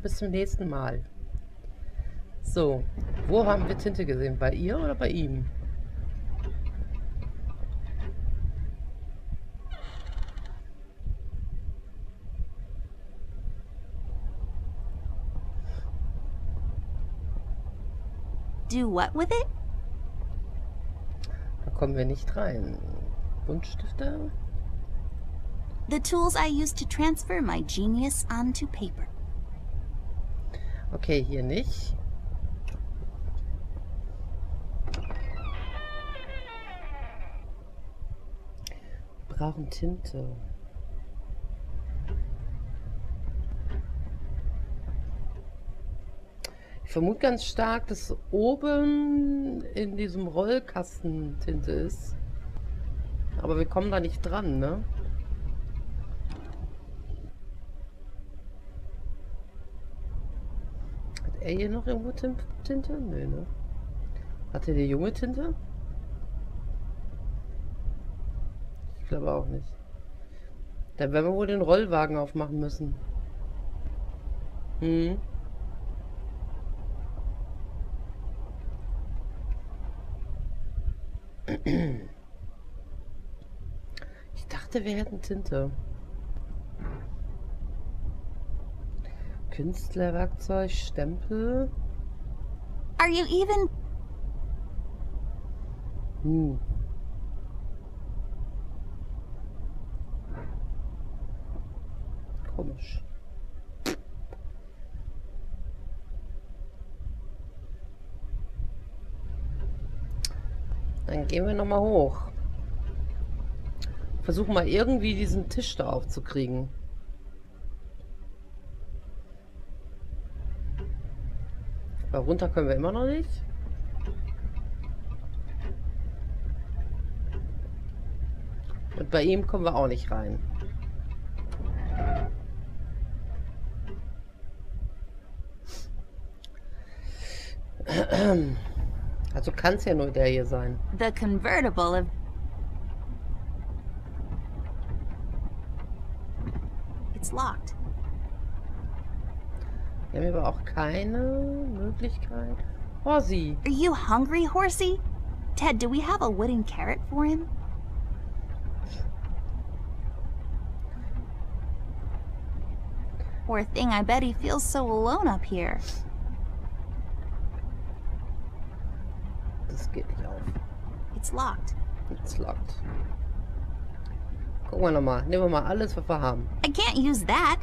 Bis zum nächsten Mal. So. Wo haben wir Tinte gesehen? Bei ihr oder bei ihm? Do what with it? kommen wir nicht rein. Buntstifte? The tools I use to transfer my genius onto paper. Okay, hier nicht. Wir brauchen Tinte. Ich vermute ganz stark, dass oben in diesem Rollkasten Tinte ist. Aber wir kommen da nicht dran, ne? Hat er hier noch irgendwo Tinte? Nö, ne? Hat er die junge Tinte? Ich glaube auch nicht. Dann werden wir wohl den Rollwagen aufmachen müssen. Hm. Ich dachte, wir hätten Tinte. Künstlerwerkzeug, Stempel. Are you even... Komisch. Dann gehen wir nochmal hoch. Versuchen mal irgendwie diesen Tisch da aufzukriegen. Weil runter können wir immer noch nicht. Und bei ihm kommen wir auch nicht rein. Also kann es ja nur der hier sein. The convertible of... It's locked. Wir haben aber auch keine Möglichkeit. Horsey. Are you hungry, horsey? Ted, do we have a wooden carrot for him? Poor thing, I bet he feels so alone up here. Das geht nicht auf. It's locked. It's locked. Gucken wir nochmal. Nehmen wir mal alles, was wir haben. I can't use that.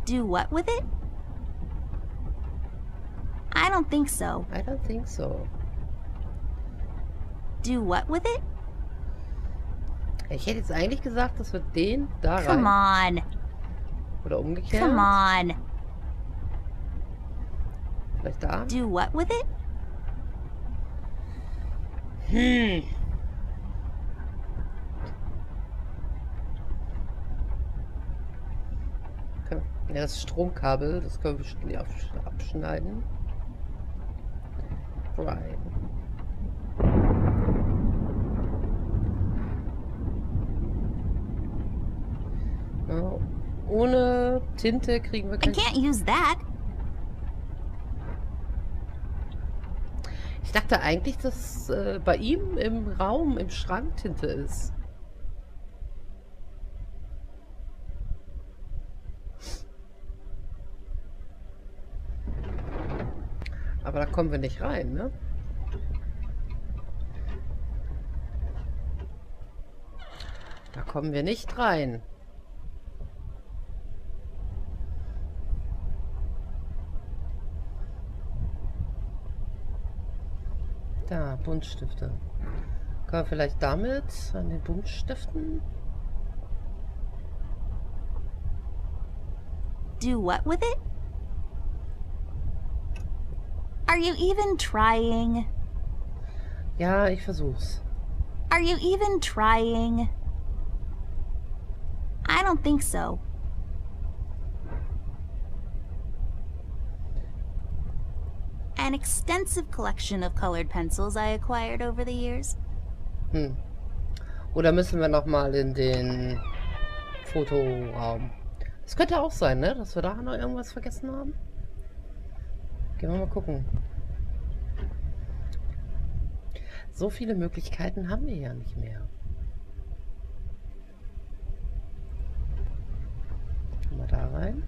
Do what with it? I don't think so. I don't think so. Do what with it? Ich hätte jetzt eigentlich gesagt, dass wir den da rein... Come on. Oder umgekehrt. Come on. Vielleicht da? Do what with it? Okay. Ja, das Stromkabel, das können wir abschneiden. Right. Ja, ohne Tinte kriegen wir I kein... can't use that. Ich dachte eigentlich, dass bei ihm im Raum, im Schrank Tinte ist. Aber da kommen wir nicht rein, ne? Da kommen wir nicht rein. Da, Buntstifte. Können wir vielleicht damit an den Buntstiften? Do what with it? Are you even trying? Ja, ich versuch's. Are you even trying? I don't think so. An extensive collection of colored pencils I acquired over the years. Oder müssen wir noch mal in den Fotoraum? Das könnte auch sein, ne? Dass wir da noch irgendwas vergessen haben. Gehen wir mal gucken. So viele Möglichkeiten haben wir ja nicht mehr. Gehen wir da rein.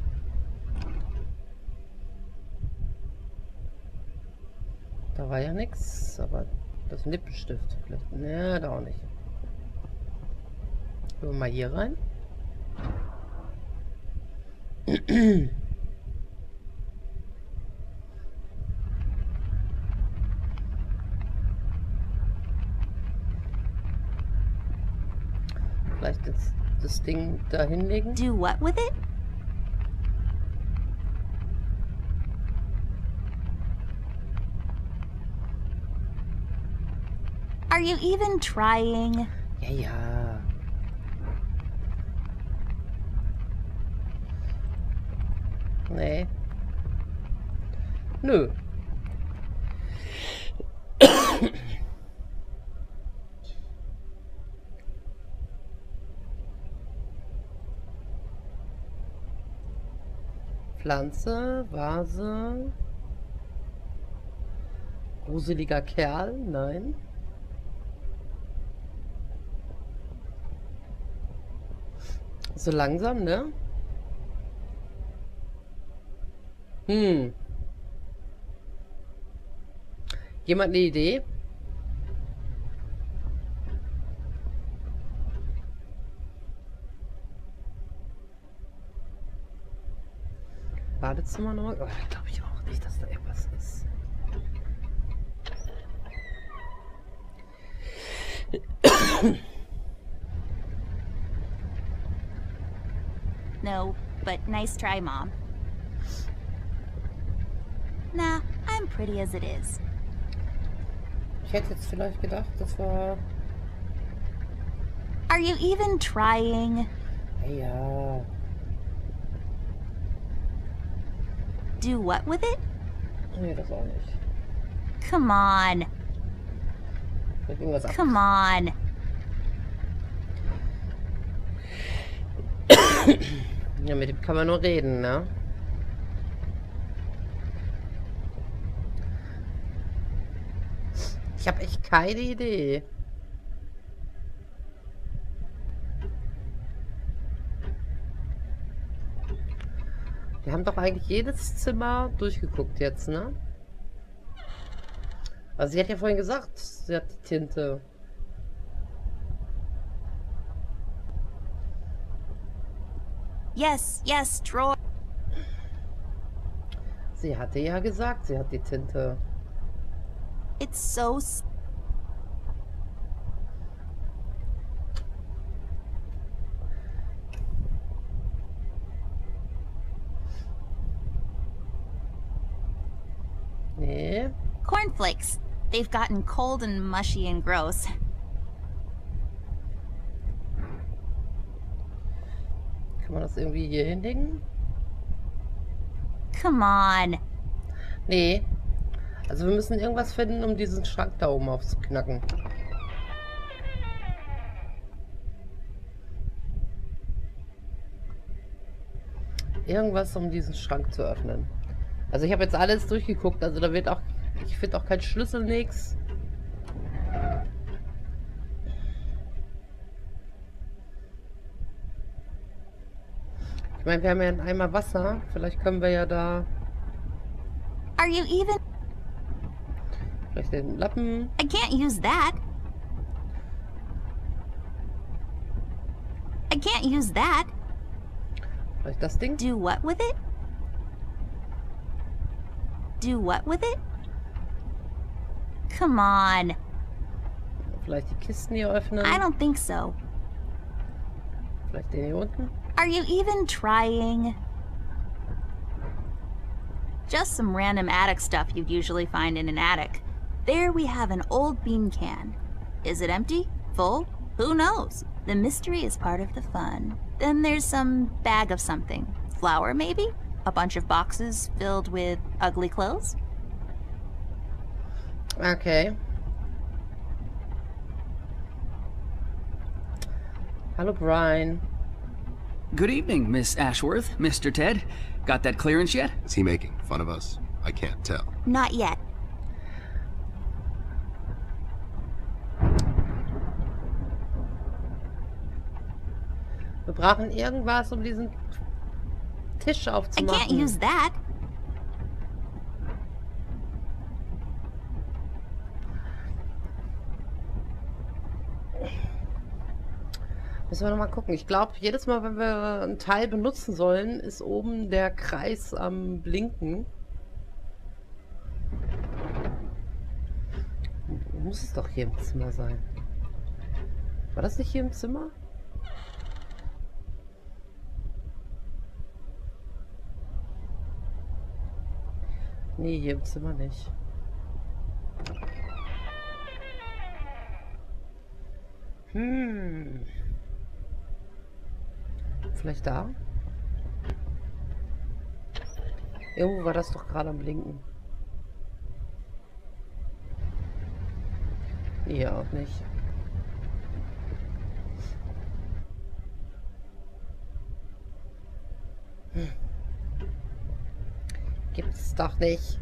Da war ja nichts, aber das Lippenstift vielleicht. Ne, da auch nicht. Gehen wir mal hier rein. Vielleicht jetzt das Ding da hinlegen. Do what with it? Are you even trying? Ja, ja. Nee. Nö. Pflanze, Vase. Gruseliger Kerl, nein. So langsam, ne? Jemand eine Idee? Badezimmer noch? Oh, glaube ich auch nicht, dass da irgendwas ist. No, but nice try, Mom. Nah, I'm pretty as it is. Ich hätte jetzt vielleicht gedacht, das war... Are you even trying? Ja. Do what with it? Nee, das auch nicht. Come on. Vielleicht irgendwas ab. Come on. Ja, mit dem kann man nur reden, ne? Ich habe echt keine Idee. Wir haben doch eigentlich jedes Zimmer durchgeguckt jetzt, ne? Also sie hat ja vorhin gesagt, sie hat die Tinte. Yes, yes, Troy. Sie hatte ja gesagt, sie hat die Tinte. It's so... Nee. Cornflakes. They've gotten cold and mushy and gross. Kann man das irgendwie hier hinlegen? Come on. Nee. Also wir müssen irgendwas finden, um diesen Schrank da oben aufzuknacken. Irgendwas, um diesen Schrank zu öffnen. Also ich habe jetzt alles durchgeguckt, also da wird auch... Ich finde auch kein Schlüssel, nix. Ich meine, wir haben ja einen Eimer Wasser. Vielleicht können wir ja da... Are you even... Vielleicht den Lappen... I can't use that. I can't use that. Vielleicht das Ding? Do what with it? Do what with it? Come on. Vielleicht die Kisten hier öffnen. I don't think so. Vielleicht den hier unten. Are you even trying? Just some random attic stuff you'd usually find in an attic. There we have an old bean can. Is it empty? Full? Who knows? The mystery is part of the fun. Then there's some bag of something. Flour, maybe? A bunch of boxes filled with ugly clothes? Okay. Hello, Brian. Good evening, Miss Ashworth, Mr. Ted. Got that clearance yet? Is he making fun of us? I can't tell. Not yet. Wir brauchen irgendwas, um diesen Tisch I aufzumachen. can't use that. Müssen wir nochmal gucken. Ich glaube, jedes Mal, wenn wir ein Teil benutzen sollen, ist oben der Kreis am Blinken. Muss es doch hier im Zimmer sein. War das nicht hier im Zimmer? Nee, hier im Zimmer nicht. Vielleicht da? Irgendwo war das doch gerade am Blinken. Hier auch nicht. Gibt's doch nicht.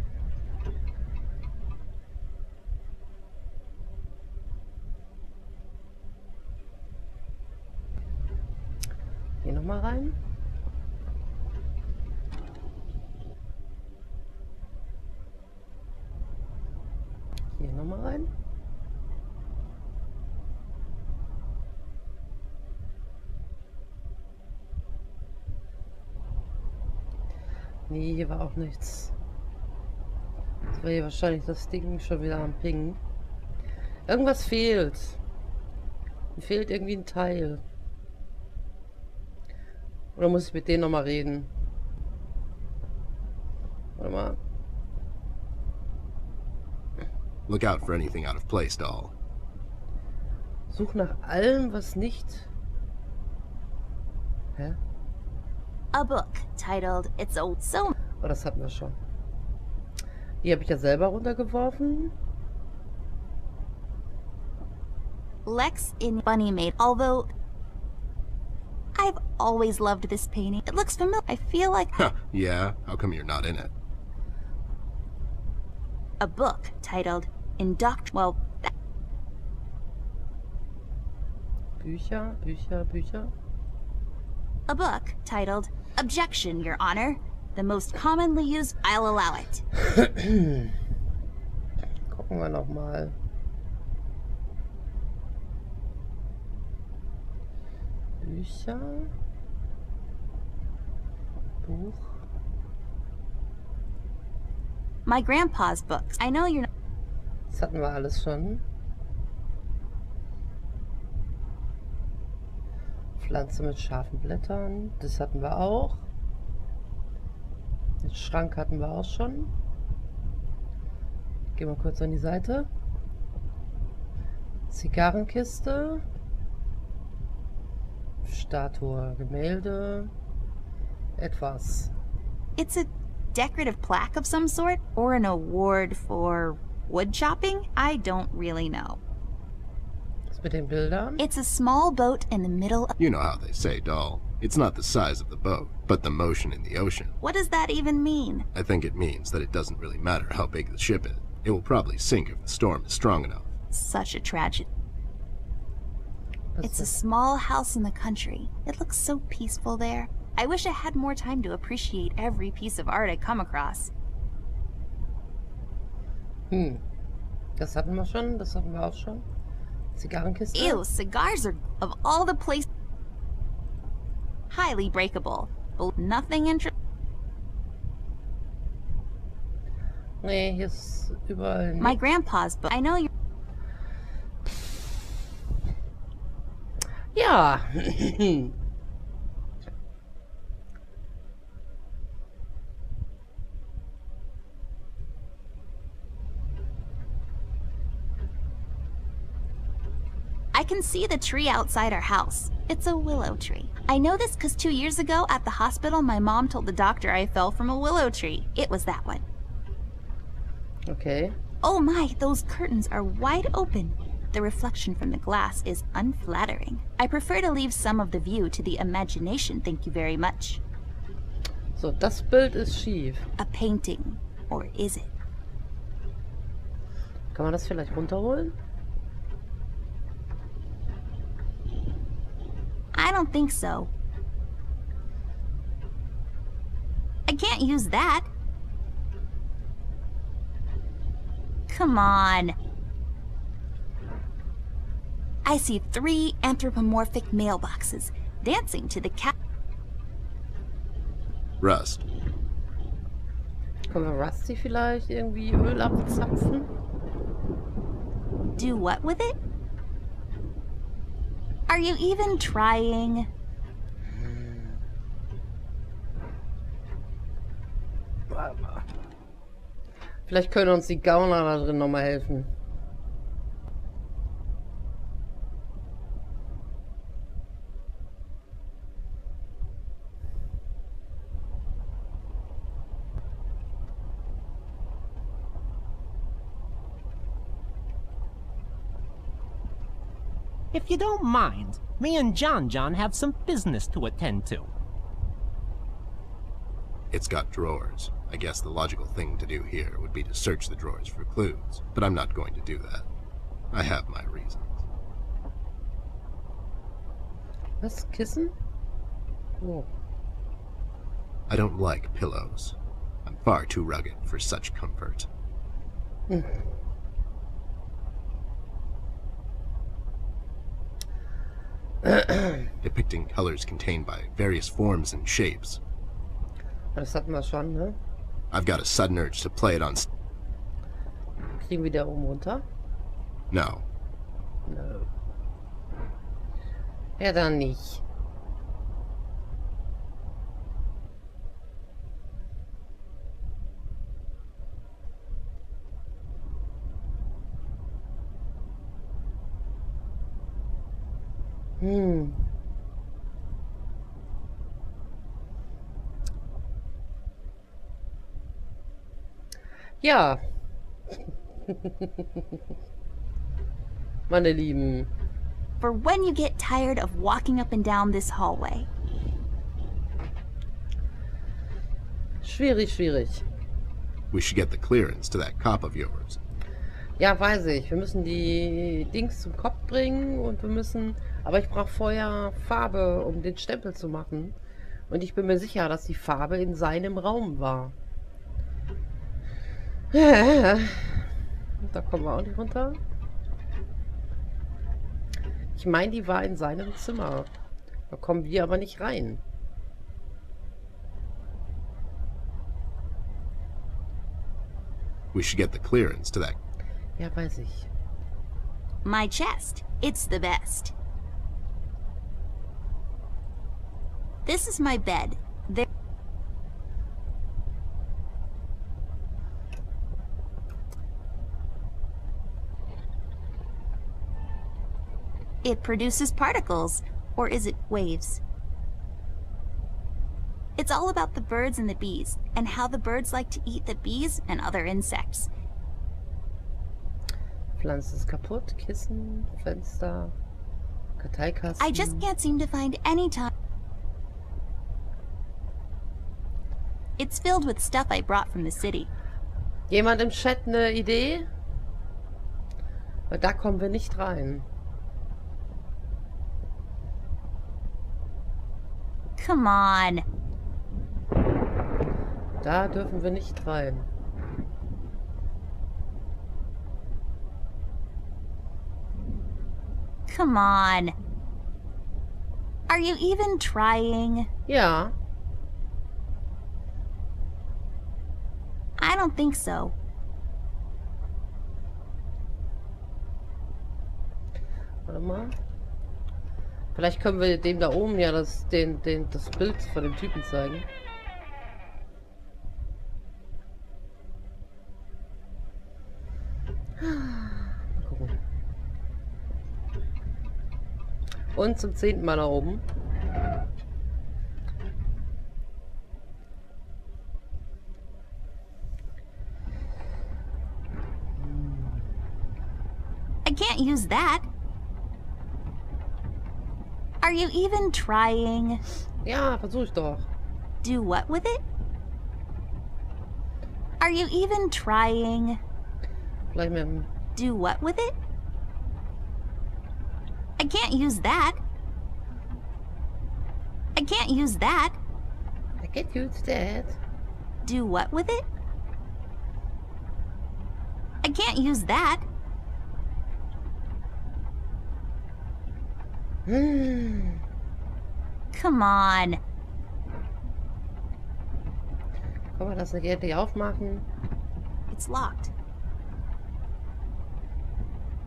Hier nochmal rein. Hier nochmal rein. Nee, hier war auch nichts. Das war hier wahrscheinlich das Ding schon wieder am Pingen. Irgendwas fehlt. Mir fehlt irgendwie ein Teil. Oder muss ich mit denen nochmal reden? Warte mal. Look out for anything out of place, doll. Such nach allem, was nicht... Hä? A book titled It's Old So. Oh, das hatten wir schon. Die habe ich ja selber runtergeworfen. Lex in Bunny made, although I've always loved this painting. It looks familiar. I feel like Yeah? How come you're not in it? a book titled Well, Bücher, Bücher, Bücher. a book titled Objection, Your Honor. The most commonly used, I'll allow it. Gucken wir nochmal. Bücher. Buch. My grandpa's books. I know you're not. Das hatten wir alles schon. Pflanze mit scharfen Blättern. Das hatten wir auch. Den Schrank hatten wir auch schon. Gehen wir kurz an die Seite. Zigarrenkiste. Statue, Gemälde. Etwas. It's a decorative plaque of some sort, or an award for wood chopping? I don't really know. Was mit den Bildern? It's a small boat in the middle of... You know how they say, doll. It's not the size of the boat, but the motion in the ocean. What does that even mean? I think it means that it doesn't really matter how big the ship is. It will probably sink if the storm is strong enough. Such a tragedy. Was It's a das? small house in the country. It looks so peaceful there. I wish I had more time to appreciate every piece of art I come across. Das hatten wir schon, das hatten wir auch schon. Zigarrenkiste. Ew, cigars are, of all the places, highly breakable. But nothing interesting. Nee, hier ist überall My nicht. grandpa's book. I know you're... Ja. I can see the tree outside our house. It's a willow tree. I know this because 2 years ago at the hospital, my mom told the doctor I fell from a willow tree. It was that one. Okay. Oh my, those curtains are wide open. The reflection from the glass is unflattering. I prefer to leave some of the view to the imagination, thank you very much. So, das Bild ist schief. A painting, or is it? Kann man das vielleicht runterholen? I don't think so. I can't use that. Come on. I see 3 anthropomorphic mailboxes dancing to the cat. Rust. Können wir Rusty vielleicht irgendwie Öl abzapfen? Do what with it? Are you even trying? Vielleicht können uns die Gauner da drin nochmal helfen. If you don't mind, me and John have some business to attend to. It's got drawers. I guess the logical thing to do here would be to search the drawers for clues, but I'm not going to do that. I have my reasons. Was? Kissen? Oh. I don't like pillows. I'm far too rugged for such comfort. Depicting colors contained by various forms and shapes. Das hatten wir schon, ne? I've got a sudden urge to play it on... Kriegen wir da oben runter? No. No. Ja, dann nicht. Ja. Meine Lieben. For when you get tired of walking up and down this hallway. Schwierig, schwierig. We should get the clearance to that cop of yours. Ja, weiß ich. Wir müssen die Dings zum Kopf bringen und wir müssen... Aber ich brauche vorher Farbe, um den Stempel zu machen. Und ich bin mir sicher, dass die Farbe in seinem Raum war. Da kommen wir auch nicht runter. Ich meine, die war in seinem Zimmer. Da kommen wir aber nicht rein. We should get the clearance to that. Ja, weiß ich. My chest. It's the best. This is my bed. There. It produces particles, or is it waves? It's all about the birds and the bees, and how the birds like to eat the bees and other insects. Pflanze ist kaputt, Kissen, Fenster, Karteikasten. I just can't seem to find any time. It's filled with stuff I brought from the city. Jemand im Chat eine Idee? Weil da kommen wir nicht rein. Come on. Da dürfen wir nicht rein. Come on. Are you even trying? Ja. I don't think so. Warte mal. Vielleicht können wir dem da oben ja das Bild von dem Typen zeigen. Mal gucken. Und zum 10. Mal da oben. I can't use that. Are you even trying? Ja, versuch ich doch. Do what with it? Are you even trying? Vielleicht mit dem... Do what with it? I can't use that. I can't use that. I can't use that. Do what with it? I can't use that. Come on. Kann man das nicht endlich aufmachen? It's locked.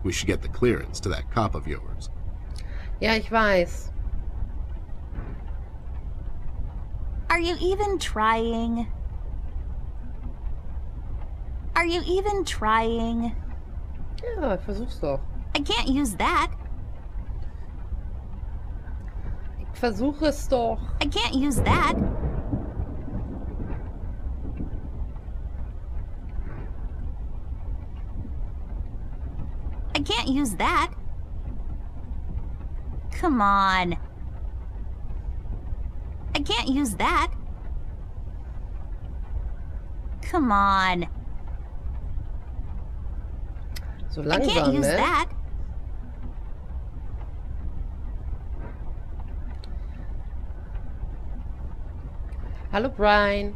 We should get the clearance to that cop of yours. Ja, ich weiß. Are you even trying? Are you even trying? Ja, ich versuch's doch. I can't use that. Ich versuche es doch. I can't use that. I can't use that. Come on. I can't use that. Come on. So I can't langsam, use ne? that. Hallo, Brian.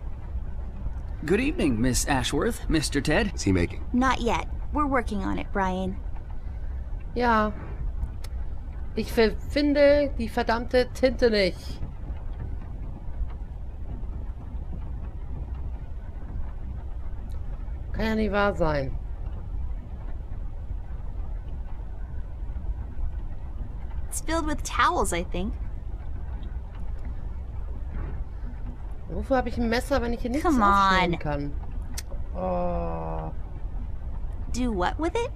Good evening, Miss Ashworth, Mr. Ted. Is he making? Not yet. We're working on it, Brian. Ja. Ich finde die verdammte Tinte nicht. Kann ja nicht wahr sein. It's filled with towels, I think. Wofür habe ich ein Messer, wenn ich hier nichts Come on. aufschneiden kann? Oh. Do what with it?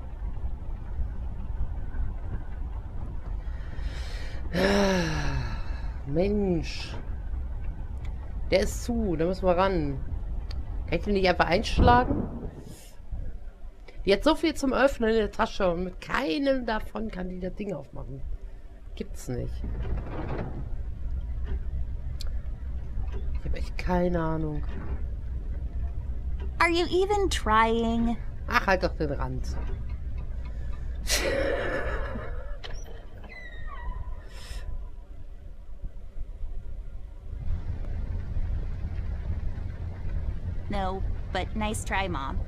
Mensch. Der ist zu, da müssen wir ran. Kann ich den nicht einfach einschlagen? Die hat so viel zum Öffnen in der Tasche und mit keinem davon kann die das Ding aufmachen. Gibt's nicht. Ich habe echt keine Ahnung. Are you even trying? Ach, halt doch den Rand. No, but nice try, Mom.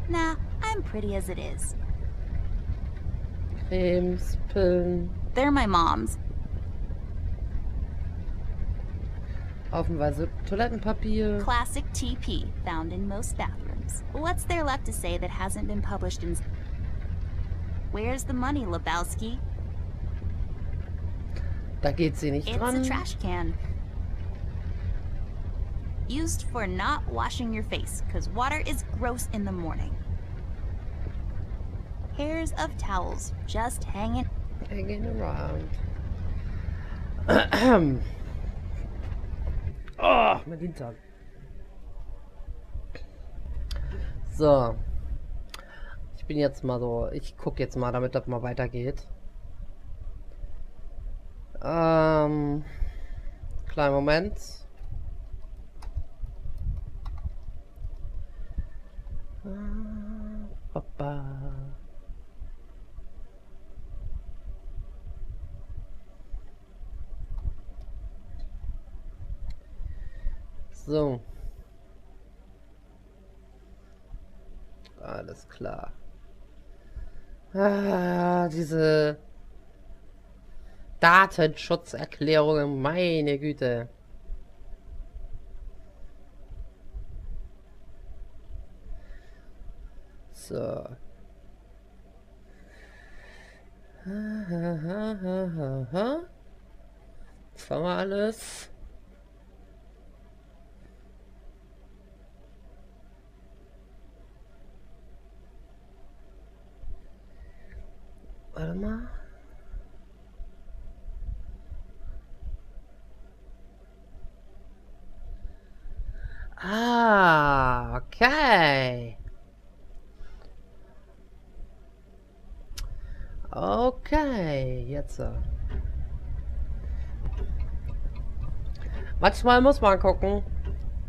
Nah, I'm pretty as it is. Cremes, Pillen, They're my mom's. haufenweise Toilettenpapier. Classic TP, found in most bathrooms. What's there left to say that hasn't been published in... Where's the money, Lebowski? Da geht sie nicht It's dran. a trash can. Used for not washing your face, because water is gross in the morning. Pairs of towels just hanging. Hanging around. Oh, mein Hintern. So. Ich bin jetzt mal so. Ich gucke jetzt mal, damit das mal weitergeht. Kleinen Moment. Papa. So. Alles klar. Ah, diese Datenschutzerklärungen, meine Güte. So. Das haben wir alles. Warte mal. Ah, okay. Okay, jetzt. Manchmal muss man gucken,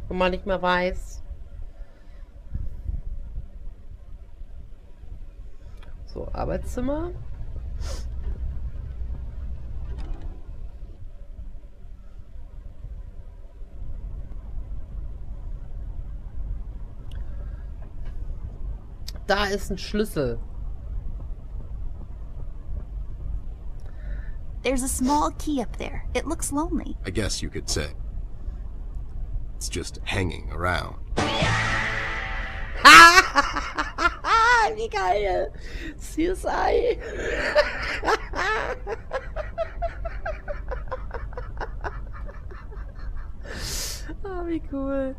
wenn man nicht mehr weiß. So, Arbeitszimmer. da ist ein Schlüssel. There's a small key up there. It looks lonely. I guess you could say. It's just hanging around. Wie geil. CSI. Ah, wie cool.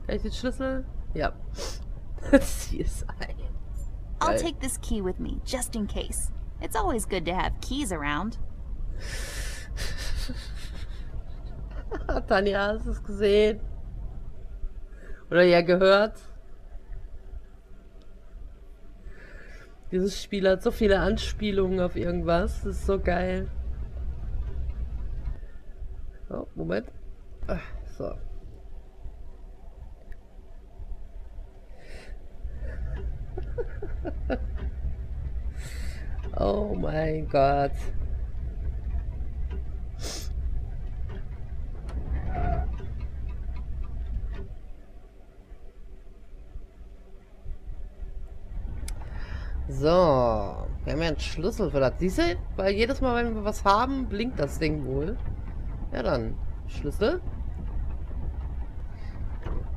Kann ich den Schlüssel? Ja. CSI. I'll take this key with me, just in case. It's always good to have keys around. Tanja, hast du es gesehen? Oder ja gehört? Dieses Spiel hat so viele Anspielungen auf irgendwas. Das ist so geil. Oh, Moment. Ach, so. Oh mein Gott. So, wir haben ja einen Schlüssel für das. Siehst du? Weil jedes Mal, wenn wir was haben, blinkt das Ding wohl. Ja dann, Schlüssel.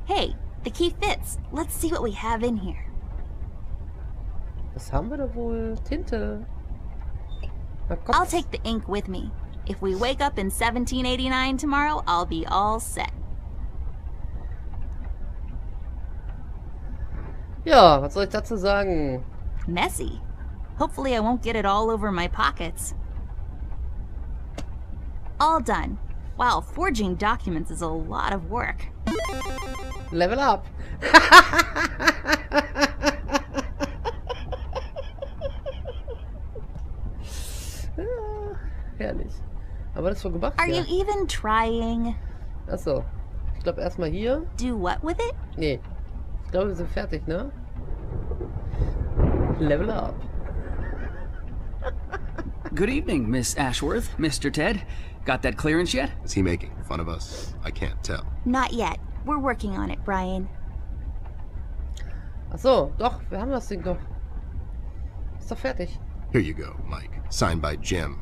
Hey, the key fits. Let's see what we have in here. Was haben wir da wohl? Tinte. Na, I'll take the ink with me. If we wake up in 1789 tomorrow, I'll be all set. Ja, was soll ich dazu sagen? Messy. Hopefully I won't get it all over my pockets. All done. Wow, forging documents is a lot of work. Level up. Ja, herrlich. Aber das schon gemacht? Are Ja. you even trying? Achso. Ich glaube erstmal hier. Do what with it? Nee. Ich glaube, wir sind fertig, ne? Level up. Good evening, Miss Ashworth, Mr. Ted. Got that clearance yet? Is he making fun of us? I can't tell. Not yet. We're working on it, Brian. Achso, doch, wir haben das Ding doch. Ist doch fertig. Here you go, Mike. Signed by Jim.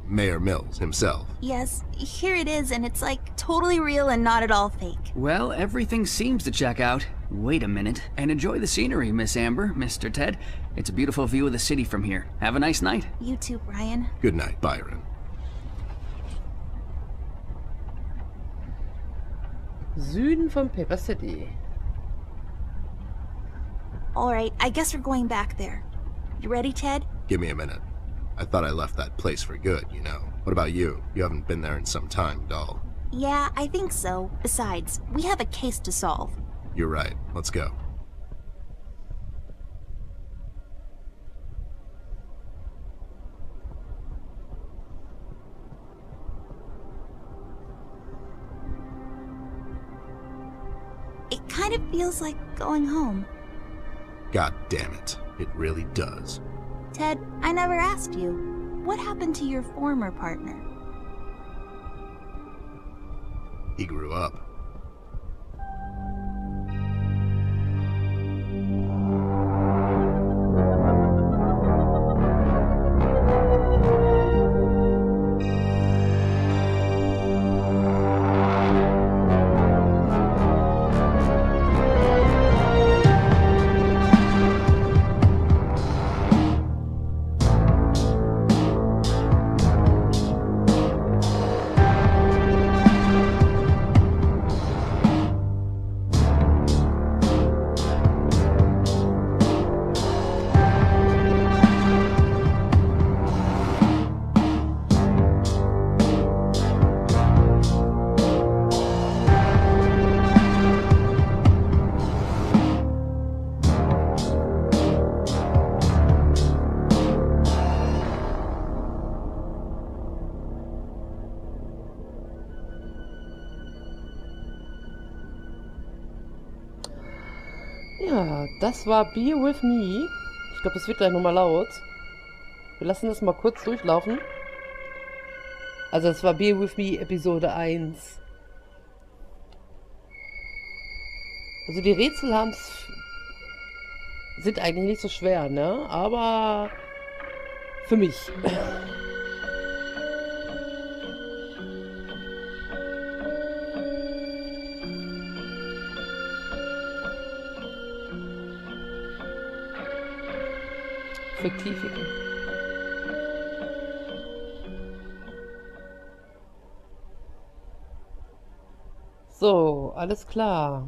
Mayor Mills himself. Yes, here it is, and it's like totally real and not at all fake. Well, everything seems to check out. Wait a minute, and enjoy the scenery, Miss Amber, Mr. Ted. It's a beautiful view of the city from here. Have a nice night. You too, Brian. Good night, Byron. Süden von Paper City. Alright, I guess we're going back there. You ready, Ted? Give me a minute. I thought I left that place for good, you know. What about you? You haven't been there in some time, doll. Yeah, I think so. Besides, we have a case to solve. You're right. Let's go. It kind of feels like going home. God damn it. It really does. Ted, I never asked you. What happened to your former partner? He grew up. Ja, das war Be With Me. Ich glaube, das wird gleich nochmal laut. Wir lassen das mal kurz durchlaufen. Also, das war Be With Me Episode 1. Also die Rätsel sind eigentlich nicht so schwer, ne? Aber für mich. Vertiefen. So, alles klar.